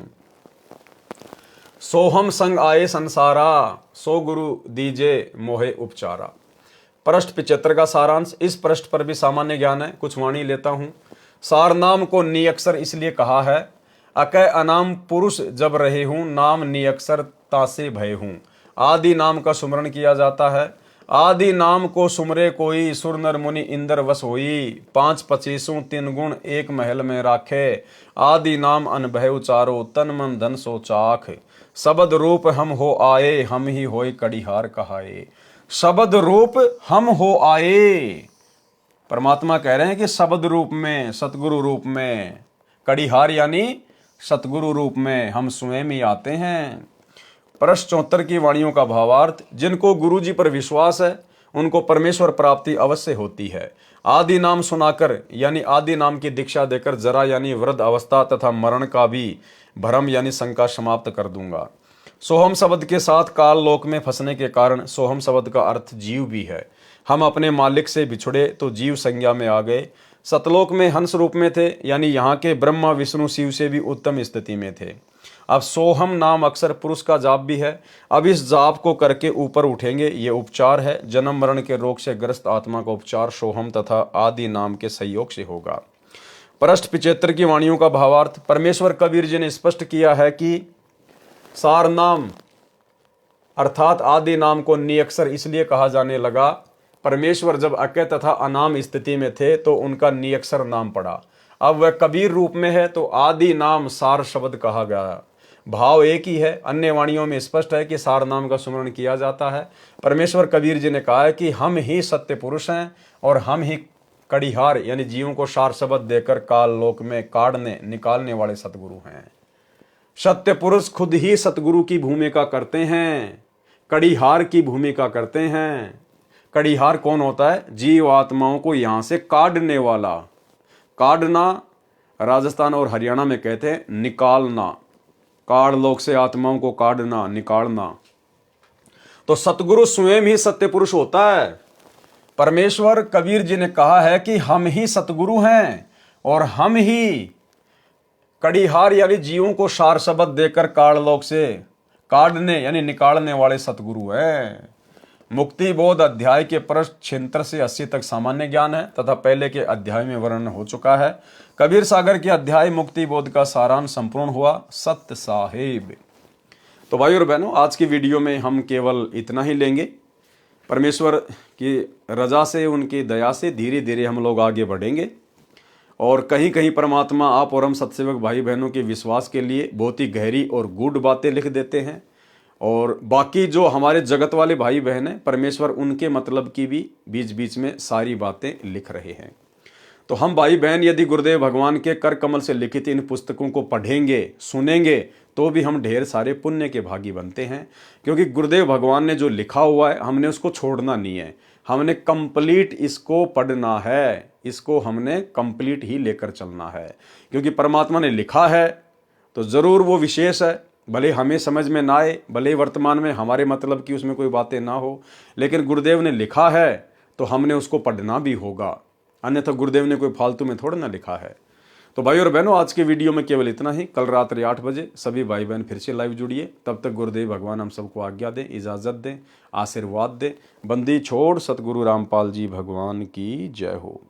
सोहम संग आए संसारा, सो गुरु दीजे मोहे उपचारा। पृष्ठ 75 का सारांश। इस पृष्ठ पर भी सामान्य ज्ञान है, कुछ वाणी लेता हूं। सार नाम को नियक्षर इसलिए कहा है, अकय अनाम पुरुष जब रहे हूं, नाम नियक्षर तासे भय हूं। आदि नाम का सुमरण किया जाता है। आदि नाम को सुमरे कोई, सुर नर मुनि इंद्र वस होई। 5 25 3 गुण एक महल में राखे, आदि नाम अनभय उचारो, तन मन धन सो चाख। शब्द रूप हम हो आए, हम ही होय कड़िहार कहाए। शब्द रूप हम हो आए, परमात्मा कह रहे हैं कि शब्द रूप में, सतगुरु रूप में, कड़िहार यानी सतगुरु रूप में हम स्वयं ही आते हैं। प्रश्न 74 की वाणियों का भावार्थ, जिनको गुरु जी पर विश्वास है उनको परमेश्वर प्राप्ति अवश्य होती है। आदि नाम सुनाकर यानी आदि नाम की दीक्षा देकर जरा यानी वृद्ध अवस्था तथा मरण का भी भ्रम यानी शंका समाप्त कर दूंगा। सोहम शब्द के साथ काल लोक में फंसने के कारण सोहम शब्द का अर्थ जीव भी है। हम अपने मालिक से बिछुड़े तो जीव संज्ञा में आ गए। सतलोक में हंस रूप में थे यानी यहाँ के ब्रह्मा विष्णु शिव से भी उत्तम स्थिति में थे। अब सोहम नाम अक्सर पुरुष का जाप भी है। अब इस जाप को करके ऊपर उठेंगे, ये उपचार है। जन्म मरण के रोग से ग्रस्त आत्मा का उपचार सोहम तथा आदि नाम के सहयोग से होगा। प्रश्न 75 की वाणियों का भावार्थ, परमेश्वर कबीर जी ने स्पष्ट किया है कि सार नाम अर्थात आदि नाम को निअक्षर इसलिए कहा जाने लगा, परमेश्वर जब अके तथा अनाम स्थिति में थे तो उनका निअक्षर नाम पड़ा। अब वह कबीर रूप में है तो आदि नाम सार शब्द कहा गया। भाव एक ही है। अन्य वाणियों में स्पष्ट है कि सार नाम का सुमरण किया जाता है। परमेश्वर कबीर जी ने कहा है कि हम ही सत्य पुरुष हैं और हम ही कड़िहार यानी जीवों को सार शब्द देकर काल लोक में काढ़ने निकालने वाले सतगुरु हैं। सत्य पुरुष खुद ही सतगुरु की भूमिका करते हैं, कड़िहार की भूमिका करते हैं। कड़िहार कौन होता है? जीव आत्माओं को यहां से काढ़ने वाला। काढ़ना राजस्थान और हरियाणा में कहते हैं निकालना, काढ़ लोक से आत्माओं को काढ़ना, निकालना। तो सतगुरु स्वयं ही सत्य पुरुष होता है। परमेश्वर कबीर जी ने कहा है कि हम ही सतगुरु हैं और हम ही कड़िहार यानी जीवों को सार शब्द देकर काढ़ लोक से काढ़ने यानी निकालने वाले सतगुरु हैं। मुक्ति बोध अध्याय के प्रश्न 76 से 80 तक सामान्य ज्ञान है तथा पहले के अध्याय में वर्णन हो चुका है। कबीर सागर के अध्याय मुक्ति बोध का सारांश संपूर्ण हुआ। सत्य साहेब। तो भाई और बहनों, आज की वीडियो में हम केवल इतना ही लेंगे। परमेश्वर की रजा से, उनकी दया से धीरे धीरे हम लोग आगे बढ़ेंगे और कहीं कहीं परमात्मा आप और हम सत्सेवक भाई बहनों के विश्वास के लिए बहुत ही गहरी और गूढ़ बातें लिख देते हैं और बाकी जो हमारे जगत वाले भाई बहन हैं, परमेश्वर उनके मतलब की भी बीच बीच में सारी बातें लिख रहे हैं। तो हम भाई बहन यदि गुरुदेव भगवान के कर कमल से लिखित इन पुस्तकों को पढ़ेंगे, सुनेंगे तो भी हम ढेर सारे पुण्य के भागी बनते हैं, क्योंकि गुरुदेव भगवान ने जो लिखा हुआ है हमने उसको छोड़ना नहीं है। हमने कंप्लीट इसको पढ़ना है, इसको हमने कंप्लीट ही लेकर चलना है, क्योंकि परमात्मा ने लिखा है तो ज़रूर वो विशेष है। भले हमें समझ में ना आए, भले वर्तमान में हमारे मतलब की उसमें कोई बातें ना हो, लेकिन गुरुदेव ने लिखा है तो हमने उसको पढ़ना भी होगा, अन्यथा गुरुदेव ने कोई फालतू में थोड़ा ना लिखा है। तो भाई और बहनों, आज के वीडियो में केवल इतना ही। कल रात्रि 8 बजे सभी भाई बहन फिर से लाइव जुड़िए। तब तक गुरुदेव भगवान हम सबको आज्ञा दें, इजाज़त दें, आशीर्वाद दें। बंदी छोड़ सतगुरु रामपाल जी भगवान की जय हो।